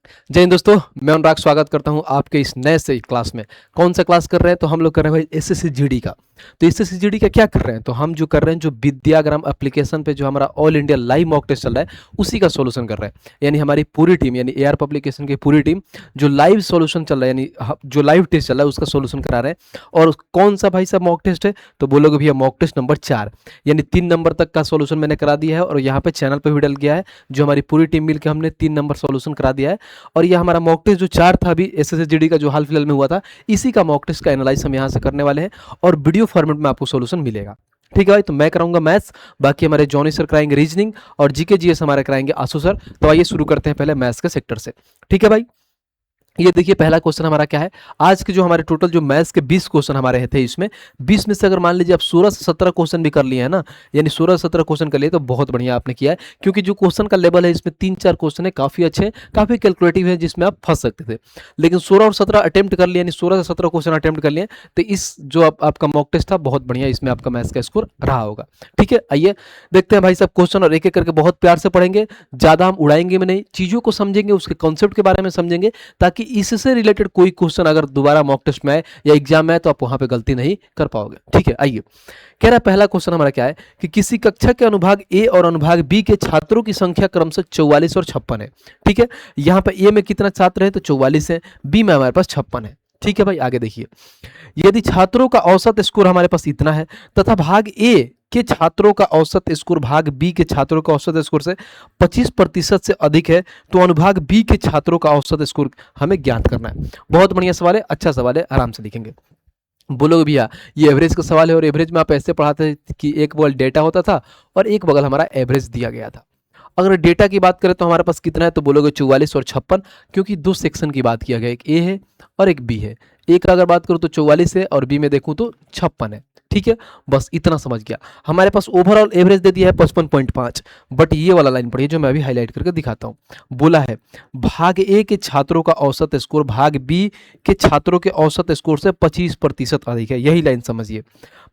जय हिंद दोस्तों, मैं अनुराग स्वागत करता हूं आपके इस नए से क्लास में। कौन सा क्लास कर रहे हैं? तो हम लोग कर रहे हैं भाई एसएससी जीडी का। तो एसएससी जीडी का क्या कर रहे हैं? तो हम जो कर रहे हैं, जो विद्याग्राम एप्लीकेशन पे जो हमारा all India live mock test चल रहा है उसी का सॉल्यूशन कर रहे हैं। यानी हमारी पूरी टीम, यानी एआर पब्लिकेशन की पूरी टीम जो लाइव सॉल्यूशन चल रहा है, यानी जो लाइव टेस्ट चल रहा है उसका सॉल्यूशन करा रहे हैं। और कौन सा भाई साहब मॉक टेस्ट है? तो बोलोगे भैया मॉक टेस्ट नंबर 4, यानी 3 नंबर तक का सॉल्यूशन मैंने करा दिया है और यहाँ पे चैनल पे भी डल गया है। जो हमारी पूरी टीम मिलकर हमने 3 नंबर सॉल्यूशन करा दिया है। और यह हमारा मॉक टेस्ट जो 4 था अभी एसएससी जीडी का, जो हाल फिलहाल में हुआ था, इसी का मॉक टेस्ट का एनालाइज हम यहाँ से करने वाले हैं और वीडियो फॉर्मेट में आपको सॉल्यूशन मिलेगा। ठीक है भाई, तो मैं कराऊंगा मैथ्स, बाकी हमारे जॉनी सर कराएंगे रीजनिंग और जीके जीएस हमारे कराएंगे आशु सर। तो आइए शुरू करते हैं पहले मैथ्स के सेक्टर से। ठीक है भाई, ये देखिए पहला क्वेश्चन हमारा क्या है। आज के जो हमारे टोटल जो मैथ्स के 20 क्वेश्चन हमारे थे, इसमें 20 में से अगर मान लीजिए आप 16 से 17 क्वेश्चन भी कर लिए हैं ना, यानी 16 से 17 क्वेश्चन कर लिए तो बहुत बढ़िया आपने किया है। क्योंकि जो क्वेश्चन का लेवल है इसमें 3-4 क्वेश्चन है काफ़ी अच्छे हैं, काफ़ी कैलकुलेटिव है, जिसमें आप फंस सकते थे। लेकिन 16 और 17 अटेम्प्ट कर लिए, यानी 16 से 17 क्वेश्चन अटेम्प्ट कर लिए, तो इस जो आपका मॉक टेस्ट था बहुत बढ़िया, इसमें आपका मैथ्स का स्कोर रहा होगा। ठीक है, आइए देखते हैं भाई साहब क्वेश्चन, और एक एक करके बहुत प्यार से पढ़ेंगे, ज़्यादा हम उड़ाएंगे में नहीं, चीज़ों को समझेंगे, उसके कॉन्सेप्ट के बारे में समझेंगे, ताकि इससे रिलेटेड कोई क्वेश्चन अगर दोबारा मॉक टेस्ट में आए या एग्जाम में आए तो आप वहां पे गलती नहीं कर पाओगे। ठीक है, आइए कह रहा है पहला क्वेश्चन हमारा क्या है कि किसी कक्षा के अनुभाग ए और अनुभाग बी के छात्रों की संख्या क्रमशः 44 और 56 है। ठीक है, यहां पे ए में कितना छात्र है? तो 44 है, बी में हमारे पास 56 है। ठीक है भाई, आगे देखिए, यदि छात्रों का औसत स्कोर हमारे पास इतना है तथा भाग ए के छात्रों का औसत स्कोर भाग बी के छात्रों का औसत स्कोर से 25% से अधिक है, तो अनुभाग बी के छात्रों का औसत स्कोर हमें ज्ञात करना है। बहुत बढ़िया सवाल है, अच्छा सवाल है, आराम से लिखेंगे। बोलोगे भैया ये एवरेज का सवाल है, और एवरेज में आप ऐसे पढ़ाते थे कि एक बगल डेटा होता था और एक बगल हमारा एवरेज दिया गया था। अगर डेटा की बात करें तो हमारे पास कितना है? तो बोलोगे 44 और 56, क्योंकि 2 सेक्शन की बात किया गया, एक ए है और एक बी है। ए का अगर बात करूँ तो 44 है और बी में देखूँ तो 56 है। ठीक है, बस इतना समझ गया। हमारे पास ओवरऑल एवरेज दे दिया है 55.5, बट ये वाला लाइन पढ़िए जो मैं अभी हाईलाइट करके दिखाता हूँ। बोला है भाग ए के छात्रों का औसत स्कोर भाग बी के छात्रों के औसत स्कोर से 25% अधिक है, यही लाइन समझिए।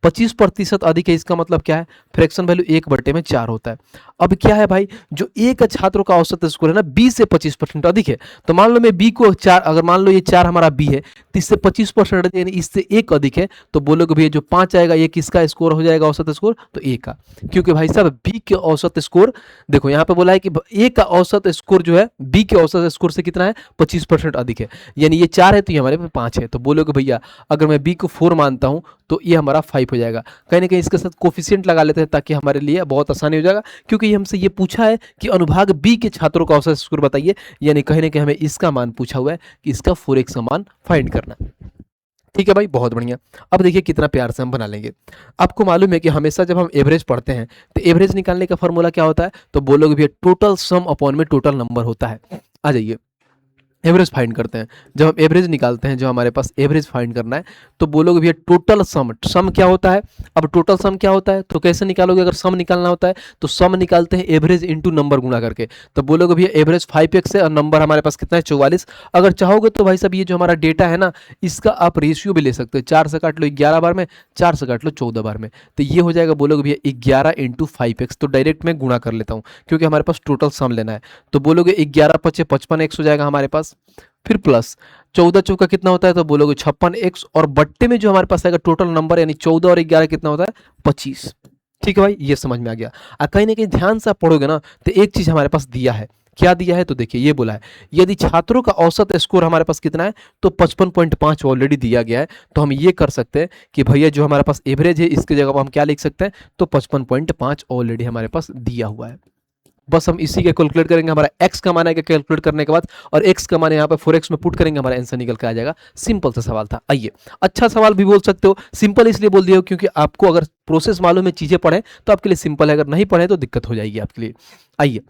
25% अधिक है, इसका मतलब क्या है? फ्रैक्शन वैल्यू 1/4 होता है। अब क्या है भाई, जो ए का छात्रों का औसत स्कोर है ना, बी से 25% अधिक है, तो मान लो मैं बी को 4, अगर मान लो ये 4 हमारा बी है तो इससे 25% यानी इससे 1 अधिक है, तो बोलोगे भैया जो 5 आएगा ये किसका स्कोर हो जाएगा औसत स्कोर? तो ए का। क्योंकि भाई साहब बी के औसत स्कोर, देखो यहाँ पे बोला है कि ए का औसत स्कोर जो है बी के औसत स्कोर से कितना है? 25% अधिक है, यानी ये 4 है तो ये हमारे पे 5 है। तो बोलोगे भैया अगर मैं बी को 4 मानता हूँ तो ये हमारा 5 हो जाएगा। कहीं ना कहीं इसके साथ कोफिशिएंट लगा लेते हैं ताकि हमारे लिए बहुत आसानी हो जाएगा, क्योंकि ये हमसे ये पूछा है कि अनुभाग बी के छात्रों का औसत स्कोर बताइए, यानी कहीं ना कहीं हमें इसका मान पूछा हुआ है कि इसका 4x का मान फाइंड करना। ठीक है भाई, बहुत बढ़िया। अब देखिए कितना प्यार से हम बना लेंगे। आपको मालूम है कि हमेशा जब हम एवरेज पढ़ते हैं तो एवरेज निकालने का फॉर्मूला क्या होता है? तो बोलोगे भैया टोटल सम अपॉन में टोटल नंबर होता है। आ जाइए एवरेज फाइंड करते हैं। जब हम एवरेज निकालते हैं, जो हमारे पास एवरेज फाइंड करना है, तो बोलोगे भैया टोटल सम, सम क्या होता है? अब टोटल सम क्या होता है तो कैसे निकालोगे? अगर सम निकालना होता है तो सम निकालते हैं एवरेज इंटू नंबर गुणा करके। तो बोलोगे भैया एवरेज 5x है और नंबर हमारे पास कितना है? 44। अगर चाहोगे तो भाई साहब ये जो हमारा डेटा है ना, इसका आप रेशियो भी ले सकते हो। 4 से काट लो 11 बार में, 4 से काट लो 14 बार में, तो ये हो जाएगा बोलोगे भैया 11 इंटू 5x। तो डायरेक्ट मैं गुणा कर लेता हूँ क्योंकि हमारे पास टोटल सम लेना है। तो बोलोगे 11 पचे 55x हो जाएगा हमारे पास, फिर प्लस 14 चौका कितना होता है? तो बोलोगे 56x, और बट्टे में जो हमारे पास आएगा टोटल नंबर, यानी 14 और 11 कितना होता है? 25। ठीक है भाई, ये समझ में आ गया। कहीं ना कहीं ध्यान से आप पढ़ोगे ना तो एक चीज हमारे पास दिया है। क्या दिया है? तो देखिए ये बोला है यदि छात्रों का औसत स्कोर हमारे पास कितना है? तो 55.5 ऑलरेडी दिया गया है। तो हम ये कर सकते हैं कि भैया जो हमारे पास एवरेज है इसकी जगह पर हम क्या लिख सकते हैं? तो 55.5 ऑलरेडी हमारे पास दिया हुआ है। बस हम इसी के कैलकुलेट करेंगे, हमारा x का मान आएगा कैलकुलेट करने के बाद, और x का मान यहाँ पे 4x में पुट करेंगे, हमारा आंसर निकल के आ जाएगा। सिंपल सा सवाल था। आइए, अच्छा सवाल भी बोल सकते हो, सिंपल इसलिए बोल दिया हो क्योंकि आपको अगर प्रोसेस मालूम है, चीजें पढ़े तो आपके लिए सिंपल है, अगर नहीं पढ़े तो दिक्कत हो जाएगी आपके लिए। आइए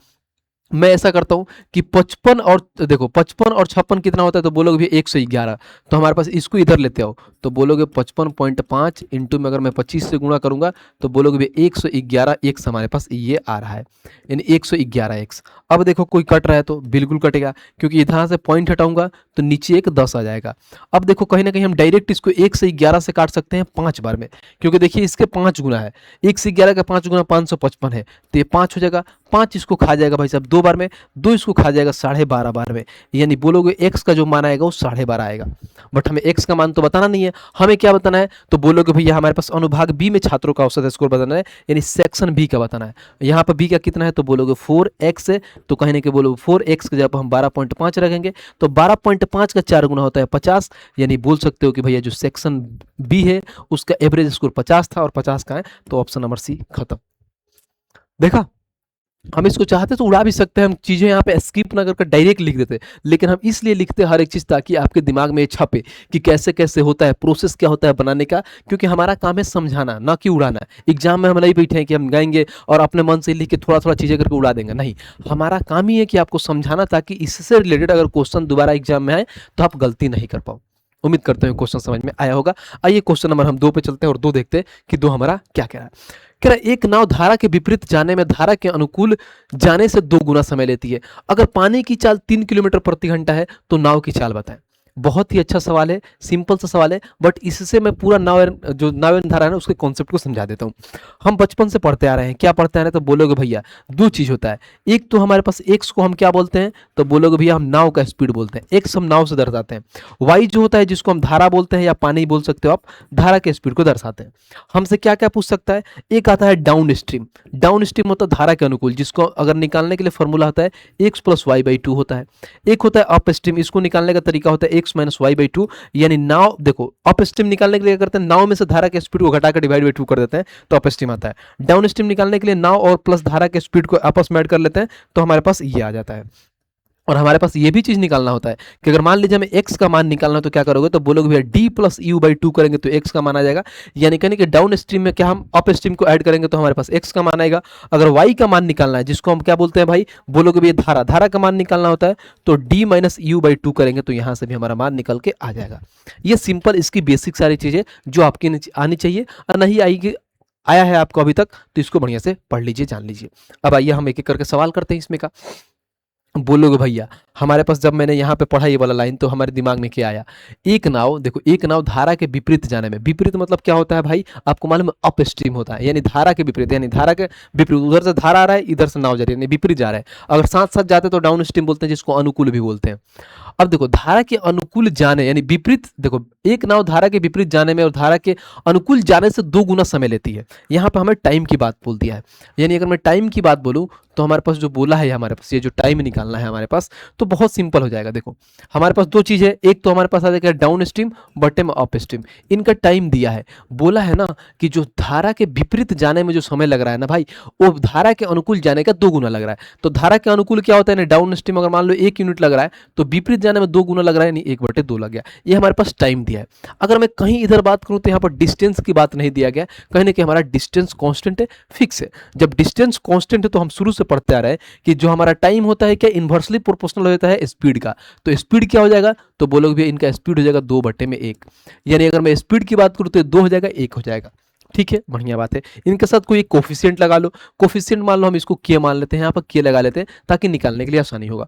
मैं ऐसा करता हूं कि 55 और देखो 55 और 56 कितना होता है? तो बोलोगे भी 111, तो हमारे पास इसको इधर लेते आओ, तो बोलोगे 55.5 इंटू में अगर मैं 25 से गुणा करूंगा तो बोलोगे भी 111 एक्स हमारे पास ये आ रहा है, यानी 111 एक्स। अब देखो कोई कट रहा है तो बिल्कुल कटेगा, क्योंकि इधर से पॉइंट हटाऊंगा तो नीचे एक 10 आ जाएगा। अब देखो कहीं ना कहीं हम डायरेक्ट इसको 1 से 11 से काट सकते हैं 5 बार में, क्योंकि देखिए इसके 5 गुना है, 1 से 11 का 5 गुना 555 है, तो ये 5 हो जाएगा। 5 इसको खा जाएगा भाई साहब, 2 बार में, 2 इसको खा जाएगा 12.5 बार में, यानी बोलोगे x का जो मान आएगा वो 12.5 आएगा। बट हमें x का मान तो बताना नहीं है, हमें क्या बताना है, तो बोलोगे भैया हमारे पास अनुभाग बी में छात्रों का औसत स्कोर बताना है, यानी सेक्शन बी का बताना है। यहाँ पर बी का कितना है, तो बोलोगे 4x है, तो कहीं ना कहीं बोलोगे 4x की जगह पर हम 12.5 रखेंगे, तो 12.5 का 4 गुना होता है 50, यानी बोल सकते हो कि भैया जो सेक्शन बी है उसका एवरेज स्कोर 50 था और 50 का है, तो ऑप्शन नंबर सी खत्म। देखा, हम इसको चाहते तो उड़ा भी सकते हैं, हम चीजें यहाँ पे स्किप ना करके डायरेक्ट लिख देते, लेकिन हम इसलिए लिखते हैं हर एक चीज ताकि आपके दिमाग में ये छपे कि कैसे कैसे होता है, प्रोसेस क्या होता है बनाने का, क्योंकि हमारा काम है समझाना ना कि उड़ाना। एग्जाम में हम नहीं बैठे हैं कि हम गाएंगे और अपने मन से लिख के थोड़ा थोड़ा चीजें करके उड़ा देंगे, नहीं, हमारा काम ही है कि आपको समझाना ताकि इससे रिलेटेड अगर क्वेश्चन दोबारा एग्जाम में आए तो आप गलती नहीं कर पाओ। उम्मीद करते हैं क्वेश्चन समझ में आया होगा। आइए क्वेश्चन नंबर हम 2 पे चलते हैं और 2 देखते हैं कि 2 हमारा क्या कह रहा है। कह रहा है एक नाव धारा के विपरीत जाने में धारा के अनुकूल जाने से 2 गुना समय लेती है। अगर पानी की चाल 3 किलोमीटर प्रति घंटा है तो नाव की चाल बताएं। बहुत ही अच्छा सवाल है, सिंपल सा सवाल है, बट इससे मैं पूरा जो नाव एवं धारा है ना उसके कॉन्सेप्ट को समझा देता हूँ। हम बचपन से पढ़ते आ रहे हैं, क्या पढ़ते आ रहे हैं, तो बोलोगे भैया 2 चीज होता है। एक तो हमारे पास एक्स को हम क्या बोलते हैं, तो बोलोगे भैया हम नाव का स्पीड बोलते हैं, एक्स हम नाव से दर्शाते हैं। वाई जो होता है जिसको हम धारा बोलते हैं या पानी बोल सकते हो आप, धारा के स्पीड को दर्शाते हैं। हमसे क्या क्या पूछ सकता है, एक आता है डाउन स्ट्रीम। डाउन स्ट्रीम होता है धारा के अनुकूल, जिसको अगर निकालने के लिए फॉर्मूला होता है एक्स प्लस वाई बाई 2 होता है। एक होता है अप स्ट्रीम, इसको निकालने का तरीका होता है एक्स माइनस वाई बाई 2, यानी नाव, देखो अप स्ट्रीम निकालने के लिए क्या करते हैं, नाव में से धारा के स्पीड को घटाकर डिवाइड बाई 2 कर देते हैं तो अप स्ट्रीम आता है। डाउन स्ट्रीम निकालने के लिए नाव और प्लस धारा के स्पीड को आपस में ऐड कर लेते हैं तो हमारे पास ये आ जाता है। और हमारे पास ये भी चीज निकालना होता है कि अगर मान लीजिए हमें x का मान निकालना है तो क्या करोगे, तो बोलोगे भैया d प्लस यू बाई 2 करेंगे तो x का मान आ जाएगा, यानी कहने कि डाउन स्ट्रीम में क्या हम अप स्ट्रीम को ऐड करेंगे तो हमारे पास x का मान आएगा। अगर y का मान निकालना है जिसको हम क्या बोलते हैं भाई, बोलोगे भैया धारा का मान निकालना होता है तो d माइनस यू बाई 2 करेंगे तो यहां से भी हमारा मान निकल के आ जाएगा। ये सिंपल इसकी बेसिक सारी चीजें जो आपकी आनी चाहिए, और नहीं आएगी आया है आपको अभी तक तो इसको बढ़िया से पढ़ लीजिए, जान लीजिए। अब आइए हम एक एक करके सवाल करते हैं इसमें का। बोलोगे भैया हमारे पास जब मैंने यहाँ पे पढ़ा ये वाला लाइन तो हमारे दिमाग में क्या आया, एक नाव, देखो एक नाव धारा के विपरीत जाने में, विपरीत मतलब क्या होता है भाई, आपको मालूम है अप स्ट्रीम होता है, यानी धारा के विपरीत, यानी धारा के विपरीत, उधर से धारा आ रहा है इधर से नाव जा रही है, यानी विपरीत जा रहा है। अगर साथ साथ जाते तो डाउन स्ट्रीम बोलते हैं, जिसको अनुकूल भी बोलते हैं। अब देखो धारा के अनुकूल जाने यानी विपरीत, देखो एक नाव धारा के विपरीत जाने में और धारा के अनुकूल जाने से 2 गुना समय लेती है। यहाँ पे हमें टाइम की बात बोल दिया है, यानी अगर मैं टाइम की बात बोलूँ तो हमारे पास जो बोला है, हमारे पास ये जो टाइम निकालना है हमारे पास, तो बहुत सिंपल हो जाएगा। देखो हमारे पास 2 चीज़ है, एक तो हमारे पास आ जाएगा डाउन स्ट्रीम बटे में अप स्ट्रीम, इनका टाइम दिया है। बोला है ना कि जो धारा के विपरीत जाने में जो समय लग रहा है ना भाई, वो धारा के अनुकूल जाने का 2 गुना लग रहा है। तो धारा के अनुकूल क्या होता है ना, डाउन स्ट्रीम अगर मान लो 1 यूनिट लग रहा है तो विपरीत जाने में 2 गुना लग रहा है, यानी 1/2 लग गया। ये हमारे पास टाइम दिया है। अगर मैं कहीं इधर बात करूं तो यहाँ पर डिस्टेंस की बात नहीं दिया गया, कहीं ना कि हमारा डिस्टेंस कांस्टेंट है, फिक्स है। जब डिस्टेंस कांस्टेंट है तो हम शुरू से पढ़ते आ रहे हैं कि जो हमारा टाइम होता है क्या इन्वर्सली प्रोपोर्शनल हो जाता है स्पीड का। तो स्पीड क्या हो जाएगा, तो बोलोगे भैया इनका स्पीड हो जाएगा 2/1, यानी अगर मैं स्पीड की बात करूं तो 2 हो जाएगा 1 हो जाएगा। ठीक है, बढ़िया बात है। इनके साथ कोई कोफिशिएंट लगा लो, कोफिशिएंट मान लो हम इसको के मान लेते हैं, यहाँ पर के लगा लेते हैं ताकि निकालने के लिए आसानी होगा।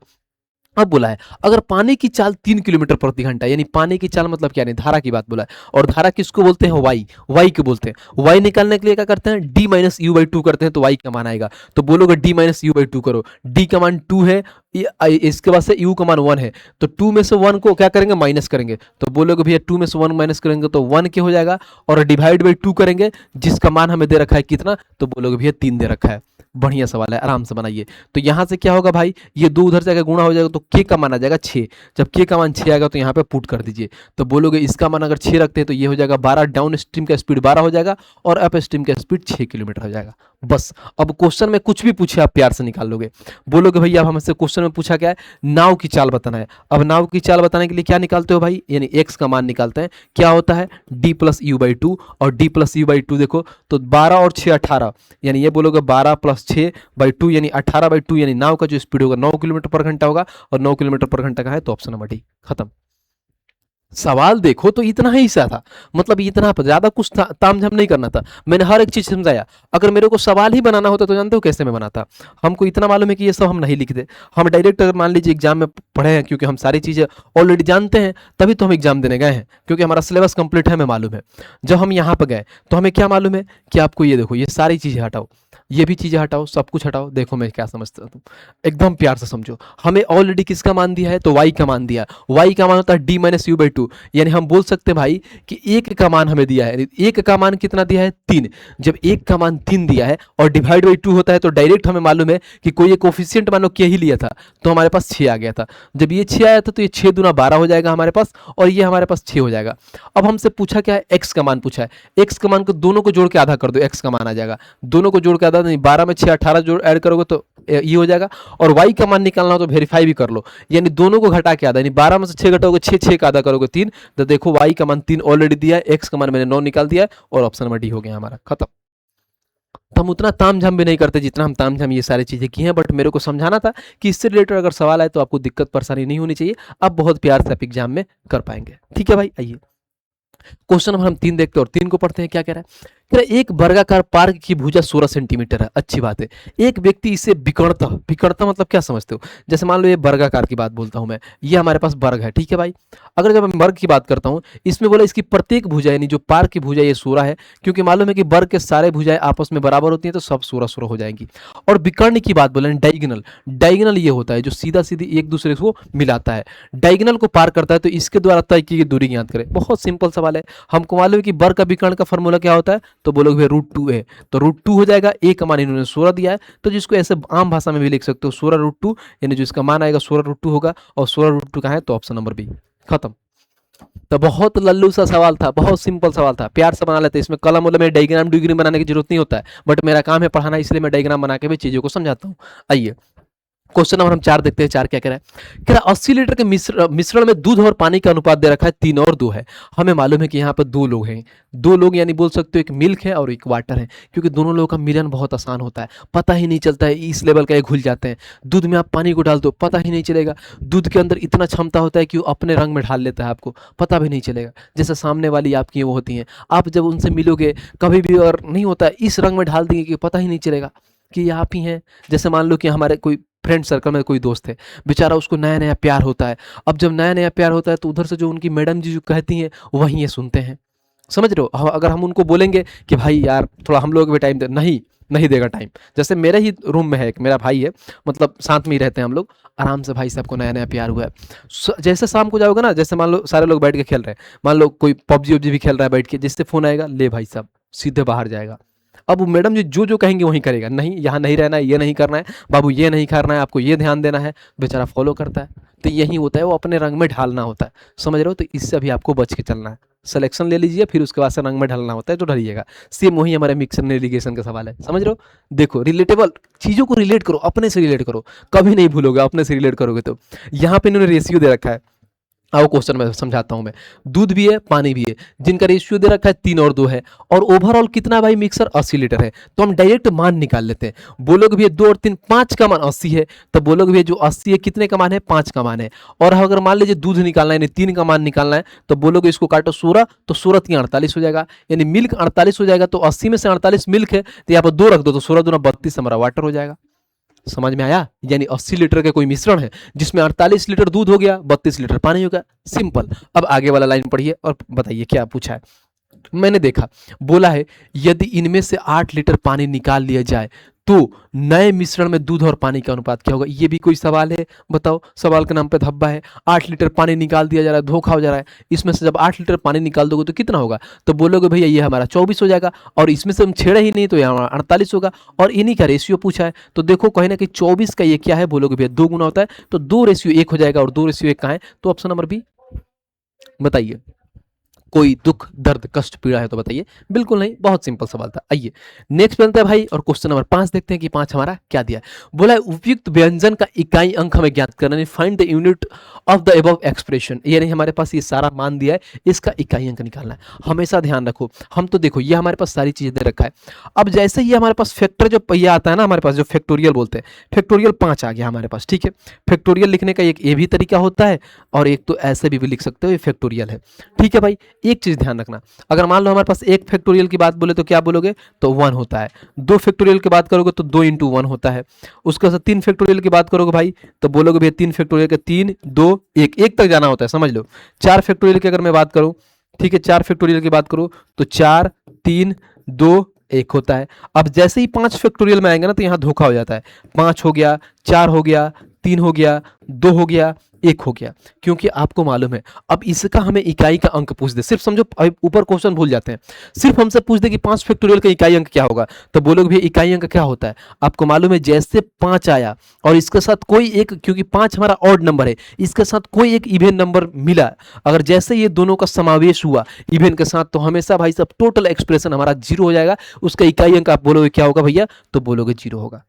अब बोला है अगर पानी की चाल 3 किलोमीटर प्रति घंटा, यानी पानी की चाल मतलब क्या, नहीं धारा की बात बोला है, और धारा किसको बोलते हैं, वाई को बोलते हैं। वाई निकालने के लिए क्या करते हैं, डी माइनस यू बाई 2 करते हैं तो वाई का मान आएगा। तो बोलोगे डी माइनस यू बाई 2 करो, डी का मान 2 है, इसके बाद से यू का मान 1 है, तो 2 में से 1 को क्या करेंगे, माइनस करेंगे। तो बोलोगे भैया 2 में से 1 माइनस करेंगे तो 1 के हो जाएगा, और डिवाइड बाई 2 करेंगे जिसका मान हमें दे रखा है कितना, तो बोलोगे भैया 3 दे रखा है। बढ़िया सवाल है, आराम से बनाइए। तो यहां से क्या होगा भाई, ये 2 उधर जाकर गुणा हो जाएगा तो के का मान आ जाएगा 6। जब के का मान 6 आएगा तो यहाँ पे पुट कर दीजिए। तो बोलोगे इसका मान अगर 6 रखते हैं तो ये हो जाएगा 12, डाउन स्ट्रीम का स्पीड 12 हो जाएगा और अप स्ट्रीम का स्पीड 6 किलोमीटर हो जाएगा। बस अब क्वेश्चन में कुछ भी पूछे आप प्यार से निकाल लोगे। बोलोगे भैया अब हमसे क्वेश्चन में पूछा क्या है, नाव की चाल बताना है। अब नाव की चाल बताने के लिए क्या निकालते हो भाई, यानी एक्स का मान निकालते हैं। क्या होता है, डी प्लस यू बाई 2, और डी प्लस यू बाई 2 देखो तो 12 और 6 18, यानी ये बोलोगे 12 प्लस 6 बाई 2 यानी 18 बाई 2, यानी नाव का जो स्पीड होगा 9 किलोमीटर पर घंटा होगा, और 9 किलोमीटर पर घंटा का है तो ऑप्शन नंबर डी खत्म। सवाल देखो तो इतना ही सा था, मतलब इतना ज्यादा कुछ तामझाम नहीं करना था, मैंने हर एक चीज समझाया। अगर मेरे को सवाल ही बनाना होता तो जानते हो कैसे मैं बनाता, हमको इतना मालूम है कि ये सब हम नहीं लिखते, हम डायरेक्ट अगर मान लीजिए एग्जाम में पढ़े हैं, क्योंकि हम सारी चीजें ऑलरेडी जानते हैं तभी तो हम एग्जाम देने गए हैं, क्योंकि हमारा सिलेबस कंप्लीट है हमें मालूम है। जब हम यहाँ पर गए तो हमें क्या मालूम है कि आपको ये देखो ये सारी चीजें हटाओ, ये भी चीज़ें हटाओ, सब कुछ हटाओ। देखो मैं क्या समझता हूँ, एकदम प्यार से समझो। हमें ऑलरेडी किसका मान दिया है, तो y का मान दिया। y का मान होता है d minus you by two, यानी हम बोल सकते हैं भाई कि एक का मान हमें दिया है। एक का मान कितना दिया है, 3। जब एक का मान 3 दिया है और डिवाइड बाई 2 होता है तो डायरेक्ट हमें मालूम है कि कोई एक कोफिशिएंट मान लो क्या ही लिया था, तो हमारे पास 6 आ गया था। जब ये 6 आया था तो ये 6 दूना 12 हो जाएगा हमारे पास, और ये हमारे पास 6 हो जाएगा। अब हमसे पूछा क्या है, x का मान पूछा है। x का मान को दोनों को जोड़ के आधा कर दो, x का मान आ जाएगा। दोनों को जोड़ के आधा नहीं, 12 में 6 18 जोड़ ऐड करोगे तो ये हो जाएगा। और y का मान निकालना हो तो वेरीफाई भी कर लो, यानी दोनों को घटा के आधा, यानी 12 में से 6 घटाओगे 6, 6 का आधा करोगे 3। तो देखो y का मान 3 ऑलरेडी दिया है, x का मान मैंने 9 निकाल दिया है, और ऑप्शन नंबर डी हो गया हमारा, खत्म। तो हम उतना तामझाम भी नहीं करते जितना हम तामझाम ये सारी चीजें की हैं, बट मेरे को समझाना था कि इससे रिलेटेड अगर सवाल आए तो आपको दिक्कत परेशानी नहीं होनी चाहिए। आप बहुत प्यार से आप एग्जाम में कर पाएंगे। ठीक है भाई, आइए क्वेश्चन नंबर हम 3 देखते हैं और 3 को पढ़ते हैं। क्या कह रहा है, कह रहा है एक वर्गाकार पार्क की भुजा 16 सेंटीमीटर है। अच्छी बात है। एक व्यक्ति इसे विकर्णता, विकर्णता मतलब क्या समझते हो, जैसे मान लो ये वर्गाकार की बात बोलता हूं मैं, ये हमारे पास वर्ग है, ठीक है भाई। अगर जब मैं वर्ग की बात करता हूं, इसमें बोला इसकी प्रत्येक भुजा यानी जो पार्क की भुजा ये 16 है, क्योंकि मालूम है कि वर्ग के सारे भुजाएं आपस में बराबर होती हैं तो सब 16 हो जाएंगी। और विकर्ण की बात बोले डायगोनल, डायगोनल ये होता है जो सीधा सीधी एक दूसरे को मिलाता है, डायगोनल को पार करता है, तो इसके द्वारा तय की गई दूरी ज्ञात करें। बहुत सिंपल सवाल है। हमको मालूम है कि वर्ग का विकर्ण का फॉर्मूला क्या होता है, तो बोलोगे √2 है, तो √2 हो जाएगा। ए का मान इन्होंने 16 दिया है, तो जिसको ऐसे आम भाषा में भी लिख सकते हो 16√2, यानी जो इसका मान आएगा 16√2 होगा, और 16√2 का है तो ऑप्शन नंबर बी, खत्म। तो बहुत लल्लू सा सवाल था, बहुत सिंपल सवाल था, प्यार से बना लेते। इसमें कलम वलम में डायग्राम डुग्राम बनाने की जरूरत नहीं होता है, बट मेरा काम है पढ़ाना, इसलिए मैं डायग्राम बना के भी चीजों को समझाता हूँ। आइए क्वेश्चन नंबर हम 4 देखते हैं। 4 क्या कह रहा है, कह रहा 80 लीटर के मिश्रण में दूध और पानी का अनुपात दे रखा है 3 और 2 है। हमें मालूम है कि यहाँ पर 2 लोग हैं, 2 लोग यानी बोल सकते हो एक मिल्क है और एक वाटर है, क्योंकि दोनों लोगों का मिलन बहुत आसान होता है, पता ही नहीं चलता है, इस लेवल का ये घुल जाते हैं। दूध में आप पानी को डाल दो, पता ही नहीं चलेगा। दूध के अंदर इतना क्षमता होता है कि वो अपने रंग में ढाल लेता है, आपको पता भी नहीं चलेगा। जैसे सामने वाली आपकी वो होती हैं, आप जब उनसे मिलोगे कभी भी और नहीं होता है, इस रंग में ढाल देंगे कि पता ही नहीं चलेगा कि ये आप ही हैं। जैसे मान लो कि हमारे कोई फ्रेंड सर्कल में कोई दोस्त है, बेचारा उसको नया नया प्यार होता है। अब जब नया नया प्यार होता है तो उधर से जो उनकी मैडम जी जो कहती हैं वही ये सुनते हैं, समझ रहे हो। अगर हम उनको बोलेंगे कि भाई यार थोड़ा हम लोग भी टाइम दे, नहीं नहीं देगा टाइम। जैसे मेरे ही रूम में है एक मेरा भाई है, मतलब साथ में ही रहते हैं हम लोग, आराम से भाई साहब को नया नया प्यार हुआ है। जैसे शाम को जाओगे ना, जैसे मान लो सारे लोग बैठ के खेल रहे हैं, मान लो कोई पबजी वबजी भी खेल रहा है बैठ के, जिससे फोन आएगा ले भाई साहब सीधे बाहर जाएगा। अब वो मैडम जी जो जो कहेंगे वही करेगा, नहीं यहाँ नहीं रहना है, ये नहीं करना है बाबू, ये नहीं करना है, आपको ये ध्यान देना है, बेचारा फॉलो करता है। तो यही होता है, वो अपने रंग में ढालना होता है, समझ रहे हो। तो इससे भी आपको बच के चलना है, सिलेक्शन ले लीजिए, फिर उसके बाद से रंग में ढलना होता है तो ढलिएगा। सेम वही हमारे मिक्सर नेविगेशन का सवाल है, समझ रहे हो। देखो रिलेटेबल चीज़ों को रिलेट करो, अपने से रिलेट करो, कभी नहीं भूलोगे, अपने से रिलेट करोगे तो। यहाँ पे इन्होंने रेशियो दे रखा है, आओ क्वेश्चन में समझाता हूं मैं। दूध भी है पानी भी है, जिनका रेशियो दे रखा है 3 और 2 है, और ओवरऑल कितना भाई मिक्सर 80 लीटर है। तो हम डायरेक्ट मान निकाल लेते हैं। बोलोगे भैया 2 और 3 5 का मान 80 है, तो बोलोगे भैया जो 80 है कितने का मान है, 5 का मान है। और अगर मान लीजिए दूध निकालना है यानी 3 का मान निकालना है, तो बोलोगे इसको काटो 16, तो 16 3 48 हो जाएगा, यानी मिल्क 48 हो जाएगा। तो 80 में से 48 मिल्क है, तो यहाँ पर 2 रख दो, तो 16 दूना 32 हमारा वाटर हो जाएगा। समझ में आया, यानी 80 लीटर का कोई मिश्रण है जिसमें 48 लीटर दूध हो गया, 32 लीटर पानी हो गया, सिंपल। अब आगे वाला लाइन पढ़िए और बताइए क्या पूछा है। मैंने देखा, बोला है यदि इनमें से 8 लीटर पानी निकाल लिया जाए तो नए मिश्रण में दूध और पानी का अनुपात क्या होगा। ये भी कोई सवाल है, बताओ। सवाल के नाम पे धब्बा है। 8 लीटर पानी निकाल दिया जा रहा है, धोखा हो जा रहा है। इसमें से जब 8 लीटर पानी निकाल दोगे तो कितना होगा, तो बोलोगे भैया ये हमारा 24 हो जाएगा, और इसमें से हम छेड़े ही नहीं तो ये हमारा 48 होगा, और इन्हीं का रेशियो पूछा है। तो देखो कहीं ना कहीं 24 का ये क्या है, बोलोगे भैया 2 गुना होता है, तो 2 रेशियो 1 हो जाएगा, और 2 रेशियो 1 कहाँ है, तो ऑप्शन नंबर बी। बताइए कोई दुख दर्द कष्ट पीड़ा है तो बताइए। बिल्कुल नहीं, बहुत सिंपल सवाल था। आइए नेक्स्ट बनता है भाई, और क्वेश्चन नंबर 5 देखते हैं कि 5 हमारा क्या दिया है। बोला है उपयुक्त व्यंजन का इकाई अंक हमें ज्ञात करना है, find the unit of the above expression. यानी हमारे पास ये सारा मान दिया है, इसका इकाई अंक निकालना है। हमेशा ध्यान रखो, हम तो देखो ये हमारे पास सारी चीजें दे रखा है। अब जैसे ही हमारे पास फैक्टर जो पहिया आता है ना, हमारे पास जो फैक्टोरियल बोलते हैं, फैक्टोरियल 5 आ गया हमारे पास, ठीक है। फैक्टोरियल लिखने का एक ये भी तरीका होता है, और एक तो ऐसे भी लिख सकते हो, ये फैक्टोरियल है, ठीक है भाई। एक चीज ध्यान रखना, अगर मान लो हमारे पास एक फैक्टोरियल की बात बोले तो क्या बोलोगे, तो 1 होता है। 2 फैक्टोरियल की बात करोगे तो 2 इंटू 1 होता है। उसके बाद 3 फैक्टोरियल की बात करोगे भाई, तो बोलोगे भैया 3 फैक्टोरियल के 3 2 1 1 तक जाना होता है, समझ लो। 4 फैक्टोरियल की अगर मैं बात करूं, ठीक है, 4 फैक्टोरियल की बात करूं तो 4 3 2 1 होता है। अब जैसे ही 5 फैक्टोरियल में आएंगे ना तो यहाँ धोखा हो जाता है, 5 हो गया, 4 हो गया, 3 हो गया, 2 हो गया, 1 हो गया, क्योंकि आपको मालूम है। अब इसका हमें इकाई का अंक पूछ दे, सिर्फ समझो ऊपर क्वेश्चन भूल जाते हैं, सिर्फ हमसे पूछ दे कि 5 फैक्टोरियल का इकाई अंक क्या होगा, तो बोलोगे भैया इकाई अंक क्या होता है। आपको मालूम है जैसे 5 आया और इसके साथ कोई एक, क्योंकि 5 हमारा ऑड नंबर है, इसके साथ कोई एक इवन नंबर मिला, अगर जैसे ये दोनों का समावेश हुआ इवन के साथ, तो हमेशा भाई साहब टोटल एक्सप्रेशन हमारा 0 हो जाएगा। उसका इकाई अंक आप बोलोगे क्या होगा भैया, तो बोलोगे 0 होगा,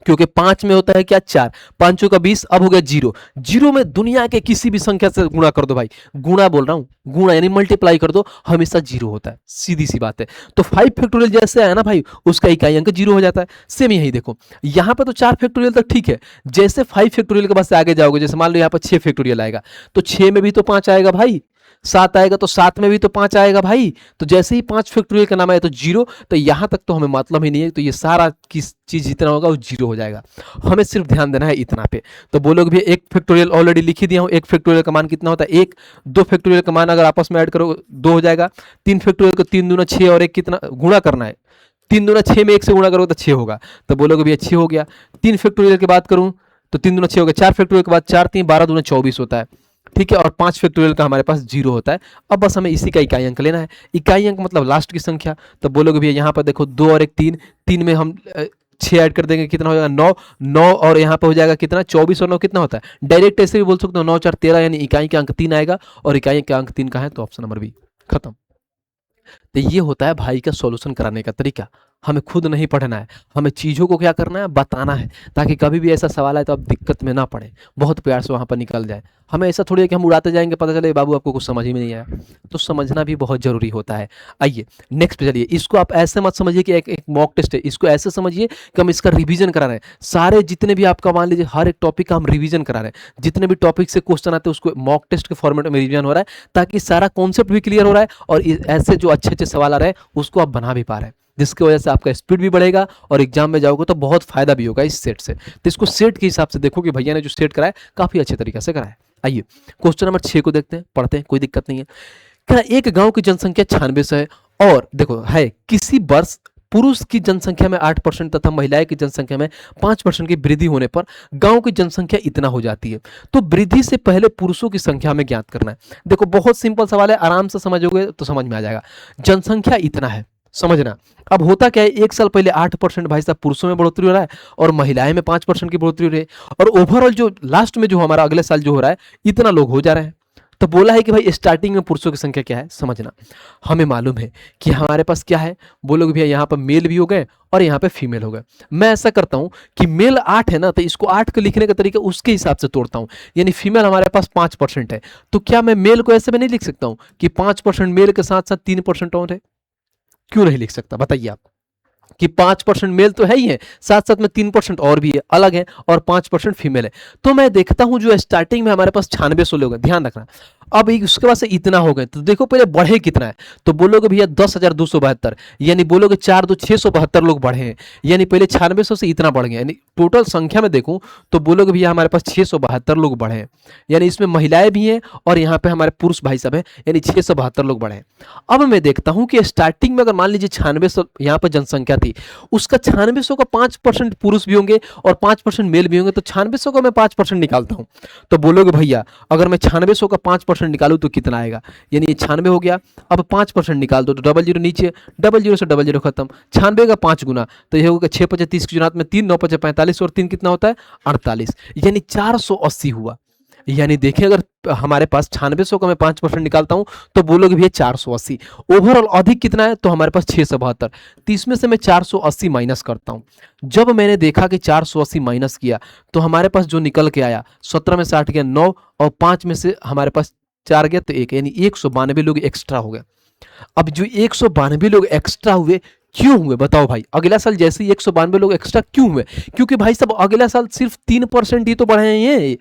क्योंकि 5 में होता है क्या 4, 5 का 20, अब हो गया 0। 0 में दुनिया के किसी भी संख्या से गुणा कर दो भाई, गुणा बोल रहा हूं, गुणा यानी मल्टीप्लाई कर दो, हमेशा 0 होता है, सीधी सी बात है। तो 5 फैक्टोरियल जैसे आया ना भाई, उसका इकाई अंक 0 हो जाता है। सेम यही देखो, यहां पर तो 4 फैक्टोरियल तक ठीक है, जैसे 5 फैक्टोरियल के बाद से आगे जाओगे, जैसे मान लो यहाँ पर 6 फैक्टोरियल आएगा, तो 6 में भी तो 5 आएगा भाई, 7 आएगा तो 7 में भी तो 5 आएगा भाई। तो जैसे ही 5 फैक्टोरियल का नाम आया तो 0, तो यहां तक तो हमें मतलब ही नहीं है, तो ये सारा किस चीज जितना होगा वो 0 हो जाएगा। हमें सिर्फ ध्यान देना है इतना पे। तो बोलोगे भी 1 फैक्टोरियल ऑलरेडी लिख ही दिया हूं, 1 फैक्टोरियल का मान कितना होता है 1, 2 फैक्टोरियल का मान अगर आपस में ऐड करो 2 हो जाएगा, 3 फैक्टोरियल को 3 दूना 6 और 1 कितना गुणा करना है, 3 दूना 6 में 1 से गुणा करोगे तो 6 होगा, तो बोलोगे भैया 6 हो गया। 3 फैक्टोरियल की बात करूं तो 3 दूना 6 हो गया, 4 फैक्टोरियल के बाद 4 3 12 दूना 24 होता है, ठीक है, और 5 फैक्टोरियल का हमारे पास 0 होता है। अब बस हमें इसी का इकाई अंक लेना है, इकाई अंक मतलब लास्ट की संख्या। तो बोलोगे भैया यहाँ पर देखो 2 और 1 3, 3 में हम 6 ऐड कर देंगे, कितना हो जाएगा 9, 9 और यहाँ पे हो जाएगा कितना 24 और 9 कितना होता है, डायरेक्ट ऐसे भी बोल सकते हो 9 4 13, यानी इकाई का अंक 3 आएगा, और इकाई का अंक 3 का है तो ऑप्शन नंबर बी, खत्म। तो ये होता है भाई का सॉल्यूशन कराने का तरीका। हमें खुद नहीं पढ़ना है, हमें चीज़ों को क्या करना है बताना है, ताकि कभी भी ऐसा सवाल आए तो आप दिक्कत में ना पड़े, बहुत प्यार से वहाँ पर निकल जाए। हमें ऐसा थोड़ी है कि हम उड़ाते जाएंगे, पता चले बाबू आपको कुछ समझ ही में नहीं आया, तो समझना भी बहुत जरूरी होता है। आइए नेक्स्ट पे चलिए। इसको आप ऐसे मत समझिए कि एक मॉक टेस्ट है, इसको ऐसे समझिए कि हम इसका रिवीजन करा रहे हैं। सारे जितने भी आपका मान लीजिए हर एक टॉपिक का हम रिवीजन करा रहे हैं, जितने भी टॉपिक से क्वेश्चन आते हैं उसको मॉक टेस्ट के फॉर्मेट में रिवीजन हो रहा है, ताकि सारा कॉन्सेप्ट भी क्लियर हो रहा है और ऐसे जो अच्छे अच्छे सवाल आ रहे हैं उसको आप बना भी पा रहे हैं, जिसकी वजह से आपका स्पीड भी बढ़ेगा और एग्जाम में जाओगे तो बहुत फायदा भी होगा इस सेट से। तो इसको सेट के हिसाब से देखो कि भैया ने जो सेट कराया काफी अच्छे तरीके से कराया। आइए क्वेश्चन नंबर 6 को देखते हैं, पढ़ते हैं, कोई दिक्कत नहीं है। क्या एक गांव की जनसंख्या 96 है और देखो है किसी वर्ष पुरुष की जनसंख्या में 8% तथा महिलाएं की जनसंख्या में 5% की वृद्धि होने पर गांव की जनसंख्या इतना हो जाती है, तो वृद्धि से पहले पुरुषों की संख्या हमें ज्ञात करना है। देखो बहुत सिंपल सवाल है, आराम से समझोगे तो समझ में आ जाएगा। जनसंख्या इतना है, समझना। अब होता क्या है, 1 साल पहले 8% भाई साहब पुरुषों में बढ़ोतरी हो रहा है और महिलाएं में 5% की बढ़ोतरी हो रही है, और ओवरऑल जो लास्ट में जो हमारा अगले साल जो हो रहा है इतना लोग हो जा रहे हैं। तो बोला है कि भाई स्टार्टिंग में पुरुषों की संख्या क्या है, समझना। हमें मालूम है कि हमारे पास क्या है, बोलोगे भैया यहाँ पर मेल भी हो गए और यहाँ पे फीमेल हो गए। मैं ऐसा करता हूँ कि मेल 8 है ना, तो इसको 8 को लिखने का तरीका उसके हिसाब से तोड़ता हूँ, यानी फीमेल हमारे पास 5% है, तो क्या मैं मेल को ऐसे में नहीं लिख सकता हूँ कि 5% मेल के साथ साथ 3% और है? क्यों नहीं लिख सकता बताइए आप, कि 5% मेल तो है ही है, साथ साथ में 3% और भी है, अलग है, और 5% फीमेल है। तो मैं देखता हूं जो स्टार्टिंग में हमारे पास 96 लोग हैं, ध्यान रखना। अब उसके बाद से इतना हो गए, तो देखो पहले बढ़े कितना है, तो बोलोगे भैया 10,272, यानी बोलोगे 4 2 672 लोग बढ़े हैं, यानी पहले 96 से इतना बढ़ गया, यानी टोटल संख्या में देखूं तो बोलोगे भैया हमारे पास 672 लोग बढ़े हैं, यानी इसमें महिलाएं भी हैं और यहाँ पे हमारे पुरुष भाई साहब हैं, यानी 672 लोग बढ़े हैं। अब मैं देखता हूं कि स्टार्टिंग में अगर मान लीजिए 96 यहाँ पर जनसंख्या थी, उसका 96 का 5% पुरुष भी होंगे और 5% मेल भी होंगे, तो 96 का मैं 5% निकालता हूं। तो बोलोगे भैया अगर मैं 96 का 5% निकालू तो कितना आएगा, यानी 96 हो गया, अब 5% निकाल दो तो 00 नीचे, 00 से 00 खत्म, 96 का 5 गुना, तो यह होगा 6 5 30 की जुनात में 3 9 5 45 और 3 कितना होता है 48, यानी 480 हुआ। यानी देखिए अगर हमारे पास 96 का मैं 5% निकालता हूं तो बोलोगे भैया 480। ओवरऑल अधिक कितना है, तो हमारे पास 672, तो इसमें से मैं 480 माइनस करता हूं। जब मैंने देखा कि 480 माइनस किया तो हमारे पास जो निकल के आया 17 में से 8 गया 9 और 5 में से हमारे पास 4 गया तो 1, यानी 192 लोग एक्स्ट्रा हो गए। अब जो 192 लोग एक्स्ट्रा हुए क्यों हुए बताओ भाई, अगला साल जैसे ही 192 लोग एक्स्ट्रा क्यों हुए, क्योंकि भाई साहब अगला साल सिर्फ 3% ही तो बढ़े हैं,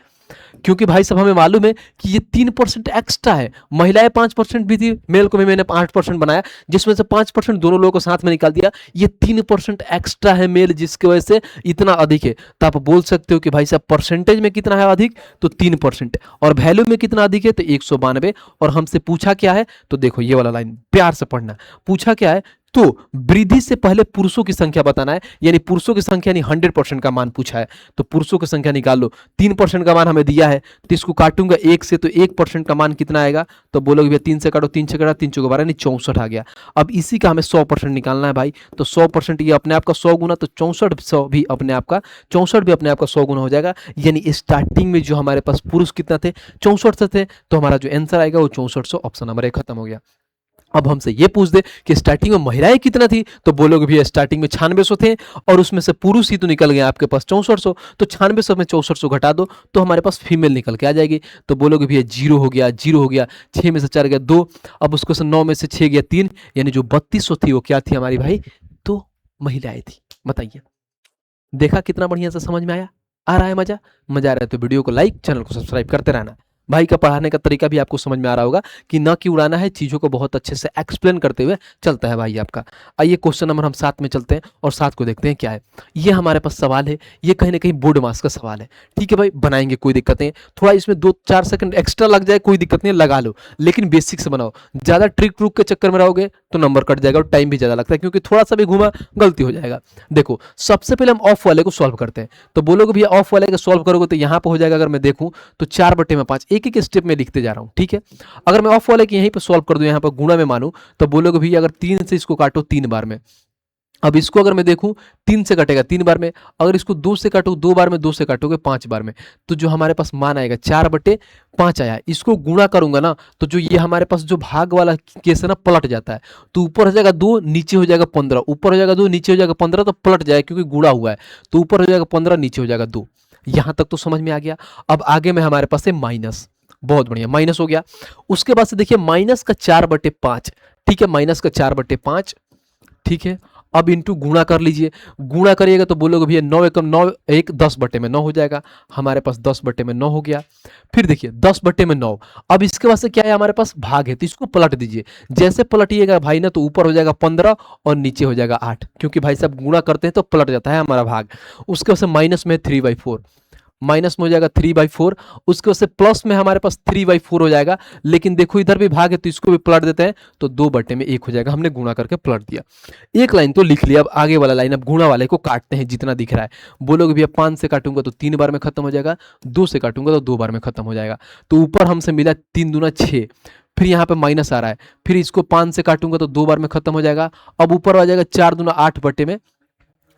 क्योंकि भाई साहब हमें मालूम है कि ये 3% एक्स्ट्रा है, महिलाएं 5% भी थी, मेल को भी मैंने 8% बनाया, जिसमें से 5% दोनों लोगों को साथ में निकाल दिया, ये 3% एक्स्ट्रा है मेल, जिसकी वजह से इतना अधिक है। तो आप बोल सकते हो कि भाई साहब परसेंटेज में कितना है अधिक, तो 3%, और वैल्यू में कितना अधिक है तो 192। और हमसे पूछा क्या है, तो देखो ये वाला लाइन प्यार से पढ़ना, पूछा क्या है तो वृद्धि से पहले पुरुषों की संख्या बताना है, यानी पुरुषों की संख्या यानी 100% का मान पूछा है, तो पुरुषों की संख्या निकाल लो। 3% का मान हमें दिया है, तो इसको काटूंगा 1 से, तो 1% का मान कितना आएगा, तो बोलोगे भैया 3 से काटो, 3 से काटा 3 चौके 12 यानी 64 आ गया। अब इसी का हमें 100% निकालना है भाई, तो 100% ये अपने आप का 100 गुना, तो 64 भी अपने आप का 100 गुना हो जाएगा। यानी स्टार्टिंग में जो हमारे पास पुरुष कितना थे, 64 थे, तो हमारा जो आंसर आएगा वो 6400, ऑप्शन नंबर 1 खत्म हो गया। अब हमसे ये पूछ दे कि स्टार्टिंग में महिलाएं कितना थी, तो बोलोगे भैया स्टार्टिंग में 9600 थे, और उसमें से पुरुष ही तो निकल गए आपके पास 6400, तो 9600 में 6400 घटा दो तो हमारे पास फीमेल निकल के आ जाएगी। तो बोलोगे भैया 0 हो गया, 0 हो गया, 6 में से 4 गया 2, अब उसको से 9 में से 6 गया 3, यानी जो 3200 थी वो क्या थी हमारी भाई, तो महिलाएं थी। बताइए, देखा कितना बढ़िया से समझ में आया? आ रहा है मजा? मजा आ रहा है तो वीडियो को लाइक, चैनल को सब्सक्राइब करते रहना। भाई का पढ़ाने का तरीका भी आपको समझ में आ रहा होगा कि न कि उड़ाना है, चीज़ों को बहुत अच्छे से एक्सप्लेन करते हुए चलता है भाई आपका। आइए क्वेश्चन नंबर हम 7 में चलते हैं और 7 को देखते हैं क्या है। ये हमारे पास सवाल है, ये कहीं ना कहीं बोर्ड मास का सवाल है। ठीक है भाई, बनाएंगे, कोई दिक्कत नहीं, थोड़ा इसमें 2-4 सेकंड एक्स्ट्रा लग जाए कोई दिक्कत नहीं, लगा लो, लेकिन बेसिक से बनाओ। ज़्यादा ट्रिक ट्रुक के चक्कर में रहोगे तो नंबर कट जाएगा और टाइम भी ज़्यादा लगता है, क्योंकि थोड़ा सा भी घूमा गलती हो जाएगा। देखो सबसे पहले हम ऑफ वाले को सॉल्व करते हैं, तो बोलोगे भैया ऑफ वाले को सॉल्व करोगे तो यहाँ पर हो जाएगा, अगर मैं देखूँ तो 4/5, एक एक स्टेप में लिखते जा रहा हूं। ठीक है, अगर मैं ऑफ वाले की यहीं पे सॉल्व कर दूं, यहां पर गुणा में मानूं, तो बोलोगे भैया अगर 3 से इसको काटो 3 बार में, अब इसको अगर मैं देखूं 3 से कटेगा 3 बार में, अगर इसको 2 से काटो 2 बार में, 2 से काटोगे 5 बार में, तो जो हमारे पास मान आएगा 4/5 आया। इसको गुणा करूंगा ना, तो जो ये हमारे पास जो भाग वाला केस है ना, पलट जाता है, तो ऊपर हो जाएगा 2, नीचे हो जाएगा 15, ऊपर हो जाएगा 2, नीचे हो जाएगा 15, तो पलट जाएगा क्योंकि गुणा हुआ है, तो ऊपर हो जाएगा 15, नीचे हो जाएगा 2। यहां तक तो समझ में आ गया। अब आगे में हमारे पास है माइनस, बहुत बढ़िया, माइनस हो गया। उसके बाद से देखिए माइनस का 4/5, ठीक है, माइनस का 4/5, ठीक है। अब इंटू गुणा कर लीजिए, गुणा करिएगा तो बोलोगे भैया 9 एकम 9, 1 10/9 हो जाएगा, हमारे पास 10/9 हो गया। फिर देखिए 10/9, अब इसके बाद से क्या है हमारे पास भाग है, तो इसको पलट दीजिए, जैसे पलटिएगा भाई ना, तो ऊपर हो जाएगा 15 और नीचे हो जाएगा 8, क्योंकि भाई साहब गुणा करते हैं तो पलट जाता है हमारा भाग। उसके बाद से माइनस में 3/4, माइनस में हो जाएगा 3/4, उसके बाद से प्लस में हमारे पास 3/4 हो जाएगा, लेकिन देखो इधर भी भाग है तो इसको भी पलट देते हैं, तो 2/1 हो जाएगा, हमने गुणा करके पलट दिया। एक लाइन तो लिख लिया, अब आगे वाला लाइन, अब गुणा वाले को काटते हैं जितना दिख रहा है। बोलोगे भैया 5 से काटूंगा तो 3 बार में खत्म हो जाएगा, 2 से काटूंगा तो 2 बार में खत्म हो जाएगा, तो ऊपर हमसे मिला 3 दूना 6, फिर यहाँ पे माइनस आ रहा है, फिर इसको 5 से काटूंगा तो 2 बार में खत्म हो जाएगा। अब ऊपर आ जाएगा 4 दूना 8/में,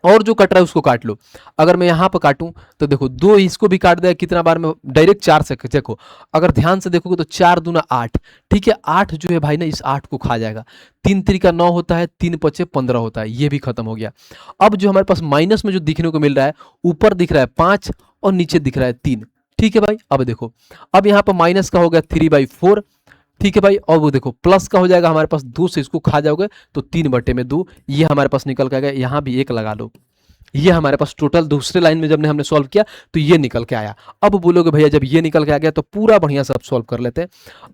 और जो कट रहा है उसको काट लो। अगर मैं यहाँ पर काटूं तो देखो 2 इसको भी काट दिया, कितना बार में, डायरेक्ट 4 से देखो, अगर ध्यान से देखोगे तो 4 दूना 8, ठीक है, 8 जो है भाई ना इस 8 को खा जाएगा, 3 3 9 होता है, 3 5 15 होता है, ये भी खत्म हो गया। अब जो हमारे पास माइनस में जो दिखने को मिल रहा है, ऊपर दिख रहा है 5 और नीचे दिख रहा है 3, ठीक है भाई। अब देखो, अब यहाँ पर माइनस का हो गया 3/4, ठीक है भाई, और वो देखो प्लस का हो जाएगा हमारे पास 2 से इसको खा जाओगे तो 3/2, ये हमारे पास निकल के आएगा, यहाँ भी 1 लगा लो, ये हमारे पास टोटल दूसरे लाइन में जब हमने सॉल्व किया तो ये निकल के आया। अब बोलोगे भैया जब ये निकल के आ गया तो पूरा बढ़िया से आप सॉल्व कर लेते हैं।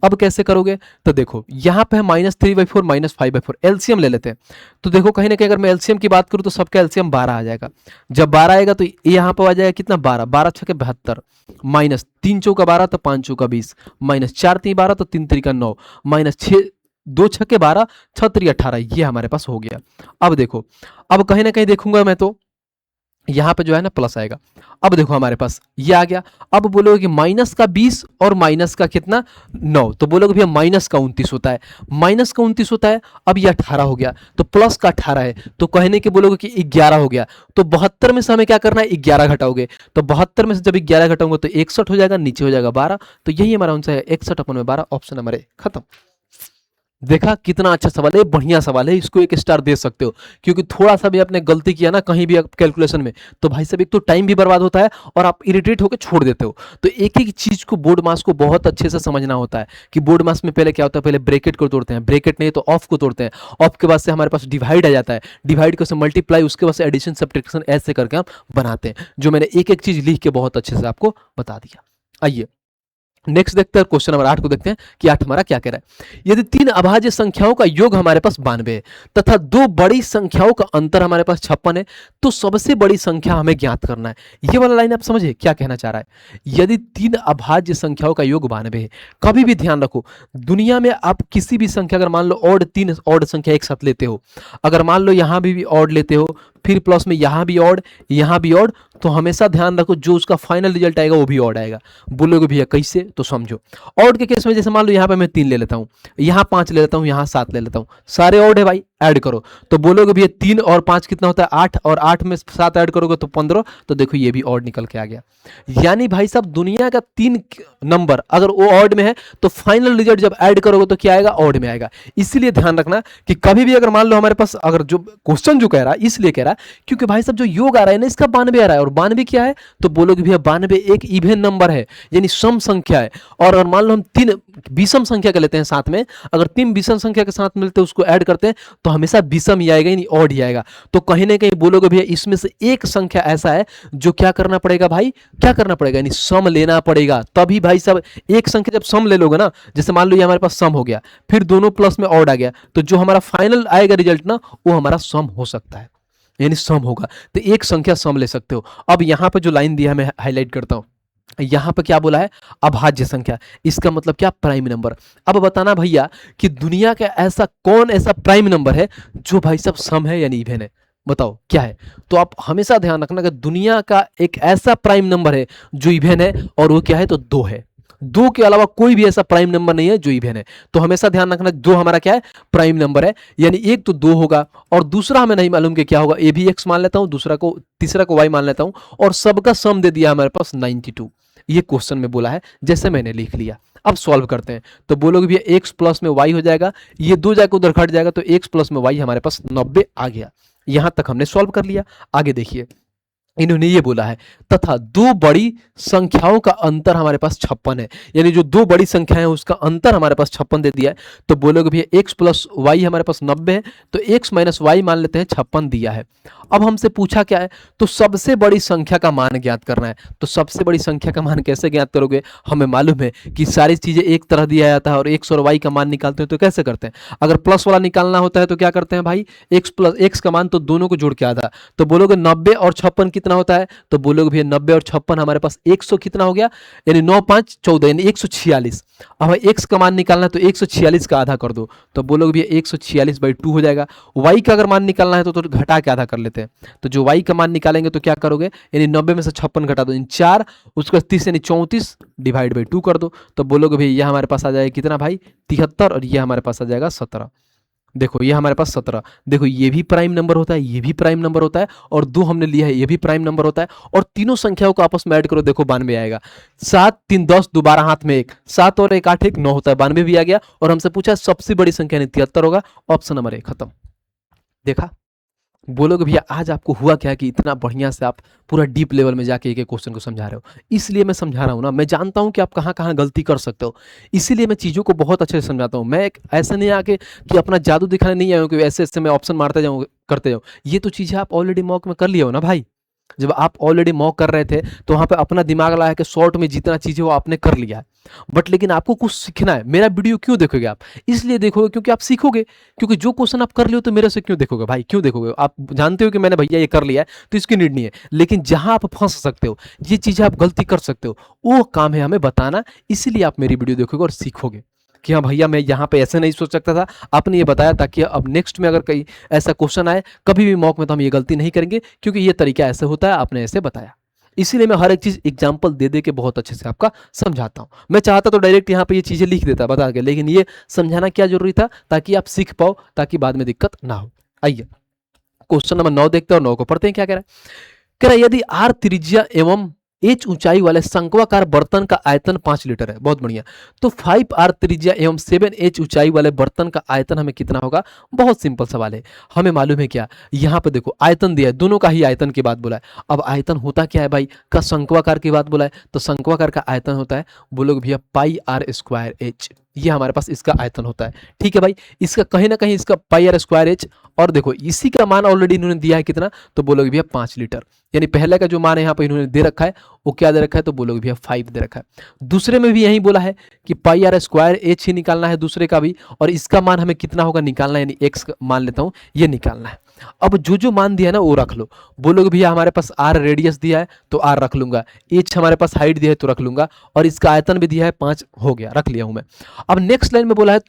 अब कैसे करोगे, तो देखो यहाँ पे है -3/4 -5/4, एलसीएम ले लेते हैं। तो देखो कहीं ना कहीं अगर मैं एलसीएम की बात करूँ तो सबका एलसीएम 12 आ जाएगा। जब 12 आएगा तो यहाँ पर आ जाएगा कितना, 12, 12 छके 72, माइनस 3 चौका 12 तो 5 चौका 20, माइनस 4 3 12 तो 3 3 9, माइनस 6 2 छके 12, 6 3 18, ये हमारे पास हो गया। अब देखो, अब कहीं ना कहीं देखूंगा मैं तो यहाँ पे जो है ना प्लस आएगा। अब देखो हमारे पास ये आ गया। अब बोलोगे कि माइनस का 20 और माइनस का कितना 9, तो बोलोगे भैया माइनस का 29 होता है, माइनस का 29 होता है। अब ये 18 हो गया, तो प्लस का 18 है, तो कहने के बोलोगे कि 11 हो गया। तो 72 में से हमें क्या करना है, 11 घटाओगे, तो 72 में से जब 11 घटाओगे तो 61 हो जाएगा, नीचे हो जाएगा 12, तो यही हमारा आंसर है 61/12, ऑप्शन नंबर ए खत्म। देखा कितना अच्छा सवाल है, बढ़िया सवाल है, इसको 1 स्टार दे सकते हो, क्योंकि थोड़ा सा भी आपने गलती किया ना कहीं भी कैलकुलेशन में, तो भाई साहब एक तो टाइम भी बर्बाद होता है और आप इरिटेट होकर छोड़ देते हो। तो एक एक चीज को बोर्ड मास को बहुत अच्छे से समझना होता है कि बोर्ड मास में पहले क्या होता है, पहले ब्रैकेट को तोड़ते हैं, ब्रैकेट नहीं तो ऑफ को तोड़ते हैं, ऑफ के बाद से हमारे पास डिवाइड आ जाता है, डिवाइड के से मल्टीप्लाई, उसके बाद से एडिशन सब्ट्रैक्शन ऐसे करके हम बनाते हैं, जो मैंने एक एक चीज लिख के बहुत अच्छे से आपको बता दिया। आइए नेक्स्ट देखते हैं क्वेश्चन नंबर 8 को देखते हैं कि 8 हमारा क्या कह रहा है। यदि तीन अभाज्य संख्याओं का योग हमारे पास 92 है तथा दो बड़ी संख्याओं का अंतर हमारे पास 56 है तो सबसे बड़ी संख्या हमें ज्ञात करना है। ये वाला लाइन आप समझिए क्या कहना चाह रहा है। यदि तीन अभाज्य संख्याओं का योग 92 है, कभी भी ध्यान रखो दुनिया में आप किसी भी संख्या, अगर मान लो ऑड, तीन ऑड संख्या एक साथ लेते हो, अगर मान लो यहां भी ऑड लेते हो, फिर प्लस में यहां भी ऑड, यहां भी ऑड, तो हमेशा ध्यान रखो जो उसका फाइनल रिजल्ट आएगा वो भी ऑड आएगा। बोलोगे भैया कैसे, तो समझो। ऑड के केस में जैसे मान लो यहाँ पे मैं 3 ले लेता हूँ, यहाँ 5 ले लेता हूँ, यहाँ 7 ले लेता हूँ, सारे ऑड है भाई, ऐड करो तो बोलोगे भैया 3 और 5 कितना होता है 8, और 8 में 7 ऐड करोगे तो 15, तो देखो ये भी ऑड निकल के आ गया। यानी भाई साहब दुनिया का 3 नंबर अगर वो ऑड में है तो फाइनल रिजल्ट जब ऐड करोगे तो क्या आएगा, ऑड में आएगा। इसीलिए ध्यान रखना कि कभी भी अगर मान लो हमारे पास, अगर जो क्वेश्चन जो कह रहा है इसलिए कह रहा है क्योंकि भाई साहब जो योग आ रहा है ना इसका 92 आ रहा है, और 92 क्या है, तो बोलोगे भैया 92 एक इवन नंबर है, यानी सम संख्या है। और अगर मान लो हम 3 विषम संख्या के लेते हैं साथ में, अगर 3 विषम संख्या के साथ मिलते हैं उसको ऐड करते हैं तो हमेशा विषम ही आएगा, यानी ऑड ही आएगा। तो कहीं ना कहीं बोलोगे भैया इसमें से एक संख्या ऐसा है जो क्या करना पड़ेगा भाई, क्या करना पड़ेगा, यानी सम लेना पड़ेगा। तभी भाई साहब एक संख्या जब सम ले लोगे ना, जैसे मान लो ये हमारे पास सम हो गया, फिर दोनों प्लस में ऑड आ गया, तो जो हमारा फाइनल आएगा रिजल्ट ना वो हमारा सम हो सकता है, यानी सम होगा। तो एक संख्या सम ले सकते हो। अब यहां पर जो लाइन दिया है मैं हाईलाइट करता हूं, यहां पर क्या बोला है, अभाज्य संख्या, इसका मतलब क्या, प्राइम नंबर। अब बताना भैया कि दुनिया का ऐसा कौन ऐसा प्राइम नंबर है जो भाई साहब सम है यानी इवन है, बताओ क्या है। तो आप हमेशा ध्यान रखना कि दुनिया का एक ऐसा प्राइम नंबर है जो इवन है, और वो क्या है, तो 2 है। 2 के अलावा कोई भी ऐसा प्राइम नंबर नहीं है जो इवन है। तो हमेशा ध्यान रखना 2 हमारा क्या है, प्राइम नंबर है, यानी एक तो 2 होगा और दूसरा हमें नहीं मालूम कि क्या होगा, ए भी एक्स मान लेता हूं, दूसरा को, तीसरा को वाई मान लेता हूं, और सबका सम दे दिया हमारे पास 92। ये क्वेश्चन में बोला है, जैसे मैंने लिख लिया। अब सॉल्व करते हैं तो बोलोगे भैया एक्स प्लस में वाई हो जाएगा, ये 2 जाकर उधर घट जाएगा, तो एक्स प्लस में वाई हमारे पास 90 आ गया। यहां तक हमने सॉल्व कर लिया। आगे देखिए इन्होंने ये बोला है तथा दो बड़ी संख्याओं का अंतर हमारे पास 56 है, यानी जो 2 बड़ी संख्याएं हैं उसका अंतर हमारे पास 56 दे दिया है। तो बोलोगे भैया x प्लस वाई हमारे पास 90 है, तो x माइनस वाई मान लेते हैं 56 दिया है। अब हमसे पूछा क्या है, तो सबसे बड़ी संख्या का मान ज्ञात करना है। तो सबसे बड़ी संख्या का मान कैसे ज्ञात करोगे, हमें मालूम है कि सारी चीजें एक तरह दिया जाता है, और x और y का मान निकालते हैं तो कैसे करते हैं, अगर प्लस वाला निकालना होता है तो क्या करते हैं भाई, x प्लस x का मान तो दोनों को जोड़ के आधा, तो बोलोगे 90 और 56 कितना होता है, तो बोलोगे भैया 90 और 56 हमारे पास 100 कितना हो गया, यानी 9 5 14 यानी 146। अब x का मान निकालना है तो 146 का आधा कर दो, तो बोलोगे भैया 146/2 हो जाएगा। y का अगर मान निकालना है तो घटा के आधा कर लेते हैं, तो जो y का मान निकालेंगे तो क्या करोगे, यानी 90 में से 56 घटा दो, यानी 4, उसका 30 यानी 34 /2 कर दो, तो बोलोगे भैया यह हमारे पास आ जाएगा कितना भाई, 73, और यह हमारे पास आ जाएगा 17। देखो ये हमारे पास 17, देखो ये भी प्राइम नंबर होता है, ये भी प्राइम नंबर होता है, और 2 हमने लिया है ये भी प्राइम नंबर होता है, और तीनों संख्याओं को आपस में ऐड करो, देखो 92 आएगा। 7 3 10 दोबारा हाथ में 1, 7 और 1 8 1 9 होता है, 92 भी आ गया। और हमसे पूछा सबसे बड़ी संख्या 73 होगा, ऑप्शन नंबर ए खत्म। देखा, बोलोगे भैया आज आपको हुआ क्या कि इतना बढ़िया से आप पूरा डीप लेवल में जाके एक एक क्वेश्चन को समझा रहे हो। इसलिए मैं समझा रहा हूँ ना, मैं जानता हूँ कि आप कहाँ कहाँ गलती कर सकते हो, इसीलिए मैं चीज़ों को बहुत अच्छे से समझाता हूँ। मैं एक ऐसा नहीं आके कि अपना जादू दिखाने नहीं आया हूँ कि ऐसे ऐसे मैं ऑप्शन मारते जाऊँ करते जाऊँ। ये तो चीज़ें आप ऑलरेडी मॉक में कर लिए हो ना भाई। जब आप ऑलरेडी मॉक कर रहे थे तो वहाँ पे अपना दिमाग लगा के शॉर्ट में जितना चीज़ें वो आपने कर लिया है, बट लेकिन आपको कुछ सीखना है। मेरा वीडियो क्यों देखोगे आप, इसलिए देखोगे क्योंकि आप सीखोगे, क्योंकि जो क्वेश्चन आप कर लियो तो मेरे से क्यों देखोगे भाई, क्यों देखोगे, आप जानते हो कि मैंने भैया ये कर लिया है तो इसकी नीड नहीं है। लेकिन जहां आप फंस सकते हो, ये चीज़ें आप गलती कर सकते हो, वो काम है हमें बताना, इसीलिए आप मेरी वीडियो देखोगे और सीखोगे कि हाँ भैया मैं यहाँ पे ऐसे नहीं सोच सकता था, आपने ये बताया, ताकि अब नेक्स्ट में अगर कहीं ऐसा क्वेश्चन आए कभी भी मॉक में तो हम ये गलती नहीं करेंगे, क्योंकि ये तरीका ऐसे होता है, आपने ऐसे बताया। इसीलिए मैं हर एक चीज़ एग्जाम्पल दे दे के बहुत अच्छे से आपका समझाता हूँ। मैं चाहता तो डायरेक्ट यहाँ पे ये चीज़ें लिख देता बता के, लेकिन ये समझाना क्या जरूरी था, ताकि आप सीख पाओ, ताकि बाद में दिक्कत ना हो। आइए क्वेश्चन नंबर 9 देखते हैं, और 9 को पढ़ते हैं। क्या कह रहा है, कह रहा है यदि r त्रिज्या एवं h ऊंचाई वाले शंक्वाकार बर्तन का आयतन 5 लीटर है, बहुत बढ़िया, तो 5r त्रिज्या एवं 7h ऊंचाई वाले बर्तन का आयतन हमें कितना होगा। बहुत सिंपल सवाल है, हमें मालूम है क्या, यहाँ पे देखो आयतन दिया है, दोनों का ही आयतन की बात बोला है। अब आयतन होता क्या है भाई, का शंक्वाकार की बात बोला है, तो शंक्वाकार का आयतन होता है, बोलोगे भैया पाई r² h, ये हमारे पास इसका आयतन होता है। ठीक है भाई, इसका कहीं ना कहीं इसका पाई आर स्क्वायर एच, और देखो इसी का मान ऑलरेडी इन्होंने दिया है कितना, तो बोलोगे भैया 5 लीटर, यानी पहले का जो मान है यहाँ पे इन्होंने दे रखा है वो क्या दे रखा है, तो बोलोगे भैया 5 दे रखा है। दूसरे में भी यही बोला है कि पाई आर स्क्वायर एच ही निकालना है दूसरे का भी, और इसका मान हमें कितना होगा निकालना है, यानी एक्स मान लेता हूँ ये निकालना है। अब जो जो मान दिया है ना वो रख लो। बोलोगे भैया हमारे पास आर रेडियस दिया है तो आर रख लूंगा, एच हमारे पास हाइट दिया है तो रख लूंगा, और इसका आयतन भी दिया है 5, हो गया, रख लिया हूं मैं। अब नेक्स्ट लाइन में बोला है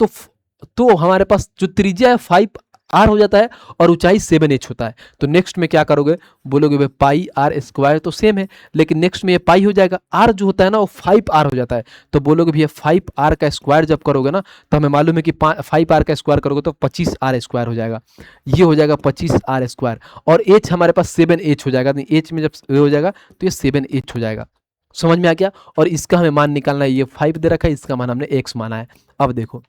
तो हमारे पास जो त्रिज्या है 5 आर हो जाता है और ऊंचाई 7 एच होता है। तो नेक्स्ट में क्या करोगे, बोलोगे भाई पाई आर स्क्वायर तो सेम है, लेकिन नेक्स्ट में ये पाई हो जाएगा, आर जो होता है ना वो 5 आर हो जाता है। तो बोलोगे भैया 5 आर का स्क्वायर जब करोगे ना, तो हमें मालूम है कि 5 आर का स्क्वायर करोगे तो 25 आर स्क्वायर हो जाएगा, ये हो जाएगा 25 आर स्क्वायर, और एच हमारे पास 7 एच हो जाएगा, एच में जब ये हो जाएगा तो ये 7 एच हो जाएगा। समझ में आ गया, और इसका हमें मान निकालना है, ये 5 दे रखा है, इसका मान हमने एक्स माना है। अब देखो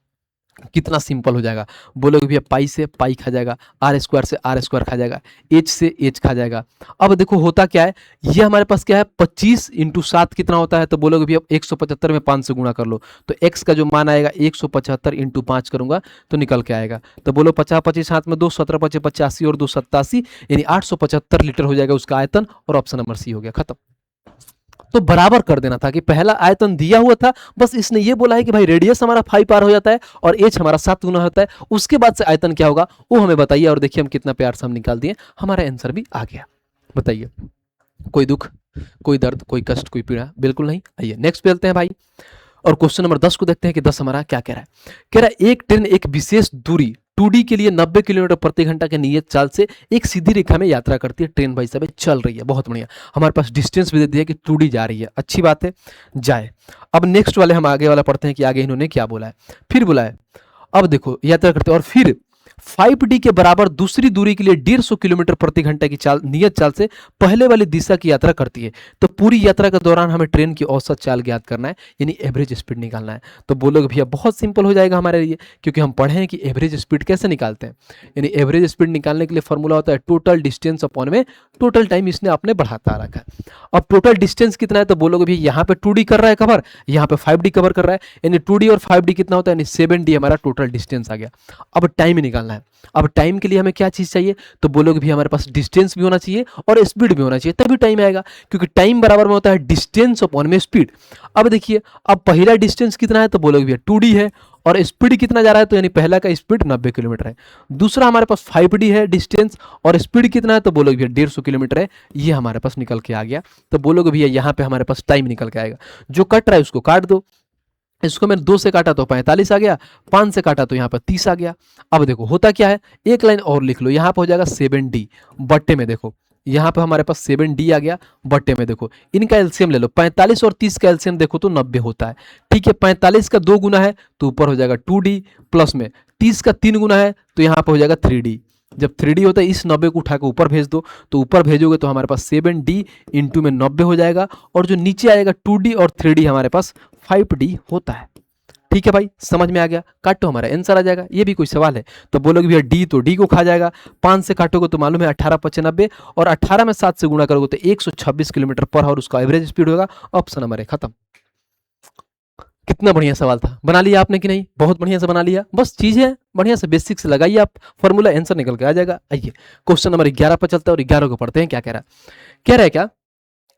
कितना सिंपल हो जाएगा, बोलोगे भैया पाई से पाई खा जाएगा, आर स्क्वायर से आर स्क्वायर खा जाएगा, एच से एच खा जाएगा। अब देखो होता क्या है, ये हमारे पास क्या है 25 इंटू 7 कितना होता है, तो बोलोगे भैया 175 में 5 से गुणा कर लो, तो x का जो मान आएगा 175 इंटू 5 करूंगा तो निकल के आएगा। तो बोलो 50 25 हाथ में 2, 17 25 85 और 2 87, यानी 875 लीटर हो जाएगा उसका आयतन, और ऑप्शन नंबर सी हो गया, खत्म। तो बराबर कर देना था कि पहला आयतन दिया हुआ था, बस इसने ये बोला है कि भाई रेडियस हमारा 5 आर हो जाता है और एच हमारा 7 गुना होता है, उसके बाद से आयतन क्या होगा वो हमें बताइए, और देखिए हम कितना प्यार से हम निकाल दिए, हमारा आंसर भी आ गया। बताइए कोई दुख, कोई दर्द, कोई कष्ट, कोई पीड़ा, बिल्कुल नहीं। आइए नेक्स्ट पे चलते हैं भाई, और क्वेश्चन नंबर 10 को देखते हैं कि 10 हमारा क्या कह रहा है। कह रहा है एक ट्रेन एक विशेष दूरी 2D के लिए 90 किलोमीटर प्रति घंटा के नियत चाल से एक सीधी रेखा में यात्रा करती है। ट्रेन भाई साहब चल रही है, बहुत बढ़िया, हमारे पास डिस्टेंस भी दे दिया कि 2D जा रही है, अच्छी बात है, जाए। अब नेक्स्ट वाले हम आगे वाला पढ़ते हैं कि आगे इन्होंने क्या बोला है। फिर बोला है, अब देखो यात्रा करते हैं और फिर 5D के बराबर दूसरी दूरी के लिए 150 किलोमीटर प्रति घंटे की चाल नियत चाल से पहले वाली दिशा की यात्रा करती है। तो पूरी यात्रा के दौरान हमें ट्रेन की औसत चाल ज्ञात करना है, यानी एवरेज स्पीड निकालना है। तो बोलोगे भैया बहुत सिंपल हो जाएगा हमारे लिए, क्योंकि हम पढ़े हैं कि एवरेज स्पीड कैसे निकालते हैं। यानी एवरेज स्पीड निकालने के लिए फॉर्मूला होता है टोटल डिस्टेंस अपॉन में टोटल टाइम, इसने आपने बढ़ाता रखा है। अब टोटल डिस्टेंस कितना है, तो बोलोगे भैया यहाँ पे 2D कर रहा है कवर, यहाँ पे 5D कवर कर रहा है, यानी 2D और 5D कितना होता है, यानी 7D हमारा टोटल डिस्टेंस आ गया। अब टाइम ही निकालना है। अब टाइम के लिए हमें क्या चीज चाहिए, तो बोलोगे भी हमारे पास डिस्टेंस भी होना चाहिए और स्पीड भी होना चाहिए, तभी टाइम आएगा, क्योंकि टाइम बराबर में होता है डिस्टेंस अपॉन में स्पीड। अब देखिए, अब पहला डिस्टेंस कितना है, तो बोलोगे भैया 2D है, और स्पीड कितना जा रहा है, तो यानी पहला का स्पीड 90 किलोमीटर है। दूसरा हमारे पास 5D है डिस्टेंस, और स्पीड कितना है, तो बोलोगे भैया 150 किलोमीटर है, ये हमारे पास निकल के आ गया। तो बोलोगे भैया यहाँ पे हमारे पास टाइम निकल के आएगा। जो कट रहा है उसको काट दो, इसको मैंने 2 से काटा तो 45 आ गया, 5 से काटा तो यहाँ पर 30 आ गया। अब देखो होता क्या है, एक लाइन और लिख लो, यहाँ पर हो जाएगा 7D बट्टे में, देखो यहाँ पे हमारे पास 7D आ गया बट्टे में। देखो इनका एलसीएम ले लो, 45 और 30 का एलसीएम देखो तो 90 होता है। ठीक है, 45 का 2 गुना है तो ऊपर हो जाएगा 2D, प्लस में 30 का 3 गुना है तो यहाँ पर हो जाएगा 3D। जब 3D होता है इस 90 को उठा के ऊपर भेज दो, तो ऊपर भेजोगे तो हमारे पास 7D इंटू में 90 हो जाएगा, और जो नीचे आएगा 2D और 3D हमारे पास 5D होता है। ठीक है भाई, समझ में आ गया, काटो हमारा आंसर आ जाएगा। ये भी कोई सवाल है, तो बोलोगे भैया डी, तो डी को खा जाएगा। 5 से काटोगे तो मालूम है 18 × 95, और 18 में 7 से गुणा करोगे तो 126 किलोमीटर पर आवर उसका एवरेज स्पीड होगा। ऑप्शन नंबर है, खत्म। कितना बढ़िया सवाल था, बना लिया आपने कि नहीं, बहुत बढ़िया से बना लिया। बस चीज है बढ़िया से बेसिक से लगाइए आप, फॉर्मूला आंसर निकल के आ जाएगा। आइए क्वेश्चन नंबर 11 पर चलता है, और 11 को पढ़ते हैं। क्या कह रहा है क्या,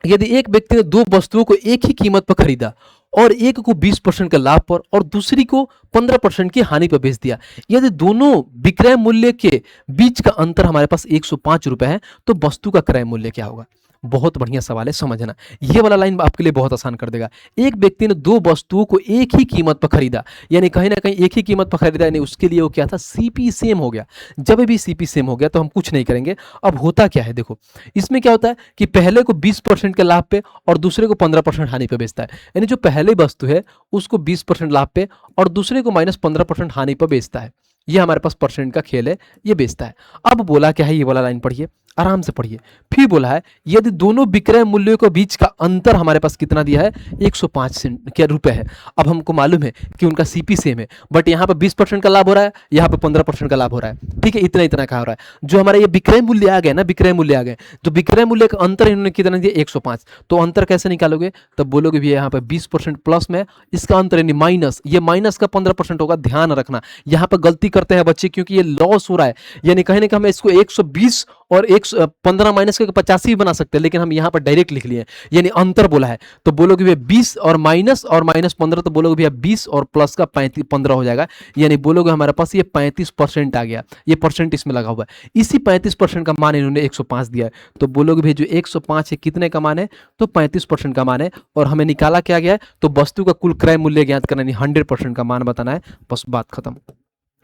यदि एक व्यक्ति ने 2 वस्तुओं को एक ही कीमत पर खरीदा और एक को 20% के लाभ पर और दूसरी को 15% की हानि पर बेच दिया, यदि दोनों विक्रय मूल्य के बीच का अंतर हमारे पास 105 रुपए है, तो वस्तु का क्रय मूल्य क्या होगा। बहुत बढ़िया सवाल है, समझना। ये वाला लाइन आपके लिए बहुत आसान कर देगा। एक व्यक्ति ने 2 वस्तुओं को एक ही कीमत पर खरीदा, यानी कहीं ना कहीं एक ही कीमत पर खरीदा, यानी उसके लिए वो क्या था, सीपी सेम हो गया। जब भी सीपी सेम हो गया तो हम कुछ नहीं करेंगे। अब होता क्या है, देखो इसमें क्या होता है कि पहले को 20% के लाभ पे और दूसरे को 15% हानि पे बेचता है, यानी जो पहले वस्तु है उसको 20% लाभ पे और दूसरे को -15% हानि पर बेचता है। ये हमारे पास परसेंट का खेल है, ये बेचता है। अब बोला क्या है, ये वाला लाइन पढ़िए, आराम से पढ़िए। फिर बोला है यदि दोनों विक्रय मूल्यों के बीच का अंतर हमारे पास कितना दिया है, 105 सेंट क्या रुपए है। अब हमको मालूम है कि उनका सीपी सेम है, बट यहाँ पर 20% का लाभ हो रहा है, यहाँ पर 15% का लाभ हो रहा है। ठीक है, इतना इतना का हो रहा है। जो हमारा ये विक्रय मूल्य आ गए ना, विक्रय मूल्य आ गए, तो विक्रय मूल्य का अंतर इन्होंने कितना दिया, 105। तो अंतर कैसे निकालोगे, तब बोलोगे भी यहाँ पर 20% प्लस में इसका अंतर यानी माइनस, ये माइनस का 15% होगा। ध्यान रखना, यहाँ पर गलती करते हैं बच्चे, क्योंकि ये लॉस हो रहा है, यानी कहीं ना कहीं हम इसको 120 और 115 माइनस करके 85 भी बना सकते हैं, लेकिन हम यहाँ पर डायरेक्ट लिख लिए, यानी अंतर बोला है। तो बोलोगे भैया 20 और माइनस 15, तो बोलोगे भैया 20 और प्लस का 15 हो जाएगा, यानी बोलोगे हमारे पास ये 35% आ गया। ये परसेंट इसमें लगा हुआ है, इसी 35% का मान इन्होंने 105 दिया है। तो बोलोगे भैया जो 105 है कितने का मान है, तो 35% का मान है। और हमें निकाला क्या गया है, तो वस्तु का कुल क्रय मूल्य ज्ञात करना, यानी 100% का मान बताना है। बस बात खत्म,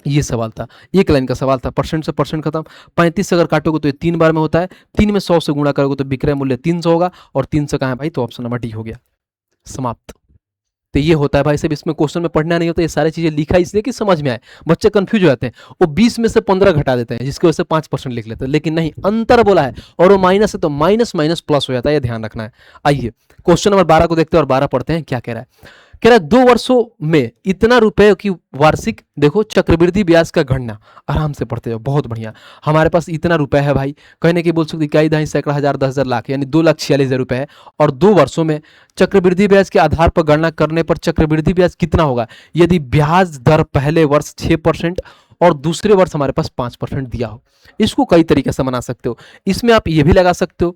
ये सवाल था, एक लाइन का सवाल था, परसेंट से परसेंट खत्म। 35 से अगर काटोगे तो ये 3 बार में होता है, 3 में 100 से गुणा करोगे तो विक्रय मूल्य 300 होगा, और 300 कहाँ है भाई, तो ऑप्शन नंबर डी हो गया, समाप्त। तो ये होता है भाई साहब, इसमें क्वेश्चन में पढ़ना नहीं होता, ये सारी चीजें लिखा इसलिए कि समझ में आए। बच्चे कंफ्यूज हो जाते हैं, वो 20 में से 15 घटा देते हैं, जिसकी वजह से 5% लिख लेते हैं, लेकिन नहीं, अंतर बोला है और वो माइनस है तो माइनस माइनस प्लस हो जाता है, ये ध्यान रखना है। आइए क्वेश्चन नंबर 12 को देखते हैं, और 12 पढ़ते हैं क्या कह रहा है। कह रहा है 2 वर्षों में इतना रुपए की वार्षिक, देखो चक्रवृद्धि ब्याज का गणना, आराम से पढ़ते जाओ, बहुत बढ़िया। हमारे पास इतना रुपए है भाई, कहने की बोल सकते इकाई दहाई सैकड़ा हजार 10,000 लाख, यानी 2,46,000 रुपए है, और 2 वर्षों में चक्रवृद्धि ब्याज के आधार पर गणना करने पर चक्रवृद्धि ब्याज कितना होगा, यदि ब्याज दर पहले वर्ष 6% और दूसरे वर्ष हमारे पास 5% दिया हो। इसको कई तरीके से बना सकते हो, इसमें आप ये भी लगा सकते हो,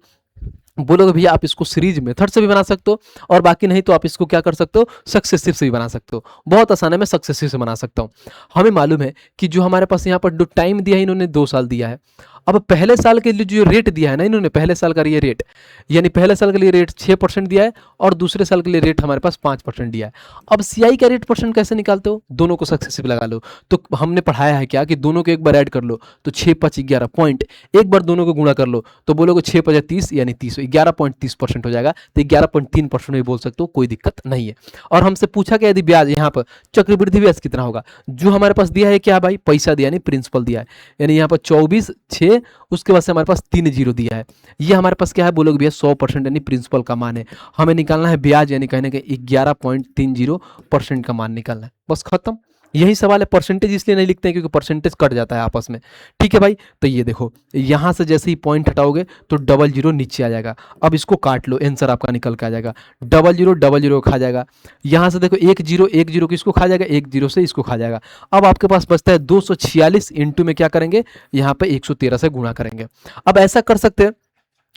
बोलोगे भैया आप इसको सीरीज मेथड से भी बना सकते हो, और बाकी नहीं तो आप इसको क्या कर सकते हो, सक्सेसिव से भी बना सकते हो। बहुत आसान है, मैं सक्सेसिव से बना सकता हूं। हमें मालूम है कि जो हमारे पास यहाँ पर जो टाइम दिया है, इन्होंने 2 साल दिया है। अब पहले साल के लिए जो रेट दिया है ना इन्होंने, पहले साल का ये रेट, यानी पहले साल के लिए रेट 6% दिया है, और दूसरे साल के लिए रेट हमारे पास 5% दिया है। अब सीआई का रेट परसेंट कैसे निकालते हो, दोनों को सक्सेसिव लगा लो। तो हमने पढ़ाया है क्या कि दोनों को एक बार ऐड कर लो, तो 6 5 11 पॉइंट, एक बार दोनों को गुणा कर लो, तो बोलोगे 6 5 30, यानी 30, 11.30% हो जाएगा। तो 11.3% भी बोल सकते हो, कोई दिक्कत नहीं है। और हमसे पूछा गया यदि ब्याज यहाँ पर चक्रवृद्धि ब्याज कितना होगा, जो हमारे पास दिया है क्या भाई, पैसा दिया, यानी प्रिंसिपल दिया है, यानी यहाँ पर 24 6, उसके बाद से हमारे पास 3 जीरो दिया है। ये हमारे पास क्या है, बोलोगे भैया 100%, यानी प्रिंसिपल का मान है। हमें निकालना है ब्याज, यानी कहने के 11.30% का मान निकालना है, बस खत्म। यही सवाल है। परसेंटेज इसलिए नहीं लिखते हैं क्योंकि परसेंटेज कट जाता है आपस में। ठीक है भाई, तो ये देखो यहां से जैसे ही पॉइंट हटाओगे तो 00 नीचे आ जाएगा। अब इसको काट लो, आंसर आपका निकल के आ जाएगा। 00 खा जाएगा। यहां से देखो 1 0 किसको खा जाएगा, 1 0 से इसको खा जाएगा। अब आपके पास बचता है 246 इंटू में क्या करेंगे, यहाँ पे 113 से गुणा करेंगे। अब ऐसा कर सकते हैं,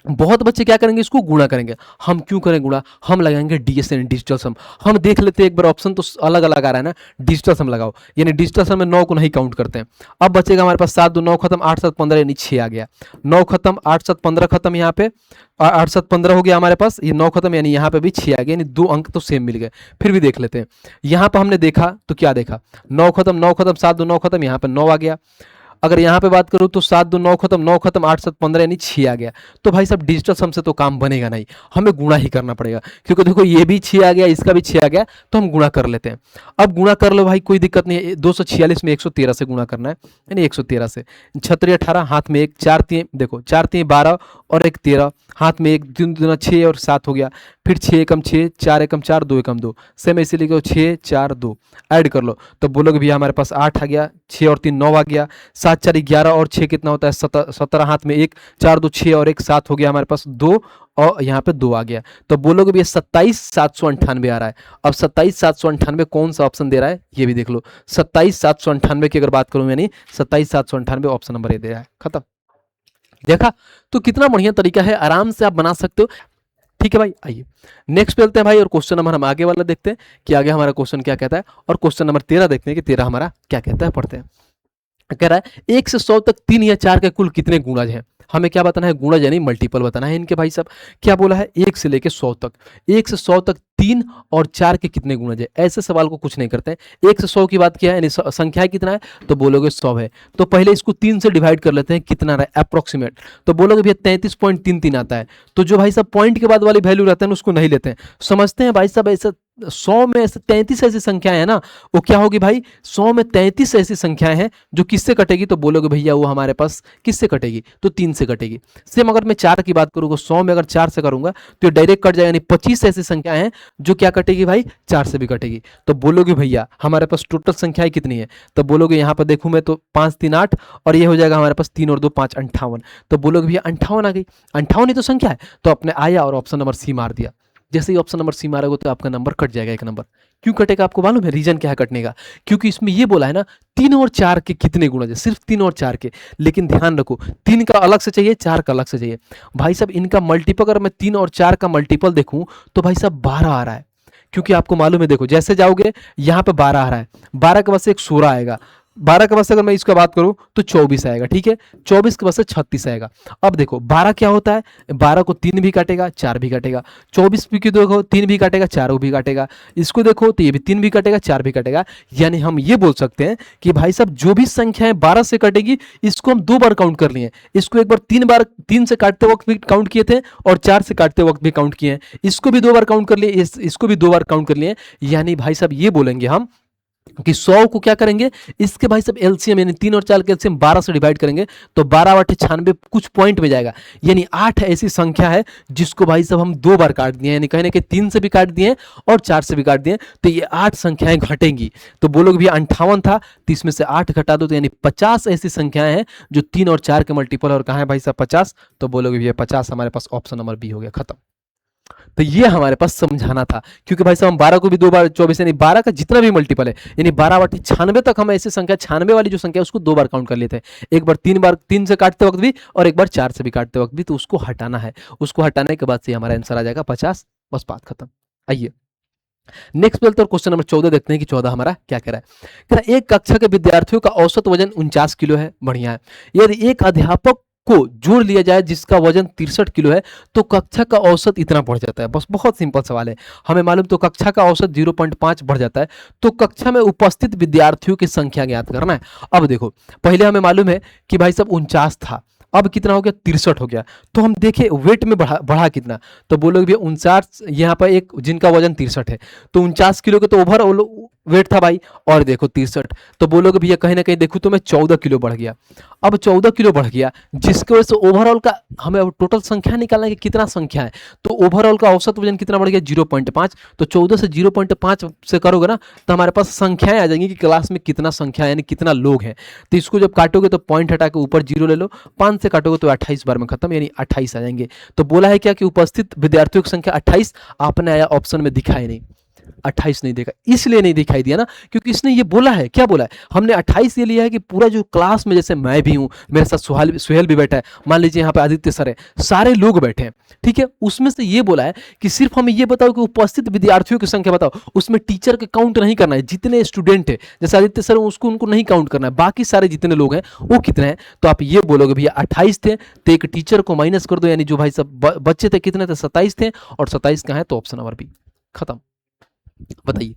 बहुत बच्चे क्या करेंगे, इसको गुणा करेंगे। हम क्यों करें गुणा, हम लगाएंगे डीएसएन, डिजिटल सम। हम देख लेते हैं एक बार, ऑप्शन तो अलग अलग आ रहा है ना, डिजिटल सम लगाओ, यानी डिजिटल सम में 9 को नहीं काउंट करते हैं। अब बचेगा हमारे पास 7 2 9 खत्म, 8 7 15, यानी 6 आ गया। 9 खत्म, 8 7 15 खत्म, यहाँ पे 8 7 15 हो गया हमारे पास, ये 9 खत्म, यानी यहाँ पे भी 6 आ गया, यानी 2 अंक तो सेम मिल गए। फिर भी देख लेते हैं, यहाँ पर हमने देखा तो क्या देखा, 9 खत्म 7 2 9 खत्म, यहाँ पे 9 आ गया। अगर यहाँ पे बात करूँ तो 7 2 9 खत्म, 9 खत्म, 8 7 15, यानी 6 आ गया। तो भाई साहब डिजिटल सम से तो काम बनेगा नहीं, हमें गुणा ही करना पड़ेगा, क्योंकि देखो ये भी 6 आ गया, इसका भी 6 आ गया, तो हम गुणा कर लेते हैं। अब गुणा कर लो भाई, कोई दिक्कत नहीं है। 246 में 113 से गुणा करना है, यानी 113 से 6 18, हाथ में 1 4 3, देखो 4 3 12 और 1 13, हाथ में 1 3 2 6 और 7 हो गया। फिर 6 एकम 6, 4 एकम 4, 2 एकम 2, सेम ऐसे लिखो 6 4 2, ऐड कर लो तो बोलोगे भैया हमारे पास 8 आ गया, 6 और 3 9 आ गया, 7 4 11 और 6 कितना होता है 17, हाथ में 1 4 2 6 और 1 7 हो गया हमारे पास 2, और यहाँ पे 2 आ गया। तो बोलोगे भैया 27,798 आ रहा है। अब 27,798 कौन सा ऑप्शन दे रहा है ये भी देख लो। 27,798 की अगर बात करूं, यानी 27,798 ऑप्शन नंबर ए दे रहा है। खत्म, देखा तो कितना बढ़िया तरीका है, आराम से आप बना सकते हो। ठीक है भाई, आइए नेक्स्ट पे चलते हैं भाई, और क्वेश्चन नंबर हम आगे वाला देखते हैं कि आगे हमारा क्वेश्चन क्या कहता है, और क्वेश्चन नंबर 13 देखते हैं कि 13 हमारा क्या कहता है, पढ़ते हैं। कह रहा है 1 से 100 तक 3 या 4 के कुल कितने गुणज हैं। हमें क्या बताना है, गुणज यानी मल्टीपल बताना है इनके। भाई साहब क्या बोला है, 1 से लेके 100 तक, 1 से 100 तक 3 और 4 के कितने गुणज है, ऐसे सवाल को कुछ नहीं करते हैं। 1 से 100 की बात किया है, यानी संख्या कितना है, तो बोलोगे 100 है। तो पहले इसको 3 से डिवाइड कर लेते हैं, कितना रहा अप्रोक्सीमेट, तो बोलोगे भैया 33.33 आता है। तो जो भाई साहब पॉइंट के बाद वाली वैल्यू रहता है ना, उसको नहीं लेते हैं, समझते हैं भाई साहब ऐसा 100 में ऐसे 33 ऐसी संख्याएं है ना, वो क्या होगी भाई, 100 में 33 ऐसी संख्याएं हैं जो किससे कटेगी, तो बोलोगे भैया वो हमारे पास किससे कटेगी, तो 3 से कटेगी। सेम अगर मैं 4 की बात करूंगा, 100 में अगर 4 से करूंगा तो डायरेक्ट कट जाएगा, यानी 25 ऐसी संख्याएं हैं जो क्या कटेगी भाई, 4 से भी कटेगी। तो बोलोगे भैया हमारे पास टोटल संख्याएं कितनी है, तो बोलोगे यहाँ पर देखूं मैं तो 5 3 8 और ये हो जाएगा हमारे पास 3 और 2 5 58। तो बोलोगे भैया 58 आ गई, 58 ही तो संख्या है। तो अपने आया और ऑप्शन नंबर सी मार दिया। जैसे ही ऑप्शन नंबर सी मारोगे तो आपका नंबर कट जाएगा 1 नंबर। क्यों कटेगा आपको मालूम है, रीजन क्या है कटने का, क्योंकि इसमें ये बोला है ना 3 और 4 के कितने गुणज है, सिर्फ 3 और 4 के। लेकिन ध्यान रखो 3 का अलग से चाहिए, 4 का अलग से चाहिए। भाई साहब इनका मल्टीपल अगर मैं 3 और 4 का मल्टीपल देखूं तो भाई साहब 12 आ रहा है, क्योंकि आपको मालूम है, देखो जैसे जाओगे यहाँ पे 12 आ रहा है, 12 के बाद से एक 16 आएगा, 12 के बाद से अगर मैं इसका बात करूं तो 24 आएगा, ठीक है, 24 के बाद से 36 आएगा। अब देखो 12 क्या होता है, 12 को 3 भी काटेगा 4 भी काटेगा, 24 भी देखो 3 भी काटेगा 4 भी काटेगा, इसको देखो तो ये भी 3 भी काटेगा 4 भी काटेगा। यानी हम ये बोल सकते हैं कि भाई साहब जो भी संख्या है 12 से कटेगी, इसको हम 2 बार काउंट कर लिए, इसको एक बार 3 से काटते वक्त भी काउंट किए थे और 4 से काटते वक्त भी काउंट किए हैं, इसको भी 2 बार काउंट कर लिए, इसको भी 2 बार काउंट कर लिए। यानी भाई साहब ये बोलेंगे हम कि 100 को क्या करेंगे, इसके भाई सब एलसीएम यानी 3 और 4 के एलसीएम 12 से डिवाइड करेंगे तो 12 बटे 96 कुछ पॉइंट में जाएगा। यानी 8 ऐसी संख्या है जिसको भाई सब हम 2 बार काट दिए, यानी कहीं ना कहीं 3 से भी काट दिए और 4 से भी काट दिए, तो ये 8 संख्याएं घटेंगी। तो बोलोगे भैया 58 था तो इसमें से 8 घटा दो, तो यानी 50 ऐसी संख्याएं हैं जो 3 और 4 के मल्टीपल, और कहाँ है भाई साहब 50, तो बोलोगे भैया 50 हमारे पास ऑप्शन नंबर बी हो गया, खत्म। तो ये हमारे पास समझाना था, क्योंकि भाई साहब हम 12 को भी 2 बार 24 यानी 12 का जितना भी मल्टीपल है, यानी 12 बटे 96 तक हम ऐसी संख्या 96 वाली जो संख्या है उसको 2 बार काउंट कर लेते हैं, एक बार 3 से काटते वक्त भी और एक बार 4 से भी काटते वक्त भी, तो उसको हटाना है। उसको हटाने के बाद से हमारा आंसर आ जाएगा 50, बस बात खत्म। आइए नेक्स्ट बेल तो क्वेश्चन नंबर 14 देखते हैं कि 14 हमारा क्या कह रहा है। कह रहा है एक कक्षा के विद्यार्थियों का औसत वजन 49 किलो है, बढ़िया है। यदि एक अध्यापक को जोड़ लिया जाए जिसका वजन 63 किलो है तो कक्षा का औसत इतना बढ़ जाता है। बस बहुत सिंपल सवाल है, हमें मालूम तो कक्षा का औसत 0.5 बढ़ जाता है, तो कक्षा में उपस्थित विद्यार्थियों की संख्या ज्ञात करना है। अब देखो पहले हमें मालूम है कि भाई साहब 49 था, अब कितना हो गया 63 हो गया, तो हम देखें वेट में बढ़ा कितना, तो बोलोगे भैया 49, यहाँ पर एक जिनका वजन 63 है तो 49 किलो के तो ओवरऑल वेट था भाई, और देखो 63, तो बोलोगे भैया कहीं ना कहीं देखो तो मैं 14 किलो बढ़ गया। अब 14 किलो बढ़ गया जिसकी वजह से ओवरऑल का हमें अब टोटल संख्या निकालना है कि कितना संख्या है, तो ओवरऑल का औसत वजन कितना बढ़ गया 0.5, तो 14 से 0.5 से करोगे ना तो हमारे पास संख्याएं आ जाएंगी कि क्लास में कितना संख्या है, यानी कितना लोग हैं। तो इसको जब काटोगे तो पॉइंट हटा के ऊपर 0 ले लो, 5 से काटोगे तो 28 बार में खत्म, यानी 28 आ जाएंगे। तो बोला है क्या कि उपस्थित विद्यार्थियों की संख्या 28, आपने आया ऑप्शन में दिखाई नहीं, 28 नहीं देखा, इसलिए नहीं दिखाई दिया ना क्योंकि इसने ये बोला है, क्या बोला है, हमने 28 ये लिया है कि पूरा जो क्लास में, जैसे मैं भी हूं, मेरे साथ सुहेल भी बैठा है, मान लीजिए यहाँ पे आदित्य सर है, सारे लोग बैठे हैं, ठीक है, उसमें से ये बोला है कि सिर्फ हमें ये बताओ कि उपस्थित विद्यार्थियों की संख्या बताओ, उसमें टीचर के काउंट नहीं करना है, जितने स्टूडेंट है जैसे आदित्य सर उसको उनको नहीं काउंट करना है, बाकी सारे जितने लोग हैं वो कितने हैं, तो आप ये बोलोगे भैया 28 थे तो एक टीचर को माइनस कर दो, यानी जो भाई सब बच्चे थे कितने थे 27 थे, और 27 कहाँ है तो ऑप्शन नंबर बी, खत्म। बताइए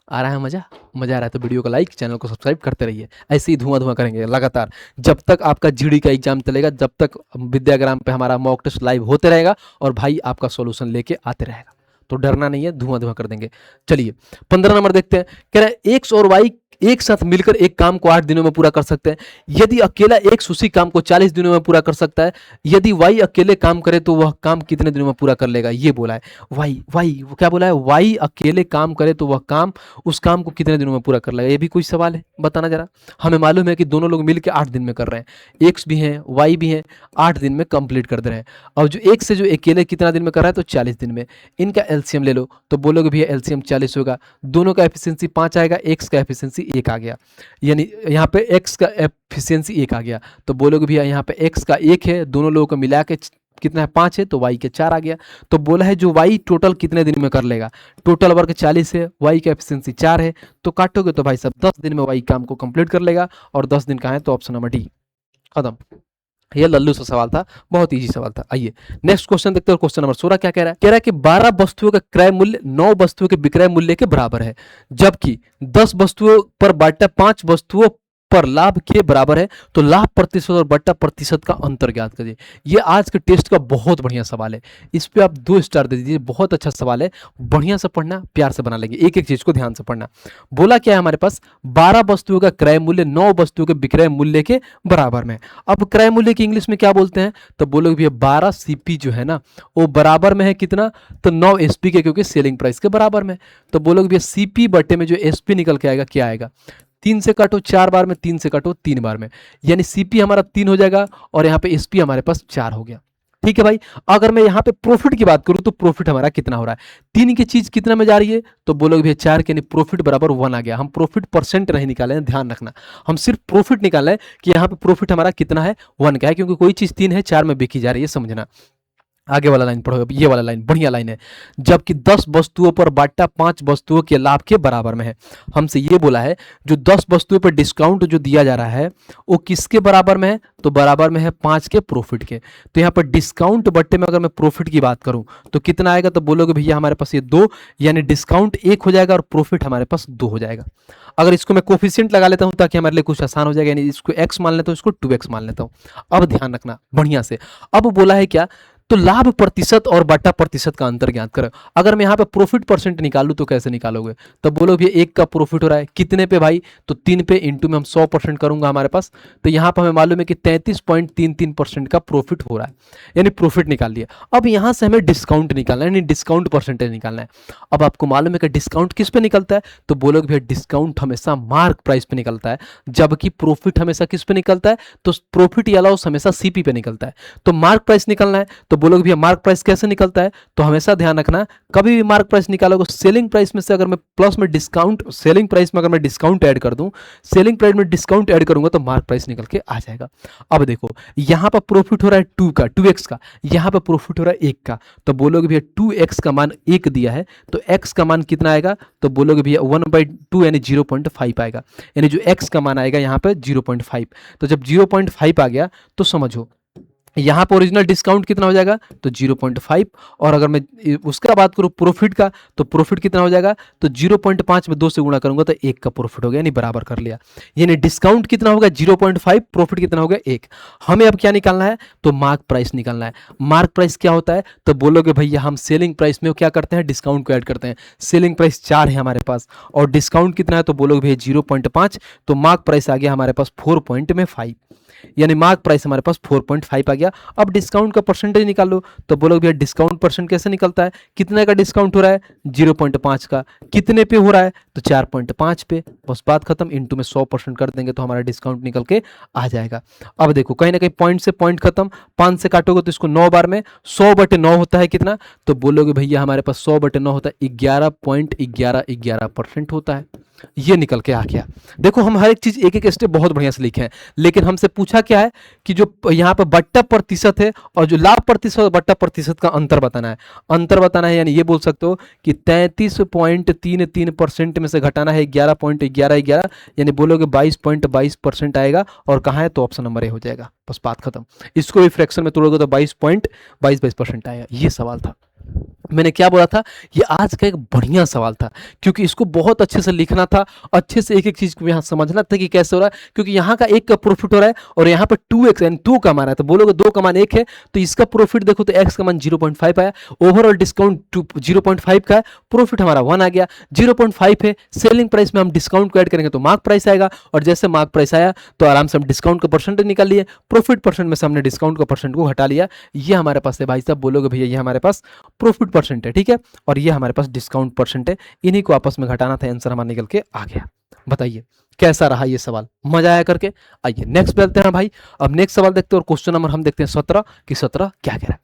आ रहा है मजा आ रहा है तो वीडियो को लाइक, चैनल को सब्सक्राइब करते रहिए, ऐसे ही धुआं करेंगे लगातार जब तक आपका जीडी का एग्जाम चलेगा, जब तक विद्याग्राम पे हमारा मॉक टेस्ट लाइव होते रहेगा और भाई आपका सॉल्यूशन लेके आते रहेगा, तो डरना नहीं है, धुआं कर देंगे। चलिए 15 नंबर देखते हैं, कह रहा है एक्स और वाई एक साथ मिलकर एक काम को 8 दिनों में पूरा कर सकते हैं, यदि अकेला एक्स उसी काम को 40 दिनों में पूरा कर सकता है, यदि वाई अकेले काम करे तो वह काम कितने दिनों में पूरा कर लेगा, ये बोला है। वाई क्या बोला है, वाई अकेले काम करे तो वह काम उस काम को कितने दिनों में पूरा कर लेगा, ये भी कोई सवाल है, बताना जरा। हमें मालूम है कि दोनों लोग मिलकर 8 दिन में कर रहे हैं, एक्स भी हैं वाई भी हैं, 8 दिन में कंप्लीट कर दे रहे हैं। और जो एक से जो अकेले कितना दिन में कर रहा है तो 40 दिन में, इनका एलसीएम ले लो तो बोलोगे भैया एलसीएम 40 होगा, दोनों का एफिशिएंसी 5 आएगा, एक्स का एफिशिएंसी 1 आ गया, यानी यहाँ पे एक्स का एफिशिएंसी 1 आ गया, तो बोलोगे भैया यहाँ पे एक्स का 1 है, दोनों लोगों को मिला के कितना है 5 है, तो वाई के 4 आ गया। तो बोला है जो वाई टोटल कितने दिन में कर लेगा, टोटल वर्क 40 है, वाई का एफिशिएंसी 4 है, तो काटोगे तो भाई साहब 10 दिन में वाई काम को कंप्लीट कर लेगा, और 10 दिन का है तो ऑप्शन नंबर डी, खत्म। ये लल्लू सा सवाल था, बहुत इजी सवाल था। आइए नेक्स्ट क्वेश्चन देखते हैं। क्वेश्चन नंबर 16 क्या कह रहा है? कह रहा है कि 12 वस्तुओं का क्रय मूल्य 9 वस्तुओं के विक्रय मूल्य के बराबर है, जबकि 10 वस्तुओं पर बाटा 5 वस्तुओं पर लाभ के बराबर है, तो लाभ प्रतिशत और बट्टा प्रतिशत का अंतर ज्ञात करिए। ये आज के टेस्ट का बहुत बढ़िया सवाल है, इस पे आप 2 स्टार दे दीजिए। बहुत अच्छा सवाल है, बढ़िया से पढ़ना, प्यार से बना लेंगे, एक एक चीज को ध्यान से पढ़ना। बोला क्या है हमारे पास? 12 वस्तुओं का क्रय मूल्य 9 वस्तुओं के विक्रय मूल्य के बराबर में। अब क्रय मूल्य की इंग्लिश में क्या बोलते हैं? तो बोलोगे भैया 12 सीपी जो है ना, वो बराबर में है कितना? तो 9 एसपी के, क्योंकि सेलिंग प्राइस के बराबर में। तो बोलोगे भैया सीपी बटे में जो एसपी निकल के आएगा, क्या आएगा? 3 से काटो 4 बार में, 3 से काटो 3 बार में, यानी सीपी हमारा 3 हो जाएगा और यहाँ पे एसपी हमारे पास 4 हो गया। ठीक है भाई। अगर मैं यहाँ पे प्रॉफिट की बात करूं तो प्रॉफिट हमारा कितना हो रहा है? 3 की चीज कितना में जा रही है? तो बोलोगे भैया 4 के, यानी प्रॉफिट बराबर 1 आ गया। हम प्रॉफिट परसेंट नहीं निकाले हैं, ध्यान रखना, हम सिर्फ प्रॉफिट निकाले हैं कि यहाँ पे प्रॉफिट हमारा कितना है? 1 का है, क्योंकि कोई चीज 3 है 4 में बिकी जा रही है, समझना। आगे वाला लाइन पढ़ो, ये वाला लाइन बढ़िया लाइन है। जबकि 10 वस्तुओं पर बाटा 5 वस्तुओं के लाभ के बराबर में है। हमसे ये बोला है जो 10 वस्तुओं पर डिस्काउंट जो दिया जा रहा है वो किसके बराबर में है? तो बराबर में है 5 के प्रॉफिट के। तो यहाँ पर डिस्काउंट बट्टे में अगर मैं प्रॉफिट की बात करूं तो कितना आएगा? तो बोलोगे भैया हमारे पास ये 2, यानी डिस्काउंट 1 हो जाएगा और प्रॉफिट हमारे पास 2 हो जाएगा। अगर इसको मैं कोफिशिएंट लगा लेता हूं ताकि हमारे लिए कुछ आसान हो जाएगा, यानी इसको x मान लेता हूं, इसको 2x मान लेता हूं। अब ध्यान रखना बढ़िया से। अब बोला है क्या? तो लाभ प्रतिशत और बट्टा प्रतिशत का अंतर ज्ञात करो। अगर मैं यहाँ पे प्रॉफिट परसेंट निकालूं तो कैसे निकालोगे? तो बोलो भैया 1 का प्रॉफिट हो रहा है कितने पे भाई? तो 3 पे, इंटू में हम 100% करूंगा हमारे पास, तो यहाँ पर हमें मालूम है कि 33.33% का प्रॉफिट हो रहा है, यानी प्रॉफिट निकाल लिया। अब यहाँ से हमें डिस्काउंट निकालना है, यानी डिस्काउंट परसेंटेज निकालना है। अब आपको मालूम है कि डिस्काउंट किस पे निकलता है? तो बोलोगे भैया डिस्काउंट हमेशा मार्क प्राइस पे निकलता है, जबकि प्रॉफिट हमेशा किस पे निकलता है? तो प्रॉफिट या लॉस हमेशा सीपी पे निकलता है। तो मार्क प्राइस निकलना है, तो बोलोगे भैया मार्क प्राइस कैसे निकलता है? तो हमेशा ध्यान रखना, कभी भी मार्क प्राइस निकालोगे सेलिंग प्राइस में से अगर मैं प्लस में डिस्काउंट, सेलिंग प्राइस में अगर मैं डिस्काउंट ऐड कर दूं, सेलिंग प्राइस में डिस्काउंट ऐड करूंगा तो मार्क प्राइस निकल के आ जाएगा। अब देखो यहां पर प्रॉफिट हो रहा है 2 का, 2x का, यहां पर प्रॉफिट हो रहा है 1 का। तो बोलोगे भैया 2x का मान 1 दिया है, तो x का मान कितना आएगा? तो बोलोगे भैया 1/2 यानी 0.5 आएगा, यानी जो x का मान आएगा यहाँ पे 0.5। तो जब 0.5 आ गया तो समझो यहाँ पर ओरिजिनल डिस्काउंट कितना हो जाएगा? तो 0.5। और अगर मैं उसका बात करूँ प्रॉफिट का, तो प्रॉफिट कितना हो जाएगा? तो 0.5 में 2 से गुणा करूंगा तो 1 का प्रॉफिट हो गया, यानी बराबर कर लिया। यानी डिस्काउंट कितना होगा? 0.5, प्रॉफिट कितना हो गया? 1। हमें अब क्या निकालना है? तो मार्क प्राइस निकालना है। मार्क प्राइस क्या होता है? तो बोलोगे भैया हम सेलिंग प्राइस में क्या करते हैं? डिस्काउंट को ऐड करते हैं। सेलिंग प्राइस 4 है हमारे पास और डिस्काउंट कितना है? तो बोलोगे भैया 0.5, तो मार्क प्राइस आ गया हमारे पास 4.5, यानी मार्क प्राइस हमारे पास 4.5 आ गया। अब डिस्काउंट का परसेंटेज निकाल लो, तो बोलोगे भैया डिस्काउंट परसेंट कैसे निकलता है? कितने का डिस्काउंट हो रहा है? 0.5 का। कितने पे हो रहा है? तो 4.5 पे। बस बात खत्म, इंटू में 100% कर देंगे तो हमारा डिस्काउंट निकल के आ जाएगा। अब देखो कहीं ना कहीं पॉइंट से पॉइंट खत्म, 5 से काटोगे तो इसको 9 बार में, 100/9 होता है कितना? तो बोलोगे भैया हमारे पास 100/9 होता है 11.11% होता है। ये निकल के आ गया। देखो हम हर एक चीज एक एक स्टेप बहुत बढ़िया से लिखे हैं, लेकिन हमसे पूछा क्या है कि जो यहाँ पे बट्टा प्रतिशत है और जो लाभ प्रतिशत और बट्टा प्रतिशत का अंतर बताना है। अंतर बताना है, यानी ये बोल सकते हो कि 33.33% में से घटाना है 11.1111, यानी बोलोगे 22.22% आएगा। और कहाँ है? तो ऑप्शन नंबर ए हो जाएगा। बस बात खत्म। इसको भी फ्रैक्शन में तोड़ोगे तो 22.22% आएगा। ये सवाल था। मैंने क्या बोला था? ये आज का एक बढ़िया सवाल था, क्योंकि इसको बहुत अच्छे से लिखना था, अच्छे से एक एक चीज को यहाँ समझना था कि कैसे हो रहा है। क्योंकि यहाँ का 1 का प्रॉफिट हो रहा है और यहाँ पर 2x यानी 2 का मान है, तो बोलोगे 2 का मान 1 है, तो इसका प्रॉफिट देखो तो x का मान 0.5 आया। ओवरऑल डिस्काउंट 0.5 का है, प्रॉफिट हमारा 1 आ गया। 0.5 है, सेलिंग प्राइस में हम डिस्काउंट को ऐड करेंगे तो मार्क प्राइस आएगा, और जैसे मार्क प्राइस आया तो आराम से हम डिस्काउंट का परसेंटेज निकाल लिए, प्रॉफिट परसेंट में से हमने डिस्काउंट का परसेंट को हटा लिया। ये हमारे पास है भाई साहब, बोलोगे भैया ये हमारे पास प्रॉफिट परसेंट है, ठीक है, और ये हमारे पास डिस्काउंट परसेंट है। इन्हीं को आपस में घटाना था, आंसर हमारा निकल के आ गया। बताइए कैसा रहा ये सवाल? मजा आया करके? आइए नेक्स्ट देखते हैं भाई। अब नेक्स्ट सवाल देखते हैं और क्वेश्चन नंबर हम देखते हैं 17 कि 17 क्या कह रहा है।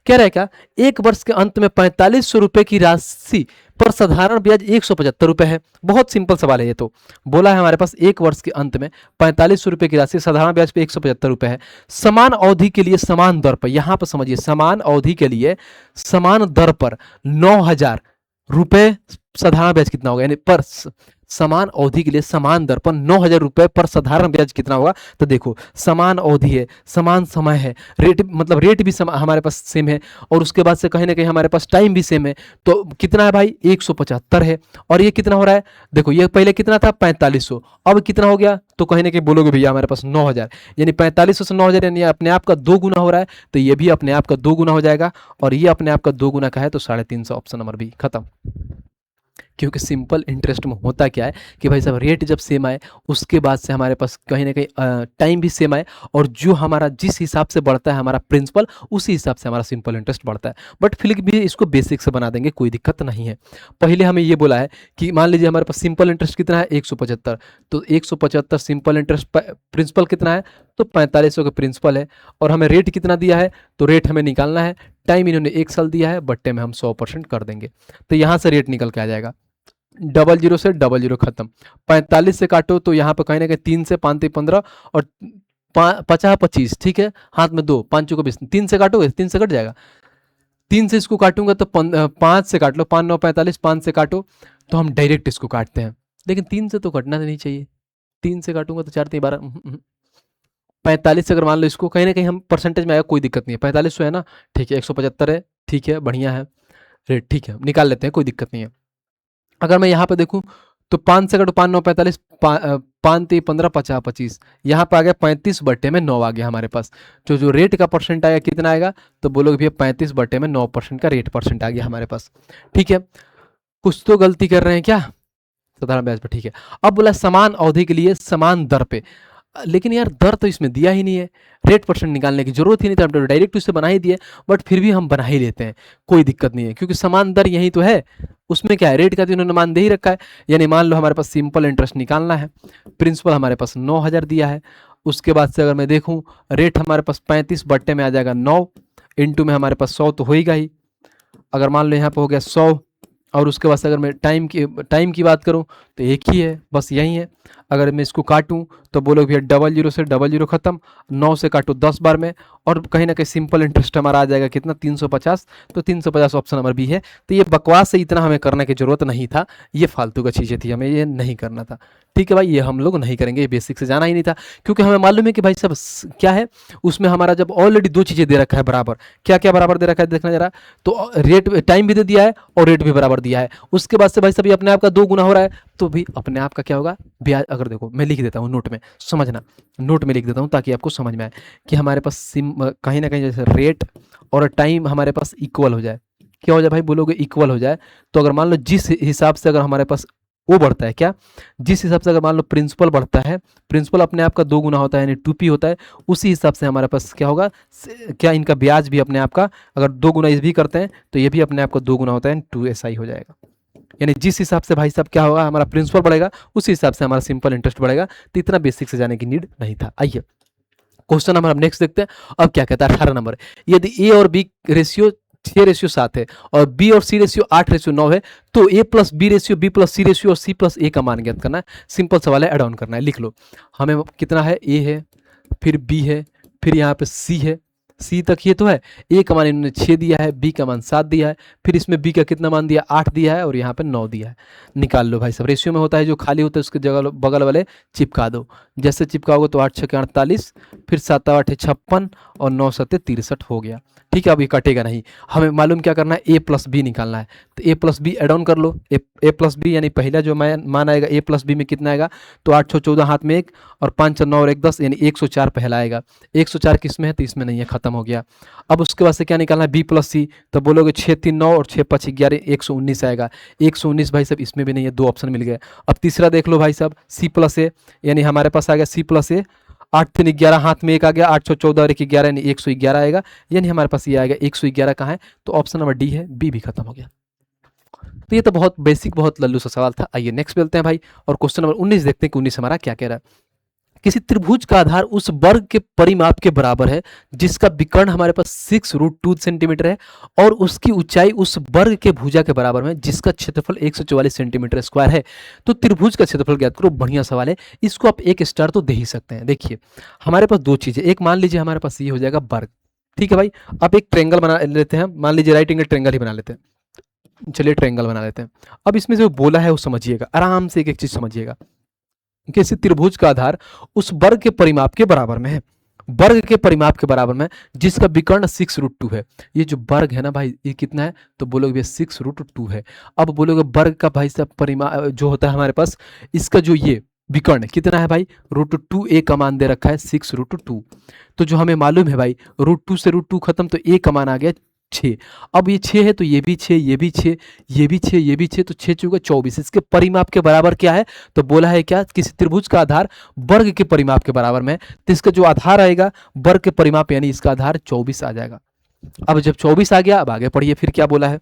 कह रहा है क्या? एक वर्ष के अंत में 4500 रुपए की राशि पर साधारण ब्याज 175 रुपए है। बहुत सिंपल सवाल है ये तो। बोला है हमारे पास एक वर्ष के अंत में 4500 रुपए की राशि साधारण ब्याज पे 175 रुपए है, समान अवधि के लिए समान दर पर, यहां पर समझिए समान अवधि के लिए समान दर पर 9000 रुपए साधारण ब्याज कितना होगा, यानी पर समान अवधि के लिए समान दर पर 9,000 रुपए पर साधारण ब्याज कितना होगा। तो देखो समान अवधि है, समान समय है, रेट मतलब रेट भी हमारे पास सेम है, और उसके बाद से कहीं ना कहीं हमारे पास टाइम भी सेम है। तो कितना है भाई 175 है। और ये कितना हो रहा है, देखो ये पहले कितना था 4500, अब कितना हो गया, तो कहीं ना कहीं बोलोगे भैया हमारे पास 9,000, यानी 4500 से 9,000 यानी अपने आप का 2 गुना हो रहा है। तो ये भी अपने आप का 2 गुना हो जाएगा, और ये अपने आप का 2 गुना का है, तो 350 ऑप्शन नंबर बी खत्म। क्योंकि सिंपल इंटरेस्ट में होता क्या है कि भाई साहब रेट जब सेम आए उसके बाद से हमारे पास कहीं ना कहीं टाइम भी सेम आए, और जो हमारा जिस हिसाब से बढ़ता है हमारा प्रिंसिपल उसी हिसाब से हमारा सिंपल इंटरेस्ट बढ़ता है। बट फिर भी इसको बेसिक से बना देंगे, कोई दिक्कत नहीं है। पहले हमें ये बोला है कि मान लीजिए हमारे पास सिंपल इंटरेस्ट कितना है 175, तो 175 सिंपल इंटरेस्ट प्रिंसिपल कितना है, तो 4500 का प्रिंसिपल है, और हमें रेट कितना दिया है, तो रेट हमें निकालना है। टाइम इन्होंने 1 साल दिया है, बट्टे में हम 100% कर देंगे, तो यहाँ से रेट निकल के आ जाएगा। 00 से 00 खत्म, 45 से काटो तो यहाँ पे कहीं ना कहीं 3 से 5 15 और 50 25, ठीक है, हाथ में 2 5 को 20, 3 से काटोगे 3 से कट जाएगा, 3 से इसको काटूंगा तो 5 से काट लो, 5 9 45, 5 से काटो तो हम डायरेक्ट इसको काटते हैं, लेकिन 3 से तो कटना नहीं चाहिए, 3 से काटूंगा तो 4 3 12, 45 से अगर मान लो इसको कहीं ना कहीं हम परसेंटेज में आएगा कोई दिक्कत नहीं है, 4500 है ना, ठीक है, 175 है, ठीक है, बढ़िया है रेट, ठीक है, निकाल लेते हैं, कोई दिक्कत नहीं है। अगर मैं यहाँ पे देखूँ तो 5 से कटो 5 9 45, 5 3 15 50 25, यहाँ पे आ गया 35 बट्टे में 9 आ गया हमारे पास। तो जो रेट का परसेंट आएगा कितना आएगा, तो बोलोगे भैया 35 बट्टे में 9% का रेट परसेंट आ गया हमारे पास, ठीक है। कुछ तो गलती कर रहे हैं क्या, साधारण ब्याज पर, ठीक है। अब बोला समान अवधि के लिए समान दर पे, लेकिन यार दर तो इसमें दिया ही नहीं है, रेट परसेंट निकालने की जरूरत ही नहीं था, हम तो डायरेक्ट उससे बना ही दिए, बट फिर भी हम बना ही लेते हैं, कोई दिक्कत नहीं है, क्योंकि समान दर यही तो है, उसमें क्या है, रेट का तो इन्होंने मान दे ही रखा है। यानी मान लो हमारे पास सिंपल इंटरेस्ट निकालना है, प्रिंसिपल हमारे पास 9,000 दिया है, उसके बाद से अगर मैं देखूँ रेट हमारे पास 35 बट्टे में आ जाएगा 9, इंटू में हमारे पास 100 तो होएगा ही, अगर मान लो यहाँ पे हो गया 100, और उसके बाद से अगर मैं टाइम की बात करूं तो एक ही है, बस यही है। अगर मैं इसको काटूं तो बोलो भैया 00 से 00 खत्म, 9 से काटो 10 बार में, और कहीं ना कहीं सिंपल इंटरेस्ट हमारा आ जाएगा कितना 350, तो 350 ऑप्शन नंबर बी है। तो ये बकवास से इतना हमें करने की जरूरत नहीं था, ये फालतू का चीज़ें थी, हमें ये नहीं करना था, ठीक है भाई, ये हम लोग नहीं करेंगे, ये बेसिक से जाना ही नहीं था, क्योंकि हमें मालूम है कि भाई सब क्या है उसमें हमारा जब ऑलरेडी 2 चीज़ें दे रखा है बराबर, क्या क्या बराबर दे रखा है देखना जरा, तो रेट टाइम भी दे दिया है और रेट भी बराबर दिया है, उसके बाद से भाई सभी अपने आप का 2 गुना हो रहा है, तो भी अपने आप का क्या होगा ब्याज। अगर देखो मैं लिख देता हूँ नोट में, समझना, नोट में लिख देता हूँ ताकि आपको समझ में आए कि हमारे पास कहीं ना कहीं जैसे रेट और टाइम हमारे पास इक्वल हो जाए, क्या हो जाए भाई बोलोगे इक्वल हो जाए। तो अगर मान लो जिस हिसाब से अगर हमारे पास वो बढ़ता है, क्या जिस हिसाब से अगर मान लो प्रिंसिपल बढ़ता है, प्रिंसिपल अपने आप का 2 गुना होता है यानी 2p होता है, उसी हिसाब से हमारे पास क्या होगा, क्या इनका ब्याज भी अपने आप का अगर 2 गुना इस भी करते हैं तो ये भी अपने आप का 2 गुना होता है, 2si हो जाएगा। यानी जिस हिसाब से भाई साहब क्या होगा हमारा प्रिंसिपल बढ़ेगा उसी हिसाब से हमारा सिंपल इंटरेस्ट बढ़ेगा, तो इतना बेसिक से जाने की नीड नहीं था। आइए क्वेश्चन नंबर हम नेक्स्ट देखते हैं। अब क्या कहता है 18 नंबर, यदि ए और बी रेशियो 6:7 है और बी और सी रेशियो 8:9 है, तो A plus B ratio, B plus C ratio और सी प्लस ए का मान ज्ञात करना है। सिंपल सवाल है, एड ऑन करना है, लिख लो। हमें कितना है, ए है, फिर बी है, फिर यहाँ पे सी है, सी तक ये तो है, ए का मान इन्होंने 6 दिया है, बी का मान 7 दिया है, फिर इसमें बी का कितना मान दिया 8 दिया है, और यहाँ पे 9 दिया है। निकाल लो भाई सब, रेशियो में होता है जो खाली होता है उसके जगह बगल वाले चिपका दो, जैसे चिपकाओगे तो 8 6 48, फिर 7 8 56 और 9 7 63 हो गया, ठीक है। अब ये कटेगा नहीं, हमें मालूम क्या करना है, ए प्लस बी निकालना है, तो A plus B Ed on कर लो, ए प्लस बी यानी पहला जो मान आएगा ए प्लस बी में कितना आएगा, तो 8 6 14 हाथ में 1 और 5 9 और 1 10 यानी 104 पहला आएगा, 104 किस में है, तो इसमें नहीं है, खत्म हो गया। अब उसके बाद से क्या निकालना है, बी प्लस सी, तो बोलोगे 6 3 9 और 6 5 11 119 आएगा, 119 भाई साहब इसमें भी नहीं है, 2 ऑप्शन मिल गए। अब तीसरा देख लो भाई साहब, सी प्लस ए, यानी हमारे पास आ गया सी प्लस ए, 8 3 11 हाथ में 1 आ गया, 8 6 14 और 1 11 यानी 111 आएगा, यानी हमारे पास ये आएगा 111 कहाँ है, तो ऑप्शन नंबर डी है, बी भी खत्म हो गया। तो ये तो बहुत बेसिक बहुत लल्लू सा सवाल था। आइए नेक्स्ट मिलते हैं भाई, और क्वेश्चन नंबर 19 देखते हैं कि 19 हमारा क्या कह रहा है। किसी त्रिभुज का आधार उस वर्ग के परिमाप के बराबर है जिसका विकर्ण हमारे पास 6√2 सेंटीमीटर है, और उसकी ऊंचाई उस वर्ग के भुजा के बराबर में जिसका क्षेत्रफल 144 सेंटीमीटर स्क्वायर है। तो त्रिभुज का क्षेत्रफल ज्ञात करो, बढ़िया सवाल है, इसको आप 1 स्टार तो दे ही सकते हैं। देखिए हमारे पास 2 चीजें, एक मान लीजिए हमारे पास ये हो जाएगा वर्ग, ठीक है भाई। आप एक ट्रेंगल बना लेते हैं, मान लीजिए राइट एंगल ट्रेंगल ही बना लेते हैं, चलिए ट्रायंगल बना लेते हैं। अब इसमें जो बोला है वो समझिएगा, आराम से एक एक चीज समझिएगा। किसी त्रिभुज का आधार उस वर्ग के परिमाप के बराबर में है, वर्ग के परिमाप के बराबर में, जिसका विकर्ण 6√2 है। ये जो वर्ग है ना भाई, ये कितना है? तो बोलोगे भैया 6√2 है। अब बोलोगे वर्ग का भाई साहब परिमाप जो होता है हमारे पास, इसका जो ये विकर्ण कितना है भाई? √2 a का मान दे रखा है 6√2। तो जो हमें मालूम है भाई, √2 से √2 खत्म, तो a का मान आ गया 6। अब ये 6 है तो ये भी 6, ये भी 6, ये भी 6, ये भी 6, तो 6 चौके 24। इसके परिमाप के बराबर क्या है? तो बोला है क्या? किसी त्रिभुज का आधार वर्ग के परिमाप के बराबर में, तो इसका जो आधार आएगा वर्ग के परिमाप यानी इसका आधार 24 आ जाएगा। अब जब 24 आ गया, अब आगे पढ़िए फिर क्या बोला है,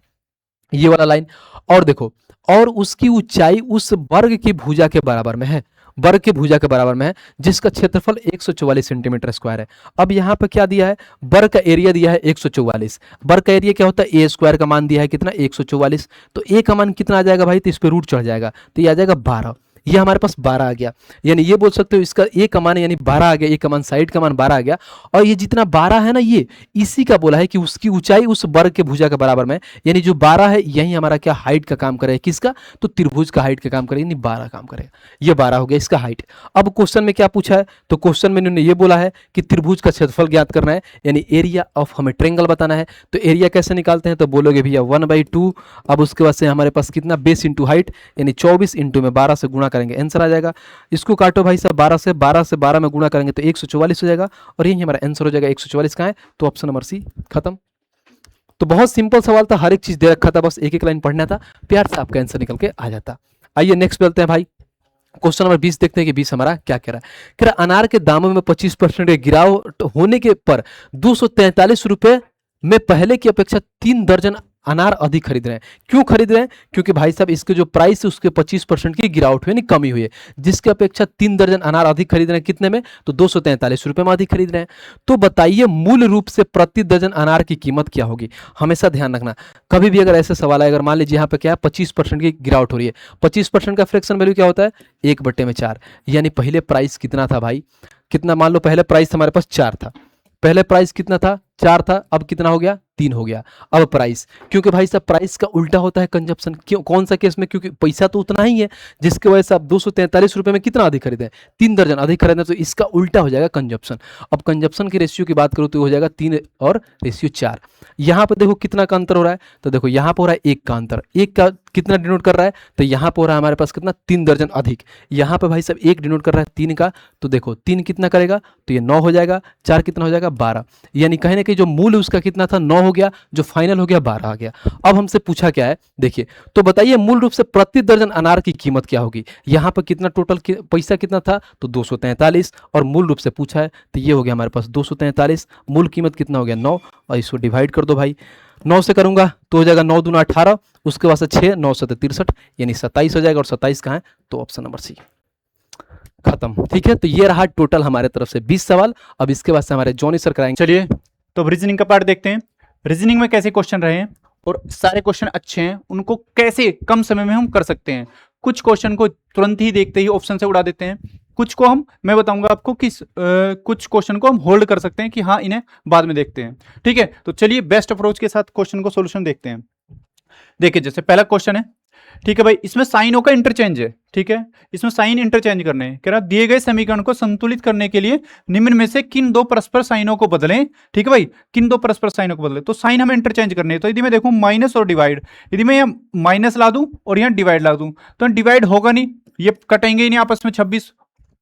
ये वाला लाइन। और देखो, और उसकी ऊंचाई उस वर्ग की भुजा के बराबर में है, वर्ग की भुजा के बराबर में है, जिसका क्षेत्रफल 144 सेंटीमीटर स्क्वायर है। अब यहाँ पे क्या दिया है? वर्ग का एरिया दिया है 144। वर्ग का एरिया क्या होता है? ए स्क्वायर का मान दिया है कितना? 144। तो ए का मान कितना आ जाएगा भाई? तो इस पे रूट चढ़ जाएगा, तो ये आ जाएगा 12। ये हमारे पास 12 आ गया, यानी ये बोल सकते हो इसका ए का मान यानी 12 आ गया, ए का मान साइड का मान 12 आ गया। और ये जितना 12 है ना, ये इसी का बोला है कि उसकी ऊंचाई उस वर्ग के भुजा के बराबर में, यानी जो 12 है यही हमारा क्या हाइट का काम करेगा, किसका? तो त्रिभुज का हाइट का काम करेगा, यानी 12 काम करेगा। ये 12 हो गया इसका हाइट। अब क्वेश्चन में क्या पूछा है? तो क्वेश्चन में इन्होंने ये बोला है कि त्रिभुज का क्षेत्रफल ज्ञात करना है, यानी एरिया ऑफ हमें ट्रायंगल बताना है। तो एरिया कैसे निकालते हैं? तो बोलोगे भैया 1/2। अब उसके बाद से हमारे पास कितना? बेस इंटू हाइट, यानी 24 इंटू में 12 से गुणा करेंगे, आंसर आ जाएगा। इसको काटो भाई साहब, 12 से 12 में गुणा करेंगे तो 144 हो जाएगा, और यही हमारा आंसर हो जाएगा। 144 कहाँ है? तो ऑप्शन नंबर सी, खत्म। तो बहुत सिंपल सवाल था, हर एक चीज दे रखा था, बस एक एक लाइन पढ़ना था, प्यार से आपका आंसर निकल के आ जाता। आइए नेक्स्ट चलते हैं भाई, क्वेश्चन नंबर 20 देखते हैं कि 20 हमारा क्या कह रहा है। कह रहा अनार के दामों में 25% के गिरावट होने के पर 243 रुपए में पहले की अपेक्षा 3 दर्जन अनार अधिक खरीद रहे हैं। क्यों खरीद रहे हैं? क्योंकि भाई साहब इसके जो प्राइस है उसके 25% की गिरावट हुई, यानी कमी हुई है, जिसके अपेक्षा 3 दर्जन अनार अधिक खरीद रहे हैं। कितने में? तो 243 रुपए में अधिक खरीद रहे हैं। तो बताइए मूल रूप से प्रति दर्जन अनार की कीमत क्या होगी? हमेशा ध्यान रखना, कभी भी अगर ऐसे सवाल आए, अगर मान लीजिए यहाँ पे क्या है 25% की गिरावट हो रही है, 25% का फ्रैक्शन वैल्यू क्या होता है? 1/4, यानी पहले प्राइस कितना था भाई? कितना? मान लो पहले प्राइस हमारे पास 4 था, पहले प्राइस कितना था? 4 था, अब कितना हो गया? 3 हो गया। अब प्राइस, क्योंकि भाई साहब प्राइस का उल्टा होता है कंजप्शन। क्यों? कौन सा केस में? क्योंकि पैसा तो उतना ही है, जिसकी वजह से आप 243 रुपए में कितना अधिक खरीदें? 3 दर्जन अधिक खरीदें, तो इसका उल्टा हो जाएगा कंजप्शन। अब कंजप्शन की रेशियो की बात करूं तो हो जाएगा 3 और रेशियो 4। यहाँ पर देखो कितना का अंतर हो रहा है, तो देखो यहाँ पर हो रहा है 1 का अंतर। 1 का कितना डिनोट कर रहा है? तो यहाँ पर हो रहा है हमारे पास कितना? 3 दर्जन अधिक। यहाँ पे भाई साहब 1 डिनोट कर रहा है 3 का, तो देखो 3 कितना करेगा? तो ये 9 हो जाएगा। 4 कितना हो जाएगा? 12। यानी कहीं ना कहीं जो मूल उसका कितना था? 9 हो गया, जो फाइनल हो गया 12 आ गया। अब हमसे पूछा क्या है, देखिए, तो बताइए मूल रूप से प्रति दर्जन अनार की कीमत क्या होगी? यहाँ पर कितना टोटल पैसा कितना था? तो 243, और मूल रूप से पूछा है, तो ये हो गया हमारे पास 243। मूल कीमत कितना हो गया? 9, और इसको डिवाइड कर दो भाई, 9 से करूंगा तो हो जाएगा 9 दूना 18, उसके बाद से 6, 9 से 63, यानी 27 हो जाएगा। और 27 कहाँ है? तो ऑप्शन नंबर सी, खत्म। ठीक है, तो ये रहा टोटल हमारे तरफ से 20 सवाल। अब इसके बाद से हमारे जॉनी सर कराएंगे। चलिए तो अब रीजनिंग का पार्ट देखते हैं। रीजनिंग में कैसे क्वेश्चन रहे हैं और सारे क्वेश्चन अच्छे हैं, उनको कैसे कम समय में हम कर सकते हैं। कुछ क्वेश्चन को तुरंत ही देखते ही ऑप्शन से उड़ा देते हैं, कुछ को मैं बताऊंगा आपको कि कुछ क्वेश्चन को हम होल्ड कर सकते हैं कि हाँ इन्हें बाद में देखते हैं। ठीक है, तो चलिए बेस्ट अप्रोच के साथ क्वेश्चन को सोल्यूशन देखते हैं। देखिए जैसे पहला क्वेश्चन है, ठीक है भाई, इसमें साइनों का इंटरचेंज है। ठीक है, इसमें साइन इंटरचेंज करने हैं। कह रहा दिए गए समीकरण को संतुलित करने के लिए निम्न में से किन 2 परस्पर साइनों को बदलें। ठीक है भाई, किन 2 परस्पर साइनों को बदलें, तो साइन हमें इंटरचेंज करने हैं। तो यदि मैं देखूं माइनस और डिवाइड, यदि मैं यहाँ माइनस ला दूं और यहाँ डिवाइड ला दूं तो डिवाइड होगा नहीं, ये कटेंगे ही नहीं आपस में। 26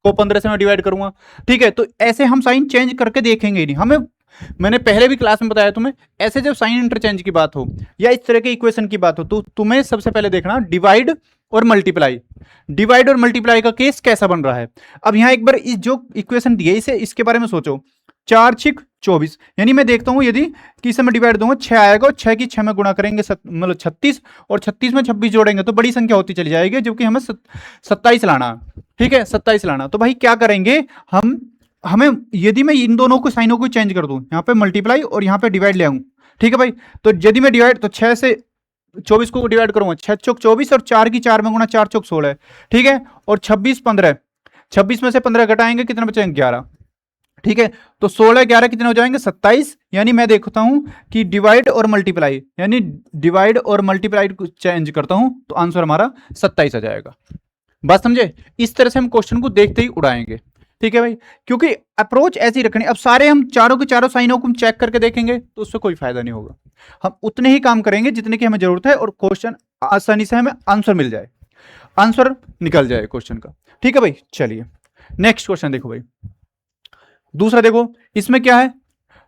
को 15 से मैं डिवाइड करूंगा। ठीक है, तो ऐसे हम साइन चेंज करके देखेंगे ही नहीं। हमें, मैंने पहले भी क्लास में बताया तुम्हें, ऐसे जब साइन इंटरचेंज की बात हो या इस तरह के इक्वेशन की बात हो तो तुम्हें सबसे पहले देखना डिवाइड और मल्टीप्लाई। डिवाइड और मल्टीप्लाई का केस कैसा बन रहा है। अब यहां एक बार इस जो इक्वेशन दी है इसे, इसके बारे में सोचो। 4 6 24, यानी मैं देखता हूं यदि किसे मैं डिवाइड दूंगा 6 आएगा, और 6 की 6 में गुणा करेंगे मतलब 36, और 36 में 26 जोड़ेंगे तो बड़ी संख्या होती चली जाएगी, जबकि हमें 27 लाना। ठीक है, 27 लाना। तो भाई क्या करेंगे हमें यदि मैं इन दोनों को साइनों को चेंज कर दूं, यहाँ पे मल्टीप्लाई और यहाँ पे डिवाइड ले आऊं। ठीक है भाई, तो यदि मैं डिवाइड, तो 6 से 24 को डिवाइड करूंगा, 6 चौक 24 और 4 की 4 में गुणा 4 चौक 16। ठीक है, और 26 15, 26 में से 15 घटाएंगे कितना बचेंगे? 11। ठीक है, तो 16 11 कितने हो जाएंगे 27, यानी मैं देखता हूं कि डिवाइड और मल्टीप्लाई, यानी डिवाइड और मल्टीप्लाई को चेंज करता हूं तो आंसर हमारा 27 आ जाएगा। बात समझे? इस तरह से हम क्वेश्चन को देखते ही उड़ाएंगे, ठीक है भाई, क्योंकि अप्रोच ऐसी रखनी। अब सारे हम चारों के चारों साइनों को हम चेक करके देखेंगे तो उससे कोई फायदा नहीं होगा। हम उतने ही काम करेंगे जितने की हमें जरूरत है और क्वेश्चन आसानी से हमें आंसर मिल जाए, आंसर निकल जाए क्वेश्चन का, ठीक है भाई। चलिए नेक्स्ट क्वेश्चन देखो भाई, दूसरा देखो, इसमें क्या है,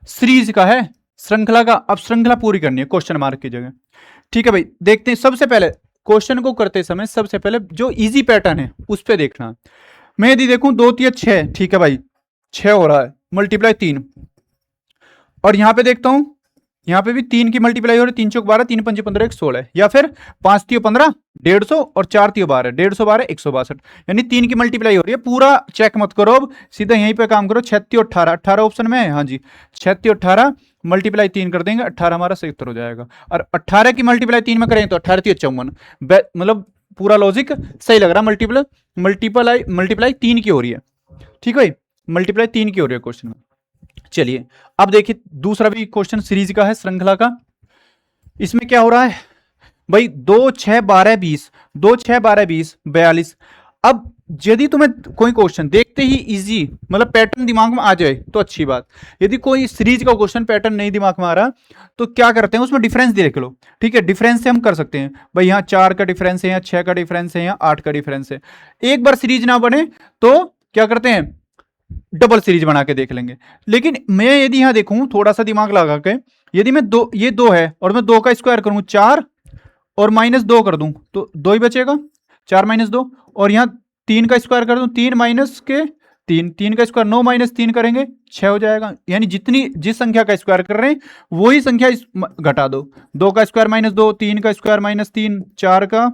सीरीज का है, श्रृंखला का। अब श्रृंखला पूरी करनी है क्वेश्चन मार्क की जगह, ठीक है भाई। देखते हैं, सबसे पहले क्वेश्चन को करते समय सबसे पहले जो इजी पैटर्न है उस पर देखना। मैं यदि देखूं 2 3 6, ठीक है भाई, 6 हो रहा है, मल्टीप्लाई 3, और यहां पे देखता हूं, यहां पे भी 3 की मल्टीप्लाई हो रही है, 3 चौक 12, 3 पंजे 15, 16, या फिर 5 3 15 150 और 4 3 12, 150 12 162, यानी 3 की मल्टीप्लाई हो रही है। पूरा चेक मत करो, अब सीधा यहीं पे काम करो। 36 और 18, 18 ऑप्शन में है, हाँ जी, 36 और 18 मल्टीप्लाई 3 कर देंगे, 18 हमारा सही उत्तर हो जाएगा। और 18 की मल्टीप्लाई 3 में करेंगे तो 18 3 54, मतलब पूरा लॉजिक सही लग रहा है। मल्टीप्लाई 3 की हो रही है, ठीक है भाई, मल्टीप्लाई 3 की हो रही है क्वेश्चन में। चलिए अब देखिए दूसरा भी क्वेश्चन सीरीज का है, श्रृंखला का। इसमें क्या हो रहा है भाई, 2 6 12 20, 2 6 12 20 42। अब यदि तुम्हें कोई क्वेश्चन देखते ही इजी, मतलब पैटर्न दिमाग में आ जाए तो अच्छी बात। यदि कोई सीरीज का क्वेश्चन पैटर्न नहीं दिमाग में आ रहा तो क्या करते हैं, उसमें डिफरेंस देख लो, ठीक है। डिफरेंस से हम कर सकते हैं भाई, यहाँ 4 का डिफरेंस है, यहाँ 6 का डिफरेंस है, यहाँ 8 का डिफरेंस है। एक बार सीरीज ना बने तो क्या करते हैं, डबल सीरीज बना के देख लेंगे। लेकिन मैं यदि यहां देखूं थोड़ा सा दिमाग लगा के, यदि मैं ये 2 है और मैं 2 का स्क्वायर करूं 4 और -2 कर दूं तो 2 ही बचेगा, 4 -2, और यहां 3 का स्क्वायर कर दूं, 3 माइनस के 3, 3 का स्क्वायर 9 -3 करेंगे 6 हो जाएगा। यानी जिस संख्या का स्क्वायर कर रहे हैं वही संख्या घटा दो, 2 का स्क्वायर -2, 3 का स्क्वायर -3, 4 का,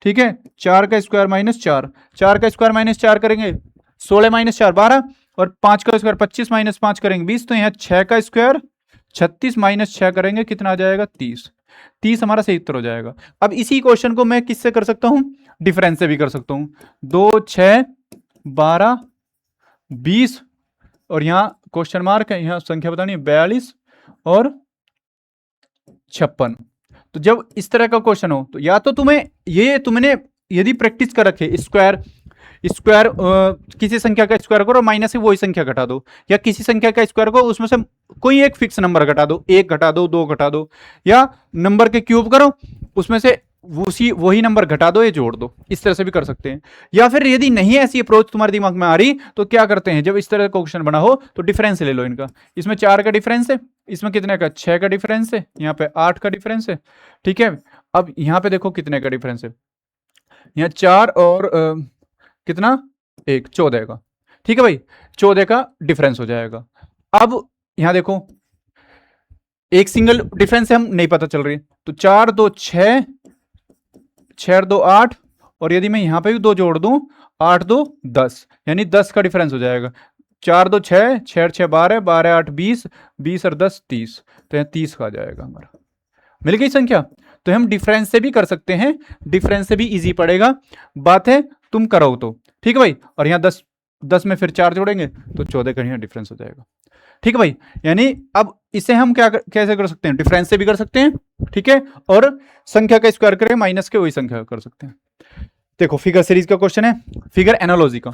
ठीक है, 4 का स्क्वायर -4, 4 का स्क्वायर -4 करेंगे 16 -4 12, और 5 का स्क्वायर 25 -5 करेंगे 20, तो यहाँ 6 का स्क्वायर 36 -6 करेंगे कितना आ जाएगा 30, 30 हमारा सही उत्तर हो जाएगा। अब इसी क्वेश्चन को मैं किससे कर सकता हूं, डिफरेंस से भी कर सकता हूं। 2 6 12 20, और यहाँ क्वेश्चन मार्क है, यहाँ संख्या बतानी है 42 और 56। तो जब इस तरह का क्वेश्चन हो तो या तो तुमने यदि प्रैक्टिस कर रखे स्क्वायर किसी संख्या का स्क्वायर करो माइनस से वही संख्या घटा दो, या किसी संख्या का स्क्वायर करो उसमें से कोई एक फिक्स नंबर घटा दो, 1 घटा दो, 2 घटा दो, या नंबर के क्यूब करो उसमें से वही नंबर घटा दो या जोड़ दो, इस तरह से भी कर सकते हैं। या फिर यदि नहीं ऐसी अप्रोच तुम्हारे दिमाग में आ रही तो क्या करते हैं, जब इस तरह का क्वेश्चन बना हो तो डिफरेंस ले लो इनका। इसमें 4 का डिफरेंस है, इसमें कितने का 6 का डिफरेंस है, यहाँ पे 8 का डिफरेंस है, ठीक है। अब यहाँ पे देखो कितने का डिफरेंस है, यहाँ 4 और कितना 1 14 का, ठीक है भाई, 14 का डिफरेंस हो जाएगा। अब यहां देखो एक सिंगल डिफरेंस है, हम नहीं पता चल रही, तो 4 2 6, 6 2 8, और यदि मैं यहां पे भी 2 जोड़ दूं 8 2 10, यानी 10 का डिफरेंस हो जाएगा। 4 2 6, 6 6 12, 12 8 20, 20 और 10 30, तो यहाँ 30 का आ जाएगा हमारा। मिल गई संख्या। तो हम डिफरेंस से भी कर सकते हैं, डिफरेंस से भी इजी पड़ेगा, बात है तुम करो तो, ठीक है भाई। और यहाँ 10 में फिर 4 जोड़ेंगे तो 14 का यहाँ डिफरेंस हो जाएगा, ठीक है भाई। यानी अब इसे हम कैसे कर सकते हैं, डिफरेंस से भी कर सकते हैं, ठीक है, और संख्या का स्क्वायर करें माइनस के वही संख्या कर सकते हैं। देखो फिगर सीरीज का क्वेश्चन है, फिगर एनालॉजी का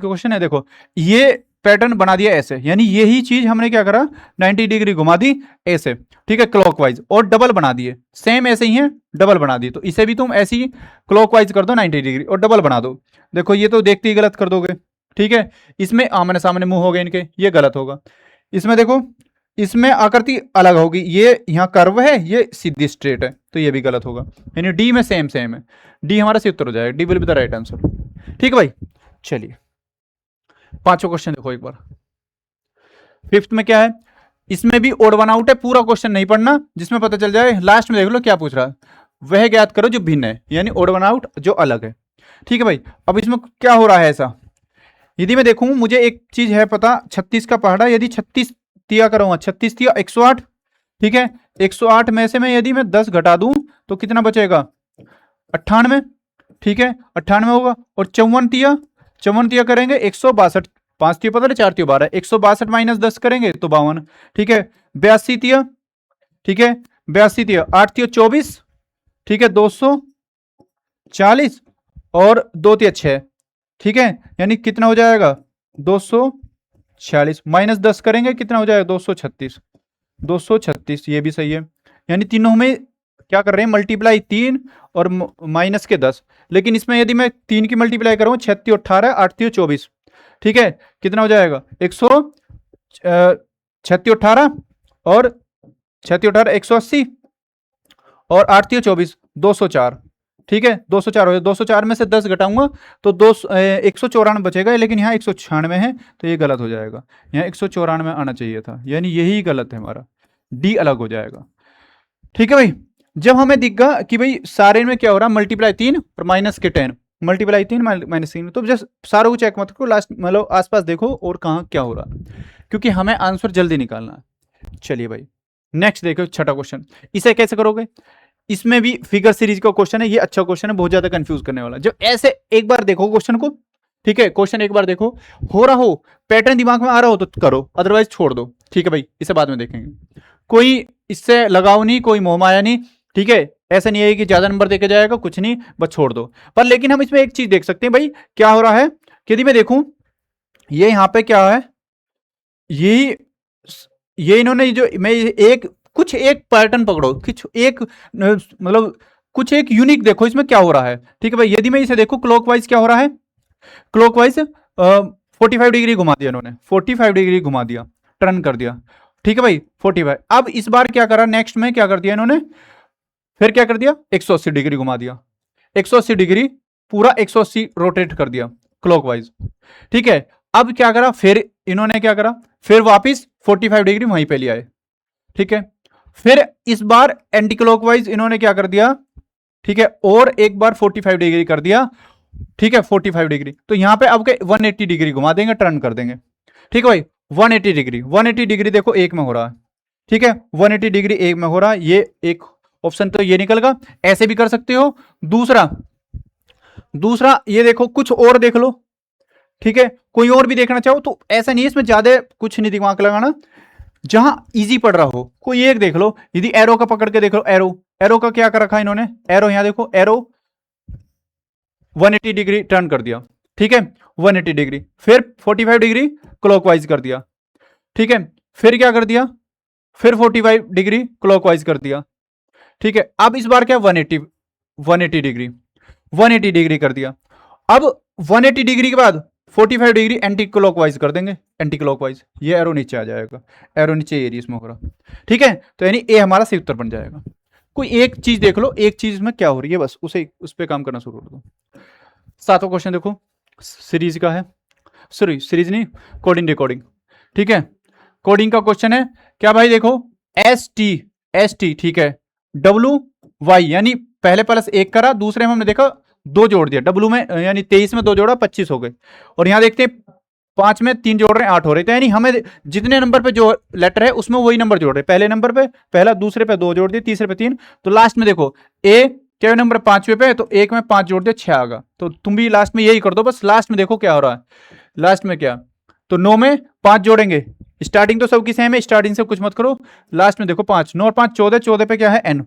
क्वेश्चन है। देखो ये पैटर्न बना दिया ऐसे, यानी यही चीज हमने क्या करा 90 डिग्री घुमा दी ऐसे, ठीक है, क्लॉकवाइज, और डबल बना दिए, सेम ऐसे ही है, डबल बना दिए। तो इसे भी तुम ऐसे ही क्लॉकवाइज कर दो 90 डिग्री और डबल बना दो। देखो ये तो देखते ही गलत कर दोगे, ठीक है, इसमें आमने सामने मुंह हो गए इनके, ये गलत होगा। इसमें देखो इसमें आकृति अलग होगी, ये यहाँ कर्व है, ये सीधी स्ट्रेट है, तो ये भी गलत होगा। यानी डी में सेम है, डी हमारा सही उत्तर हो जाएगा, D will be the right answer, ठीक है भाई। चलिए पांचवा क्वेश्चन देखो एक बार, फिफ्थ में क्या है, इसमें भी ओड वन आउट है, पूरा क्वेश्चन नहीं पढ़ना, जिसमें पता चल जाए लास्ट में देख लो क्या पूछ रहा है, वह ज्ञात करो जो भिन्न है, यानी ओड वन आउट जो अलग है, ठीक है भाई। अब इसमें क्या हो रहा है ऐसा, यदि मैं देखूं मुझे एक चीज है पता, 36 का पहाड़ा, यदि 36 तिया करूंगा, 36 तिया 108, ठीक है, 108 में से मैं यदि मैं 10 घटा दूं तो कितना बचेगा 98, ठीक है, 98 होगा। और 54 तिया करेंगे 162, 5 तियो 15, 4 तियो 12, 162 माइनस 10 करेंगे तो 52, ठीक है। 82 तिया, ठीक है, 82 तिया 8 तियो 24, ठीक है, 240 और 2 तिया 6, ठीक है, यानी कितना हो जाएगा 246 माइनस 10 करेंगे कितना हो जाएगा 236, 236 ये भी सही है। यानी तीनों में क्या कर रहे हैं मल्टीप्लाई 3 और माइनस के 10, लेकिन इसमें यदि मैं 3 की मल्टीप्लाई करूं 6 तियो 18, 8 तियो 24, ठीक है, कितना हो जाएगा 6 तियो 18 और 6 तियो 18 180 और 8 तियो 24 204, ठीक है, 204 हो गया। 204 में से 10 घटाऊंगा तो 194 बचेगा, लेकिन यहाँ 196 है तो ये गलत हो जाएगा, यहाँ 194 आना चाहिए था, यानी यही गलत है हमारा, डी अलग हो जाएगा, ठीक है भाई। जब हमें दिखगा कि भाई सारे में क्या हो रहा है मल्टीप्लाई 3 और माइनस के 10, मल्टीप्लाई 3 माइनस 3, तो जस्ट सारों को चेक मत करो, लास्ट मतलब आसपास देखो और कहाँ क्या हो रहा है, क्योंकि हमें आंसर जल्दी निकालना है। चलिए भाई नेक्स्ट देखो छठा क्वेश्चन, इसे कैसे करोगे, इसमें भी फिगर सीरीज का क्वेश्चन है, ये अच्छा क्वेश्चन है, बहुत ज्यादा कंफ्यूज करने वाला। जब ऐसे एक बार देखो क्वेश्चन को, ठीक है, क्वेश्चन एक बार देखो, हो रहा हो पैटर्न दिमाग में आ रहा हो तो करो, अदरवाइज छोड़ दो, ठीक है भाई, इसे बाद में देखेंगे। कोई इससे लगाव नहीं, कोई मोहमाया नहीं, ठीक है, ऐसा नहीं है कि ज्यादा नंबर देके जाएगा, कुछ नहीं, बस छोड़ दो। पर लेकिन हम इसमें एक चीज देख सकते हैं भाई क्या हो रहा है, यदि मैं देखूं ये यहां पे क्या है, ये इन्होंने जो मैं कुछ एक पैटर्न पकड़ो, कुछ एक मतलब कुछ एक यूनिक देखो इसमें क्या हो रहा है, ठीक है भाई। यदि मैं इसे देखो क्लॉकवाइज क्या हो रहा है, क्लॉकवाइज 45 डिग्री घुमा दिया इन्होंने, 45 डिग्री घुमा दिया, टर्न कर दिया, ठीक है भाई 45। अब इस बार क्या करा, नेक्स्ट में क्या कर दिया इन्होंने, फिर क्या कर दिया 180 डिग्री घुमा दिया, 180 डिग्री पूरा 180 रोटेट कर दिया क्लॉकवाइज, ठीक है। अब क्या करा, फिर इन्होंने क्या करा, फिर वापिस 45 डिग्री वहीं पे ले आए, ठीक है। फिर इस बार एंटी क्लॉकवाइज इन्होंने क्या कर दिया, ठीक है, और एक बार 45 डिग्री कर दिया, ठीक है, 45 डिग्री। तो यहां पे अब 180 डिग्री घुमा देंगे, टर्न कर देंगे, ठीक है भाई। 180 डिग्री, 180 डिग्री देखो एक में हो रहा है, ठीक है, 180 डिग्री एक में हो रहा है, ये एक ऑप्शन तो ये निकलगा। ऐसे भी कर सकते हो, दूसरा ये देखो कुछ और देख लो, ठीक है, कोई और भी देखना चाहो तो ऐसा नहीं है, इसमें ज्यादा कुछ नहीं दिमाग लगाना, जहां इजी पड़ रहा हो कोई एक देख लो। यदि एरो का पकड़ के देख लो, एरो का क्या कर रखा है इन्होंने, एरो यहां देखो, एरो 180 डिग्री टर्न कर दिया, ठीक है, 180 डिग्री, फिर 45 डिग्री क्लॉकवाइज कर दिया, ठीक है, फिर क्या कर दिया, फिर 45 डिग्री क्लॉकवाइज कर दिया, ठीक है। अब इस बार क्या 180 डिग्री, 180 डिग्री कर दिया। अब 180 डिग्री के बाद 45 डिग्री एंटी क्लॉकवाइज कर देंगे, एंटी क्लॉकवाइज, ये एरो नीचे आ जाएगा, एरो नीचे एरिया इसमें हो रहा, ठीक है। तो यानी ए हमारा सही उत्तर बन जाएगा। कोई एक चीज देख लो, एक चीज में क्या हो रही है, बस उस पर काम करना शुरू कर दो। सातवां क्वेश्चन देखो, सीरीज का है, सॉरी सीरीज नहीं, कोडिंग रिकॉर्डिंग, ठीक है, कोडिंग का क्वेश्चन है क्या भाई, देखो एस टी, ठीक है, डब्ल्यू वाई, यानी पहले प्लस 1 करा, दूसरे में हमने देखा 2 जोड़ दिया, डब्ल्यू में यानी 23 में 2 जोड़ा 25 हो गए, और यहां देखते हैं 5 में 3 जोड़ रहे हैं 8 हो रहे थे, यानी हमें जितने नंबर पे जो लेटर है उसमें वही नंबर जोड़ रहे, पहले नंबर पे पहला, दूसरे पे 2 जोड़ दिए, तीसरे पे 3, तो लास्ट में देखो ए क्या नंबर 5वें पे, तो एक में 5 जोड़ दिया 6 आ गया। तो तुम भी लास्ट में यही कर दो, बस लास्ट में देखो क्या हो रहा है, लास्ट में क्या, तो 9 में 5 जोड़ेंगे, स्टार्टिंग तो सबकी सेम है, स्टार्टिंग से कुछ मत करो, लास्ट में देखो 5, 9 और 5 14, 14 पे क्या है एन,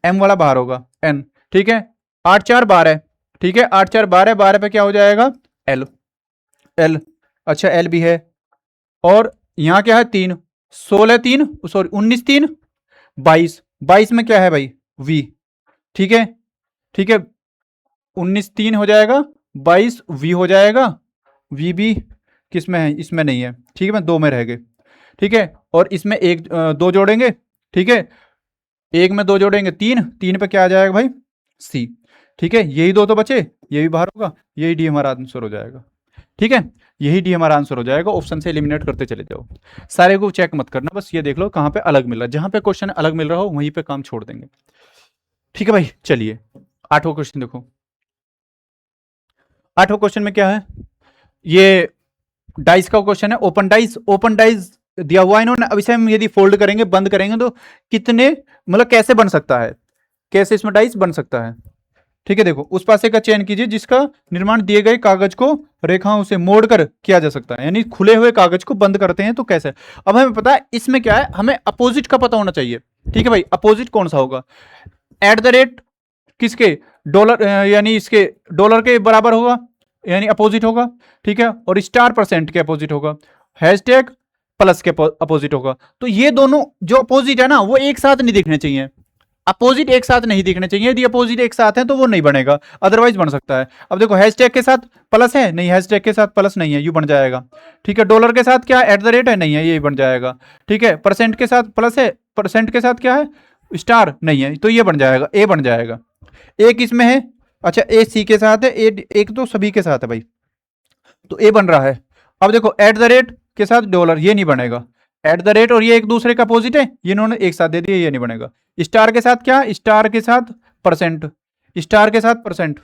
एम वाला बाहर होगा एन, ठीक है, 8 4 12, ठीक है, 8 4 12, 12 पे क्या हो जाएगा एल, अच्छा एल भी है, और यहां क्या है 3, 16 3, सॉरी 19 3 22, 22 में क्या है भाई वी, ठीक है, 19 3 हो जाएगा, 22 वी हो जाएगा, वी भी किस में है, इसमें नहीं है, ठीक है, मैं 2 में रह गए, ठीक है, और इसमें एक 2 जोड़ेंगे, ठीक है, एक में 2 जोड़ेंगे 3, 3 पे क्या आ जाएगा भाई सी, ठीक है, यही 2 तो बचे, ये भी बाहर होगा, यही डी हमारा आंसर हो जाएगा, ठीक है, यही डी हमारा आंसर हो जाएगा। ऑप्शन से एलिमिनेट करते चले जाओ, सारे को चेक मत करना, बस ये देख लो कहां पे अलग मिल रहा है, जहां पे क्वेश्चन अलग मिल रहा हो वहीं पे काम छोड़ देंगे, ठीक है भाई। चलिए 8वां क्वेश्चन देखो, 8वां क्वेश्चन में क्या है, ये डाइस का क्वेश्चन है, ओपन डाइस दिया हुआ है इन्होंने। अब इसे हम यदि फोल्ड करेंगे, बंद करेंगे तो कितने मतलब कैसे बन सकता है, कैसे इसमें डाइस बन सकता है, ठीक है, देखो उस पासे का चयन कीजिए जिसका निर्माण दिए गए कागज को रेखाओं से मोड़कर किया जा सकता है, यानी खुले हुए कागज को बंद करते हैं तो कैसे। अब हमें पता है इसमें क्या है, हमें अपोजिट का पता होना चाहिए। ठीक है भाई, अपोजिट कौन सा होगा, एट द रेट किसके, डॉलर यानी इसके डॉलर के बराबर होगा, यानी अपोजिट होगा। ठीक है, और स्टार परसेंट के अपोजिट होगा, हैशटैग प्लस के अपोजिट होगा। तो ये दोनों जो अपोजिट है ना वो एक साथ नहीं दिखने चाहिए, अपोजिट एक साथ नहीं दिखने चाहिए। यदि अपोजिट एक साथ है तो वो नहीं बनेगा, अदरवाइज बन सकता है। अब देखो हैशटैग के साथ प्लस है, नहीं हैशटैग के साथ प्लस नहीं है, यू बन जाएगा। ठीक है, डॉलर के साथ क्या एट द रेट है, नहीं है, ये बन जाएगा। ठीक है, परसेंट के साथ प्लस है, परसेंट के साथ क्या है, स्टार नहीं है, तो ये बन जाएगा, ए बन जाएगा। एक इसमें है, अच्छा ए सी के साथ है, ए एक तो सभी के साथ है भाई, तो ए बन रहा है। अब देखो एट द रेट के साथ डॉलर, ये नहीं बनेगा, एट द रेट और ये एक दूसरे का अपोजिट है, ये इन्होंने एक साथ दे दिया, ये नहीं बनेगा। स्टार के साथ क्या, स्टार के साथ परसेंट, स्टार के साथ परसेंट,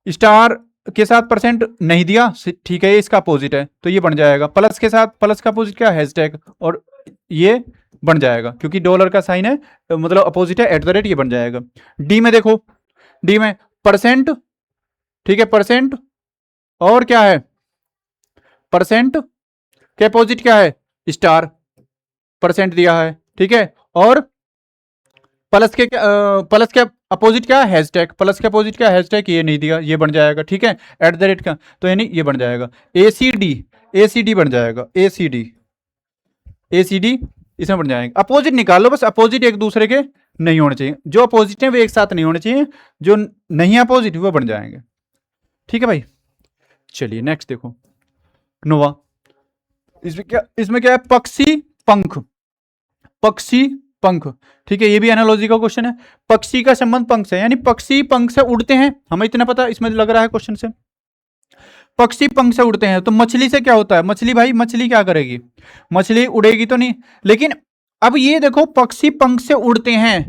स्टार के साथ परसेंट नहीं दिया, ठीक है, ये इसका अपोजिट है तो ये बन जाएगा। प्लस के साथ प्लस का अपोजिट क्या, हैशटैग, और ये बन जाएगा क्योंकि डॉलर का साइन है, मतलब अपोजिट है, एट द रेट, ये बन जाएगा। डी में देखो, डी में परसेंट, ठीक है, परसेंट और क्या है, परसेंट के अपोजिट क्या है, स्टार, परसेंट दिया है। ठीक है, और प्लस के अपोजिट क्या है, हैशटैग, प्लस के अपोजिट क्या है, हैशटैग, ये नहीं दिया, ये बन जाएगा। ठीक है, एट द रेट का, तो यानी ये बन जाएगा, एसीडी, एसीडी बन जाएगा, एसीडी, एसीडी इसमें बन जाएगा। अपोजिट निकालो बस, अपोजिट एक दूसरे के नहीं होने चाहिए, जो अपोजिट है वो एक साथ नहीं होने चाहिए, जो नहीं अपोजिट वो बन जाएंगे। ठीक है भाई, चलिए नेक्स्ट देखो, नोवा, इसमें क्या है, पक्षी पंख, पक्षी पंख। ठीक है, ये भी एनालॉजी का क्वेश्चन है, पक्षी का संबंध पंख से, यानी पक्षी पंख से उड़ते हैं, हमें इतना पता इसमें लग रहा है क्वेश्चन से, पक्षी पंख से उड़ते हैं। तो मछली से क्या होता है, मछली भाई, मछली क्या करेगी, मछली उड़ेगी तो नहीं, लेकिन अब ये देखो पक्षी पंख से उड़ते हैं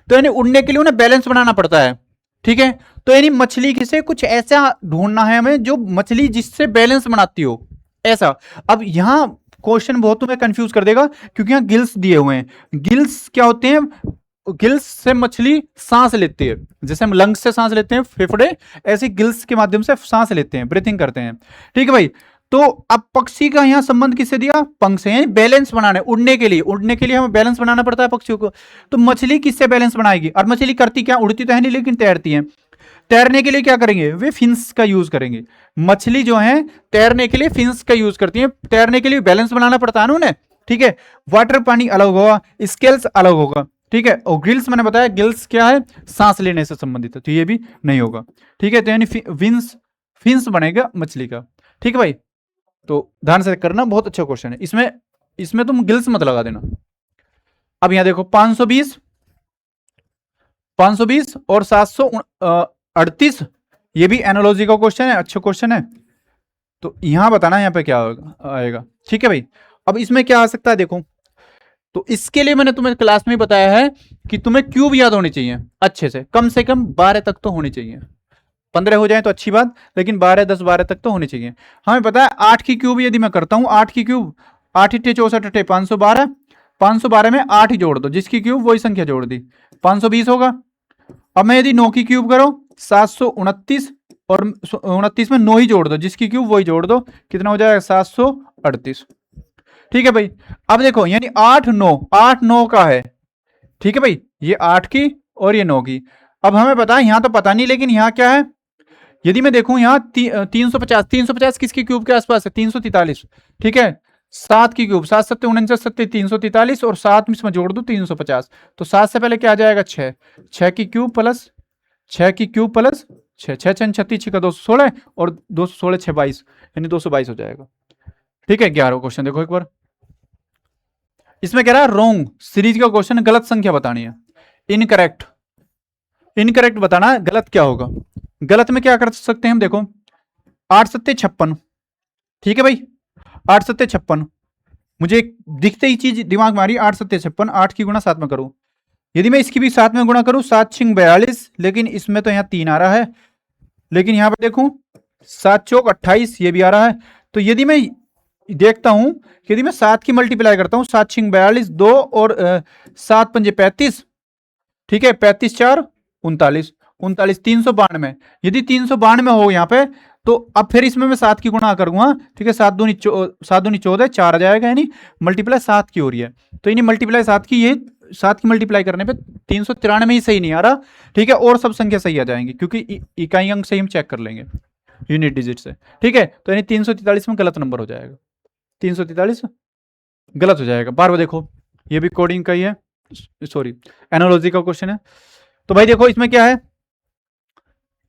तो यानी उड़ने के लिए उन्हें बैलेंस बनाना पड़ता है। ठीक है, तो यानी मछली से कुछ ऐसा ढूंढना है हमें जो मछली जिससे बैलेंस बनाती हो, ऐसा। अब यहां क्वेश्चन बहुत तुम्हें कंफ्यूज कर देगा क्योंकि यहाँ गिल्स दिए हुए हैं, गिल्स क्या होते हैं, गिल्स से मछली सांस लेती है, जैसे हम लंग्स से सांस लेते हैं फेफड़े, ऐसे गिल्स के माध्यम से सांस लेते हैं, ब्रीथिंग करते हैं। ठीक है भाई, तो अब पक्षी का यहाँ संबंध किससे दिया, पंख से, यानी बैलेंस बनाने, उड़ने के लिए हमें बैलेंस बनाना पड़ता है पक्षियों को। तो मछली किससे बैलेंस बनाएगी, और मछली करती क्या, उड़ती तो है नहीं लेकिन तैरती है। तैरने के लिए क्या करेंगे, वे फिन्स का यूज करेंगे, मछली जो है तैरने के लिए फिन्स का यूज करती है, तैरने के लिए बैलेंस बनाना पड़ता है ना उन्हें। ठीक है, वाटर पानी अलग होगा, स्केल्स अलग होगा। ठीक है, और गिल्स मैंने बताया, गिल्स क्या है, सांस लेने से संबंधित है, तो ये भी नहीं होगा। ठीक है, तो यानी फिन्स बनेगा मछली का। ठीक है भाई, तो ध्यान से करना, बहुत अच्छा क्वेश्चन है, इसमें तुम गिल्स मत लगा देना। अब यहां देखो 520 और 738, ये भी एनालॉजी का क्वेश्चन है, अच्छा क्वेश्चन है, तो यहां बताना यहां पे क्या आएगा। ठीक है भाई, अब इसमें क्या आ सकता है देखो, तो इसके लिए मैंने तुम्हें क्लास में बताया है कि तुम्हें क्यूब याद होनी चाहिए अच्छे से कम 12 तक तो होनी चाहिए, 15 हो जाए तो अच्छी बात, लेकिन 12, 10, 12 तक तो होनी चाहिए। हमें पता है 8 की क्यूब यदि मैं करता हूं, 8 की क्यूब, 8 × 64 512, 512 में 8 ही जोड़ दो, जिसकी क्यूब वही संख्या जोड़ दी, 520 होगा। अब मैं यदि 9 की क्यूब करो, 729, और 29 में 9 ही जोड़ दो, जिसकी क्यूब वही जोड़ दो, कितना हो जाएगा, 738। ठीक है भाई, अब देखो यानी 8 9 का है। ठीक है भाई, ये 8 की और ये 9 की। अब हमें पता है, यहां तो पता नहीं, लेकिन यहां क्या है, यदि मैं देखूं यहां 350 किसकी क्यूब के आसपास है, 343। ठीक है, 7 की क्यूब, 7 7 49 7 343, और 7 में इसमें जोड़ दो 350, तो 7 से पहले क्या आ जाएगा, 6 की क्यूब प्लस 6 की क्यूब प्लस 6, 6 6 36 का 216, और 216 6 22, यानी 222 हो जाएगा। ठीक है, 11वां क्वेश्चन देखो एक बार, इसमें कह रहा है रोंग सीरीज का क्वेश्चन, गलत संख्या बतानी है, इनकरेक्ट बताना है, गलत क्या होगा। गलत में क्या कर सकते हैं हम, देखो 8 7 56। ठीक है भाई, 8 7 56, मुझे एक दिखते ही चीज दिमाग में आ रही है, 8 7 56, 8 की गुणा 7 में करूं, यदि मैं इसकी भी 7 में गुणा करूं, 7 6 42, लेकिन इसमें तो यहाँ 3 आ रहा है, लेकिन यहां पर देखूं 7 चौक 28, ये भी आ रहा है। तो यदि मैं देखता हूं, यदि मैं 7 की मल्टीप्लाई करता हूं, 7 6 42, 2 और 7 5 35, ठीक है, 35 4 39, 39, 392। यदि 392 हो यहाँ पे, तो अब फिर इसमें मैं 7 की गुणा करूंगा, ठीक है, 7 दूनी 14, 4 आ जाएगा, यानी मल्टीप्लाई 7 की हो रही है, तो यानी मल्टीप्लाई 7 की, ये 7 की मल्टीप्लाई करने पे 393 ही सही नहीं आ रहा, ठीक है, और सब संख्या सही आ जाएंगी, क्योंकि इकाई अंक से हम चेक कर लेंगे यूनिट डिजिट से, ठीक है, तो यानी 343 में गलत नंबर हो जाएगा, 343 गलत हो जाएगा। बार बार देखो, ये भी कोडिंग का ही है, सॉरी एनालॉजी का क्वेश्चन है। तो भाई देखो इसमें क्या है,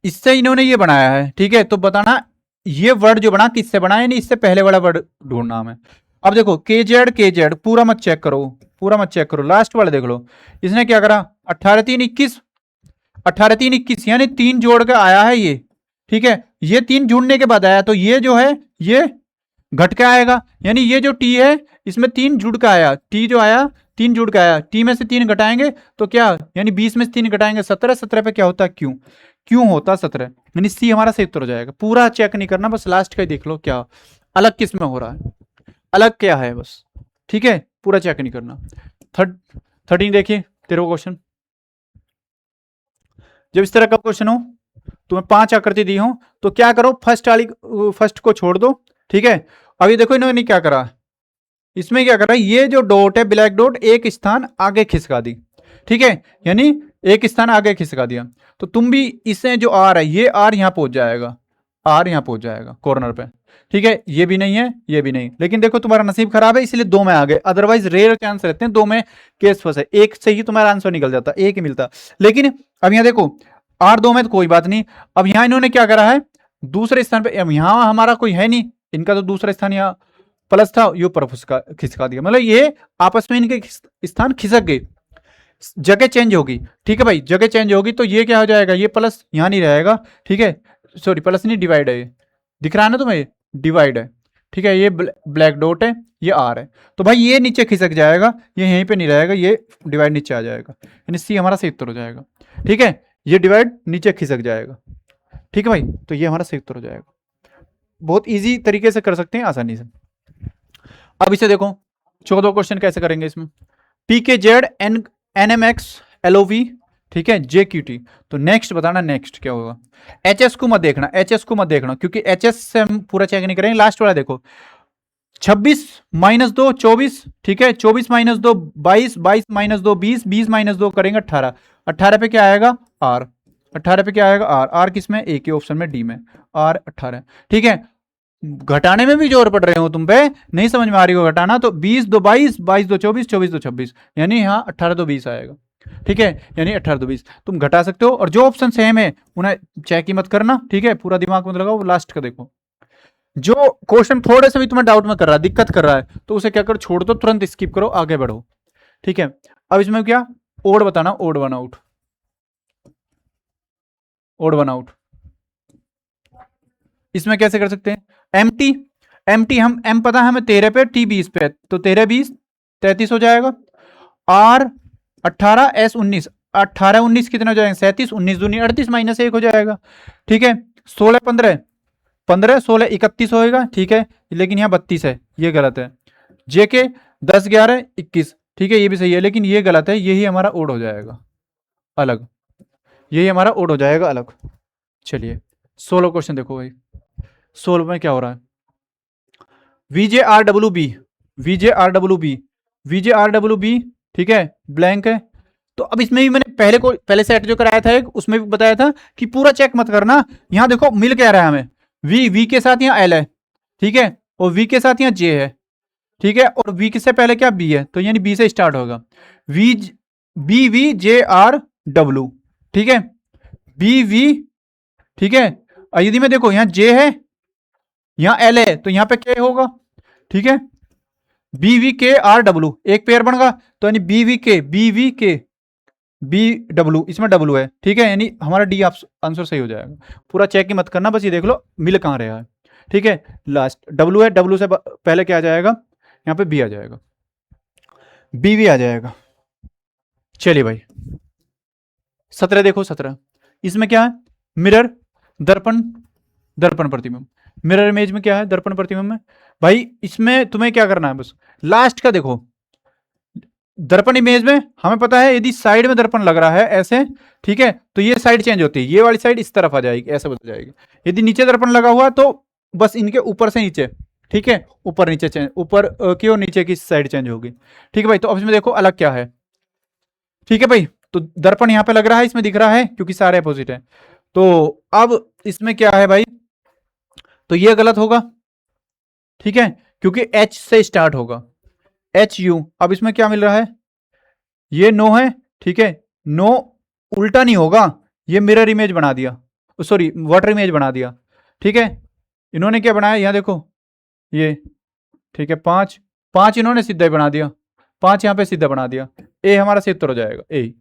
इससे इन्होंने ये बनाया है, ठीक है, तो बताना ये वर्ड जो बना किससे बना है, नहीं इससे पहले वाला वर्ड ढूंढना हमें। अब देखो के जेड पूरा मत चेक करो, पूरा मत चेक करो, लास्ट वाला देख लो, इसने क्या करा, 18 3 21, 18 3 21 यानी 3 जोड़ के आया है ये, ठीक है, ये 3 जुड़ने के बाद आया, तो ये जो है ये घट के आएगा, यानी ये जो टी है इसमें 3 जुड़ के आया, टी जो आया 3 जुड़ के आया, टी में से 3 घटाएंगे तो क्या, यानी 20 में से 3 घटाएंगे 17, 17 पे क्या होता है क्यों, क्यों होता 17, यानी सी हमारा सही उत्तर हो जाएगा। पूरा चेक नहीं करना, बस लास्ट का ही देख लो क्या अलग किस में हो रहा है, अलग क्या है बस, ठीक है, पूरा चेक नहीं करना। 13 देखिए तेरे क्वेश्चन, जब इस तरह का क्वेश्चन हो, तुम्हें 5 आकृति दी हो, तो क्या करो, फर्स्ट को छोड़ दो, ठीक है। अभी देखो इन्होंने क्या करा, इसमें क्या करा, ये जो डॉट है ब्लैक डॉट एक स्थान आगे खिसका दी, ठीक है, यानी एक स्थान आगे खिसका दिया, तो तुम भी इससे जो आर है, ये आर यहां पहुंच जाएगा, आर यहां पहुंच जाएगा कॉर्नर पे, ठीक है, ये भी नहीं है, ये भी नहीं, लेकिन देखो तुम्हारा नसीब खराब है इसलिए 2 में आ गए, अदरवाइज रेयर चांस रहते हैं 2 में केस फंसे, एक से ही तुम्हारा आंसर निकल जाता, एक ही मिलता। लेकिन अब यहां देखो आर 2 में तो कोई बात नहीं, अब यहां इन्होंने क्या करा है, दूसरे स्थान पे, यहां हमारा कोई है नहीं, इनका तो दूसरा स्थान यहाँ प्लस था, ये ऊपर खिसका दिया, मतलब ये आपस में इनके स्थान खिसक गए, जगह चेंज होगी, ठीक है भाई, जगह चेंज होगी तो ये क्या हो जाएगा, ये प्लस यहां नहीं रहेगा, ठीक है, सॉरी प्लस नहीं डिवाइड है, ये दिख रहा है ना तुम्हें, डिवाइड है, ठीक है, ये ब्लैक डॉट है, ये आर है, तो भाई ये नीचे खिसक जाएगा, ये यहीं पे नहीं रहेगा, ये डिवाइड नीचे आ जाएगा, यानी सी हमारा सही उत्तर हो जाएगा, ठीक है, ये डिवाइड नीचे खिसक जाएगा, ठीक है भाई, तो ये हमारा सही उत्तर हो जाएगा। बहुत इजी तरीके से कर सकते हैं, आसानी से। अब इसे देखो 14 क्वेश्चन कैसे करेंगे इसमें, P K Z N M X L O V, ठीक है, जे क्यू टी, तो नेक्स्ट बताना नेक्स्ट क्या होगा। एच एस को मत देखना, एच एस को मत देखना, क्योंकि एच एस से हम पूरा चेक नहीं करेंगे, लास्ट वाला देखो 26 - 2 24, ठीक है, 24 - 2 22, 22 - 2 20, 20 - 2 करेंगे 18, 18 पे क्या आएगा आर, 18 पे क्या आएगा आर, आर किस में, एक ही ऑप्शन में डी में, आर 18, ठीक है, घटाने में भी जोर पड़ रहे हो तुम पे, नहीं समझ में आ रही हो घटाना, तो 20 2 22, 22 2 24, 24 2 26, यानी यहाँ 18 2 20 आएगा, ठीक है, यानी 18 2 20 तुम घटा सकते हो, और जो ऑप्शन सेम है उन्हें चेक ही मत करना, ठीक है, पूरा दिमाग मत लगाओ, लास्ट का देखो, जो क्वेश्चन थोड़े से भी तुम्हें डाउट में कर रहा है, दिक्कत कर रहा है, तो उसे क्या करो, छोड़ दो, तुरंत स्किप करो, आगे बढ़ो, ठीक है। अब इसमें क्या ओड बताना, odd one out, odd one out, इसमें कैसे कर सकते हैं, एम टी हम एम पता है हमें 13 पे, टी 20 पे, तो 13 20 33 हो जाएगा, आर 18 एस 19, 18 19 कितने हो जाएंगे 37, 19 दूनी 38 -1 हो जाएगा, ठीक है, 16 15 15 16 31 होएगा, ठीक है, लेकिन यहाँ 32 है, ये गलत है, जे के 10 11 21, ठीक है, ये भी सही है, लेकिन ये गलत है, यही हमारा ओड हो जाएगा अलग, यही हमारा ओड हो जाएगा अलग। चलिए 16 क्वेश्चन देखो भाई, 16 में क्या हो रहा है, वीजे आर डब्ल्यू बी, वीजे आर डब्ल्यू बी, वीजे आर डब्ल्यू बी, ठीक है, ब्लैंक है, तो अब इसमें भी मैंने पहले सेट जो कराया था एक, उसमें भी बताया था कि पूरा चेक मत करना, यहां देखो मिल क्या रहा है हमें, वी के साथ यहाँ एल है, ठीक है, और वी के साथ यहाँ जे है, ठीक है, और वी से पहले क्या बी है, तो यानी बी से स्टार्ट होगा, V B V J R W, ठीक है, बी वी, ठीक है, यदि में देखो यहाँ जे है यहाँ एल है, तो यहाँ पे के होगा, ठीक है, बी वी के आर डब्ल्यू एक पेयर बन गया, तो यानी बी वी के बी डब्ल्यू, इसमें डब्ल्यू है, ठीक है, यानी हमारा डी आंसर सही हो जाएगा, पूरा चेक ही मत करना, बस ये देख लो मिल कहाँ रहा है, ठीक है, लास्ट डब्ल्यू है, डब्ल्यू से पहले क्या आ जाएगा, यहाँ पे बी आ जाएगा, बी वी आ जाएगा। चलिए भाई 17 देखो, 17 इसमें क्या है, मिरर दर्पण, दर्पण प्रतिबिंब, मिरर इमेज में क्या है, दर्पण प्रतिबिंब में, भाई इसमें तुम्हें क्या करना है, बस लास्ट का देखो, दर्पण इमेज में हमें पता है यदि साइड में दर्पण लग रहा है ऐसे, ठीक है, तो ये साइड चेंज होती है, ये वाली साइड इस तरफ आ जाएगी, ऐसे बदल जाएगी। यदि नीचे दर्पण लगा हुआ तो बस इनके ऊपर से नीचे, ठीक है, ऊपर नीचे चेंज, ऊपर की और नीचे की साइड चेंज होगी। ठीक है भाई, तो अब इसमें देखो अलग क्या है। ठीक है भाई, तो दर्पण यहां पे लग रहा है, इसमें दिख रहा है क्योंकि सारे अपोजिट है। तो अब इसमें क्या है भाई, तो ये गलत होगा, ठीक है, क्योंकि एच से स्टार्ट होगा, एच यू। अब इसमें क्या मिल रहा है, ये नो है, ठीक है, नो उल्टा नहीं होगा, ये मिरर इमेज बना दिया, सॉरी वाटर इमेज बना दिया। ठीक है, इन्होंने क्या बनाया, यहां देखो ये, ठीक है, 5 5 इन्होंने सीधा ही बना दिया, 5 यहां पे सीधा बना दिया, ए हमारा सही उत्तर हो जाएगा, ए।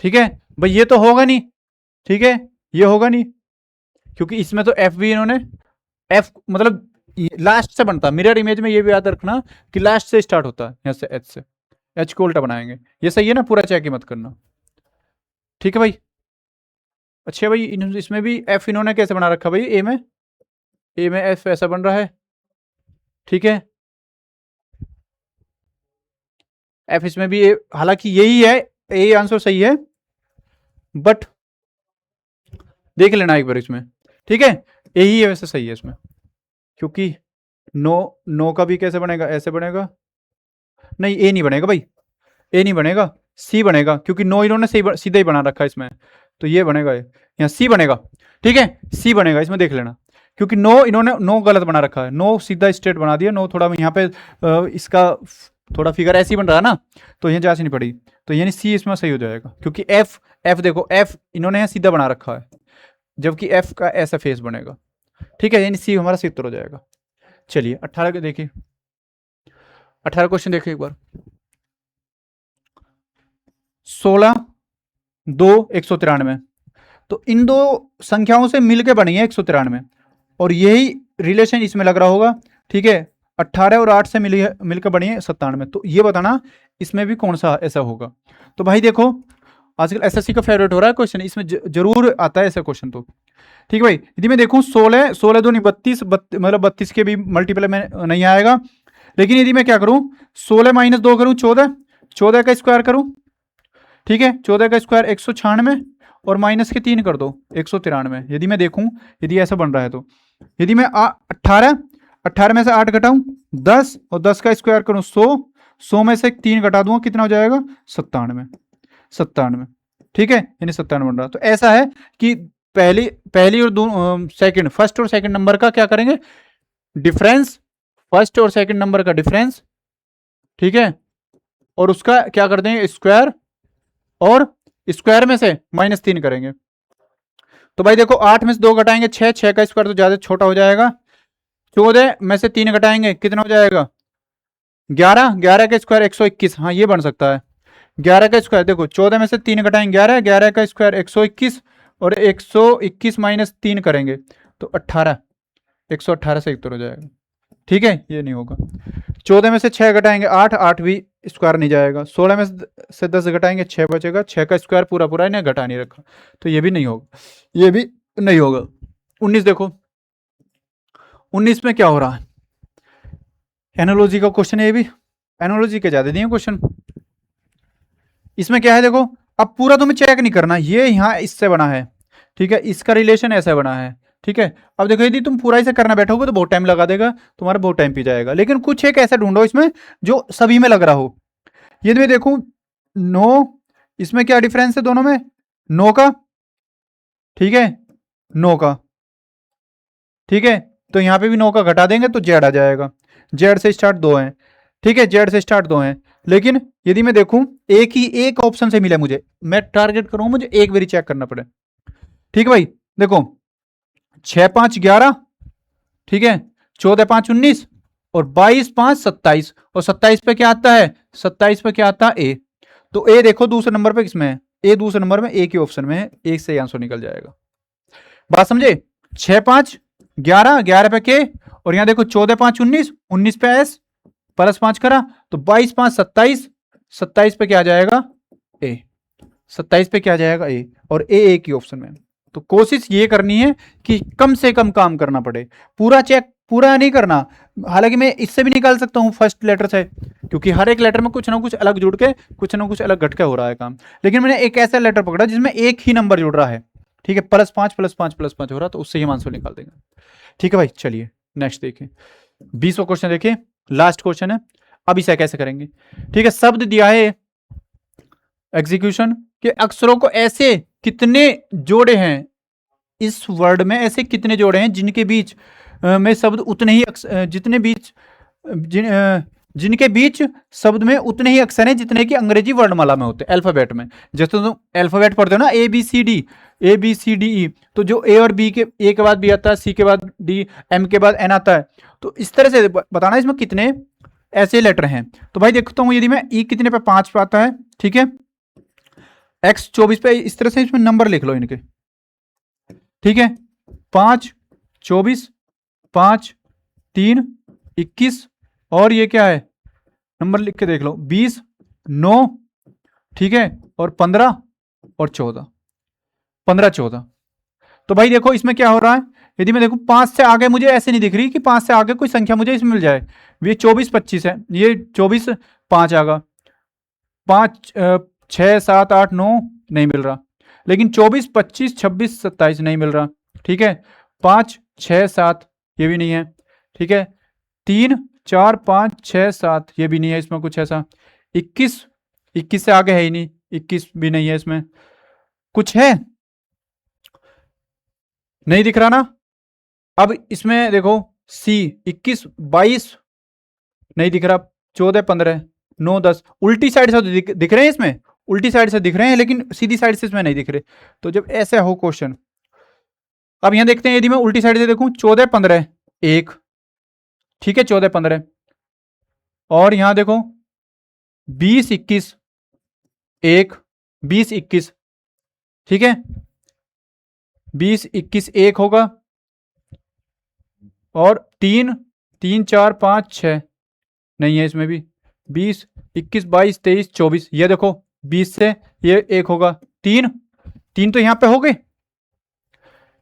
ठीक है भाई, ये तो होगा नहीं, ठीक है, ये होगा नहीं, क्योंकि इसमें तो एफ भी इन्होंने, एफ मतलब लास्ट से बनता, मिरर इमेज में ये भी याद रखना कि लास्ट से स्टार्ट होता है, यहां से एच से, एच को उल्टा बनाएंगे। ये सही है ना, पूरा चेक ही मत करना। ठीक है भाई, अच्छा भाई, इसमें भी एफ इन्होंने कैसे बना रखा भाई, ए में एफ ऐसा बन रहा है, ठीक है, एफ इसमें भी, हालांकि यही है, ए आंसर सही है, बट देख लेना एक बार इसमें, ठीक है, यही है वैसे सही है इसमें, क्योंकि नो का भी कैसे बनेगा, ऐसे बनेगा, नहीं ए नहीं बनेगा भाई, ए नहीं बनेगा, सी बनेगा, क्योंकि नो इन्होंने सीधा ही बना रखा है इसमें, तो ये बनेगा, यहाँ सी बनेगा। ठीक है, सी बनेगा इसमें, देख लेना, क्योंकि इन्होंने नो गलत बना रखा है, नो सीधा स्ट्रेट बना दिया, नो थोड़ा यहाँ पे इसका थोड़ा फिगर ऐसे ही बन रहा है ना, तो यहाँ जांच नहीं पड़ी, तो यानी सी इसमें सही हो जाएगा, क्योंकि एफ देखो, एफ इन्होंने यहाँ सीधा बना रखा है, जबकि एफ का ऐसा फेस बनेगा। ठीक है, यानी सी हमारा सही उत्तर हो जाएगा। चलिए 18 के देखिए, 18 क्वेश्चन देखिए एक बार, 16 2 193, तो इन दो संख्याओं से मिलकर बनी है 193, और यही रिलेशन इसमें लग रहा होगा। ठीक है, 18 और 8 से मिलकर बनी है 97, तो ये बताना इसमें भी कौन सा ऐसा होगा। तो भाई देखो, आजकल एसएससी का फेवरेट हो रहा है क्वेश्चन, इसमें जरूर आता है ऐसा क्वेश्चन। तो ठीक है भाई, यदि मैं देखूं 16 दूनी 32, मतलब 32 के भी मल्टीपल में नहीं आएगा, लेकिन यदि मैं क्या करूं, 16 माइनस 2 करूं 14 का स्क्वायर करूं, ठीक है, 14 का स्क्वायर 196, और माइनस के 3 कर दो 193। यदि मैं देखूं, यदि ऐसा बन रहा है, तो यदि मैं 18 में से 8 घटाऊं 10, और 10 का स्क्वायर करूं 100 में से 3 घटा दूंगा, कितना हो जाएगा, 97। ठीक है, यानी 97 बन रहा। तो ऐसा है कि पहली और सेकंड, फर्स्ट और सेकंड नंबर का क्या करेंगे, डिफरेंस, फर्स्ट और सेकंड नंबर का डिफरेंस, ठीक है, और उसका क्या कर देंगे, स्क्वायर, और स्क्वायर में से -3 करेंगे। तो भाई देखो, 8 में से 2 घटाएंगे 6 का स्क्वायर तो ज्यादा छोटा हो जाएगा, 14 में से 3 घटाएंगे कितना हो जाएगा, 11 का स्क्वायर 121, हाँ ये बन सकता है, 11 का स्क्वायर देखो, 14 में से 3 घटाएंगे 11 का स्क्वायर 121, और 121 माइनस 3 करेंगे तो 18, 118 से उत्तर हो जाएगा। ठीक है, ये नहीं होगा। 14 में से 6 घटाएंगे 8 भी स्क्वायर नहीं जाएगा, 16 में से 10 घटाएंगे 6 बचेगा, 6 का स्क्वायर पूरा इन्हें घटा नहीं रखा, तो ये भी नहीं होगा, ये भी नहीं होगा। 19 देखो, 19 में क्या हो रहा है, एनालॉजी का क्वेश्चन है, ये भी एनालॉजी के ज्यादा दिए क्वेश्चन। इसमें क्या है देखो, अब पूरा तुम्हें चेक नहीं करना, ये यहाँ इससे बना है, ठीक है, इसका रिलेशन ऐसा बना है, ठीक है। अब देखो, यदि तुम पूरा इसे करना बैठोगे तो बहुत टाइम लगा देगा, तुम्हारा बहुत टाइम पी जाएगा, लेकिन कुछ एक ऐसा ढूंढो इसमें जो सभी में लग रहा हो। यदि मैं देखूं 9, इसमें क्या डिफरेंस है दोनों में, 9 का, ठीक है, 9 का, ठीक है, तो यहां पे भी 9 का घटा देंगे तो जेड आ जाएगा, जेड से स्टार्ट 2 है, ठीक है, जेड से स्टार्ट 2 है। लेकिन यदि मैं देखूं एक ऑप्शन से मिला मुझे, मैं टारगेट करूं मुझे एक बारी चेक करना पड़े। ठीक है भाई, देखो 6 5 11, ठीक है, 14 5 19, और 22 5 27, और 27 पे क्या आता है, 27 पे क्या आता है, ए। तो ए देखो दूसरे नंबर पे किसमें है, ए दूसरे नंबर में, ए के ऑप्शन में है, एक से आंसर निकल जाएगा। बात समझे, 6 5 11, 11 पे के, और यहां देखो 14 5 19, 19 पे एस, प्लस 5 करा तो 22 5 27, 27 पे क्या आ जाएगा, ए, 27 पे क्या आ जाएगा, ए, और ए की ऑप्शन में, तो कोशिश ये करनी है कि कम से कम काम करना पड़े, पूरा चेक पूरा नहीं करना। हालांकि मैं इससे भी निकाल सकता हूँ फर्स्ट लेटर से, क्योंकि हर एक लेटर में कुछ ना कुछ अलग जुड़ के कुछ ना कुछ अलग घट के हो रहा है काम, लेकिन मैंने एक ऐसा लेटर पकड़ा जिसमें एक ही नंबर जुड़ रहा है, ठीक है, +5 +5 +5 हो रहा, तो उससे ही आंसर निकाल देंगे। ठीक है भाई, चलिए नेक्स्ट देखिए 20वां क्वेश्चन देखिए, लास्ट क्वेश्चन है। अब इसे कैसे करेंगे, ठीक है, शब्द दिया है एग्जीक्यूशन के अक्षरों को ऐसे कितने जोड़े हैं, इस वर्ड में ऐसे कितने जोड़े हैं जिनके बीच में शब्द उतने ही जितने बीच जिनके बीच शब्द में उतने ही अक्षर हैं जितने की अंग्रेजी वर्णमाला में होते हैं, अल्फाबेट में। जैसे तुम अल्फाबेट पढ़ते हो ना, ABCD, तो जो ए और बी के, ए के बाद बी आता है, सी के बाद डी, एम के बाद एन आता है, तो इस तरह से बताना इसमें कितने ऐसे लेटर हैं। तो भाई देखता हूं, यदि मैं ई कितने पे 5 पे आता है, ठीक है, X 24 पे, इस तरह से इसमें नंबर लिख लो इनके, ठीक है, 5 24 5 3 21, और ये क्या है नंबर लिख के देख लो, 20 9, ठीक है, और 15 और 14, 15 14। तो भाई देखो इसमें क्या हो रहा है, यदि मैं देखूं 5 से आगे मुझे ऐसे नहीं दिख रही कि 5 से आगे कोई संख्या मुझे इसमें मिल जाए। ये 24 25 है, ये 24 5 आगा, 5 6 7 8 9 नहीं मिल रहा, लेकिन 24 25 26 27 नहीं मिल रहा, ठीक है, 5 6 7 ये भी नहीं है, ठीक है, 3 4 5 6 7 ये भी नहीं है, इसमें कुछ ऐसा, 21 से आगे है ही नहीं, 21 भी नहीं है, इसमें कुछ है नहीं दिख रहा ना। अब इसमें देखो सी 21 22 नहीं दिख रहा, 14 15 9 10, उल्टी साइड से तो दिख रहे हैं, इसमें उल्टी साइड से दिख रहे हैं, लेकिन सीधी साइड से इसमें नहीं दिख रहे। तो जब ऐसा हो क्वेश्चन, अब यहां देखते हैं, यदि मैं उल्टी साइड से देखूं 14 15 1, ठीक है, 14 15, और यहां देखो 20 21 1, 20 21, ठीक है, 20 21 1 होगा, और 3 3 4 5 6 नहीं है, इसमें भी 20 21 22 23 24, ये देखो 20 से ये 1 होगा, 3 तो यहां पे हो गए,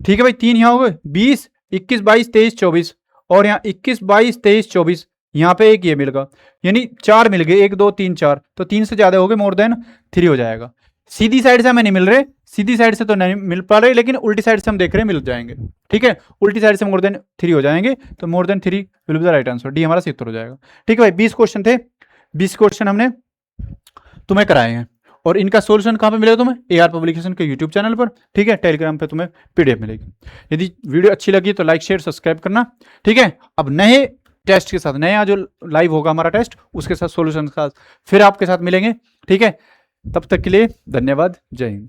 ठीक है भाई, 3 यहां हो गए, 20 21 22 23 24, और यहाँ 21 22 23 24, यहाँ पे एक ये मिल गया, यानी 4 मिल गए, 1 2 3 4, तो 3 से ज्यादा हो गए, मोर देन 3 हो जाएगा। सीधी साइड से हमें नहीं मिल रहे, सीधी साइड से तो नहीं मिल पा रहे, लेकिन उल्टी साइड से हम देख रहे हैं मिल जाएंगे, ठीक है, उल्टी साइड से मोर देन 3 हो जाएंगे, तो more than 3 will be the right answer, D हमारा सही उत्तर हो जाएगा। ठीक है भाई, 20 क्वेश्चन थे, 20 क्वेश्चन हमने तुम्हें कराए हैं, और इनका सोल्यूशन कहाँ पे मिलेगा तुम्हें, AR पब्लिकेशन के यूट्यूब चैनल पर, ठीक है, टेलीग्राम पे तुम्हें PDF मिलेगी। यदि वीडियो अच्छी लगी तो लाइक शेयर सब्सक्राइब करना, ठीक है। अब नए टेस्ट के साथ, नया जो लाइव होगा हमारा टेस्ट, उसके साथ सोल्यूशन के साथ फिर आपके साथ मिलेंगे, ठीक है। तब तक के लिए धन्यवाद, जय हिंद।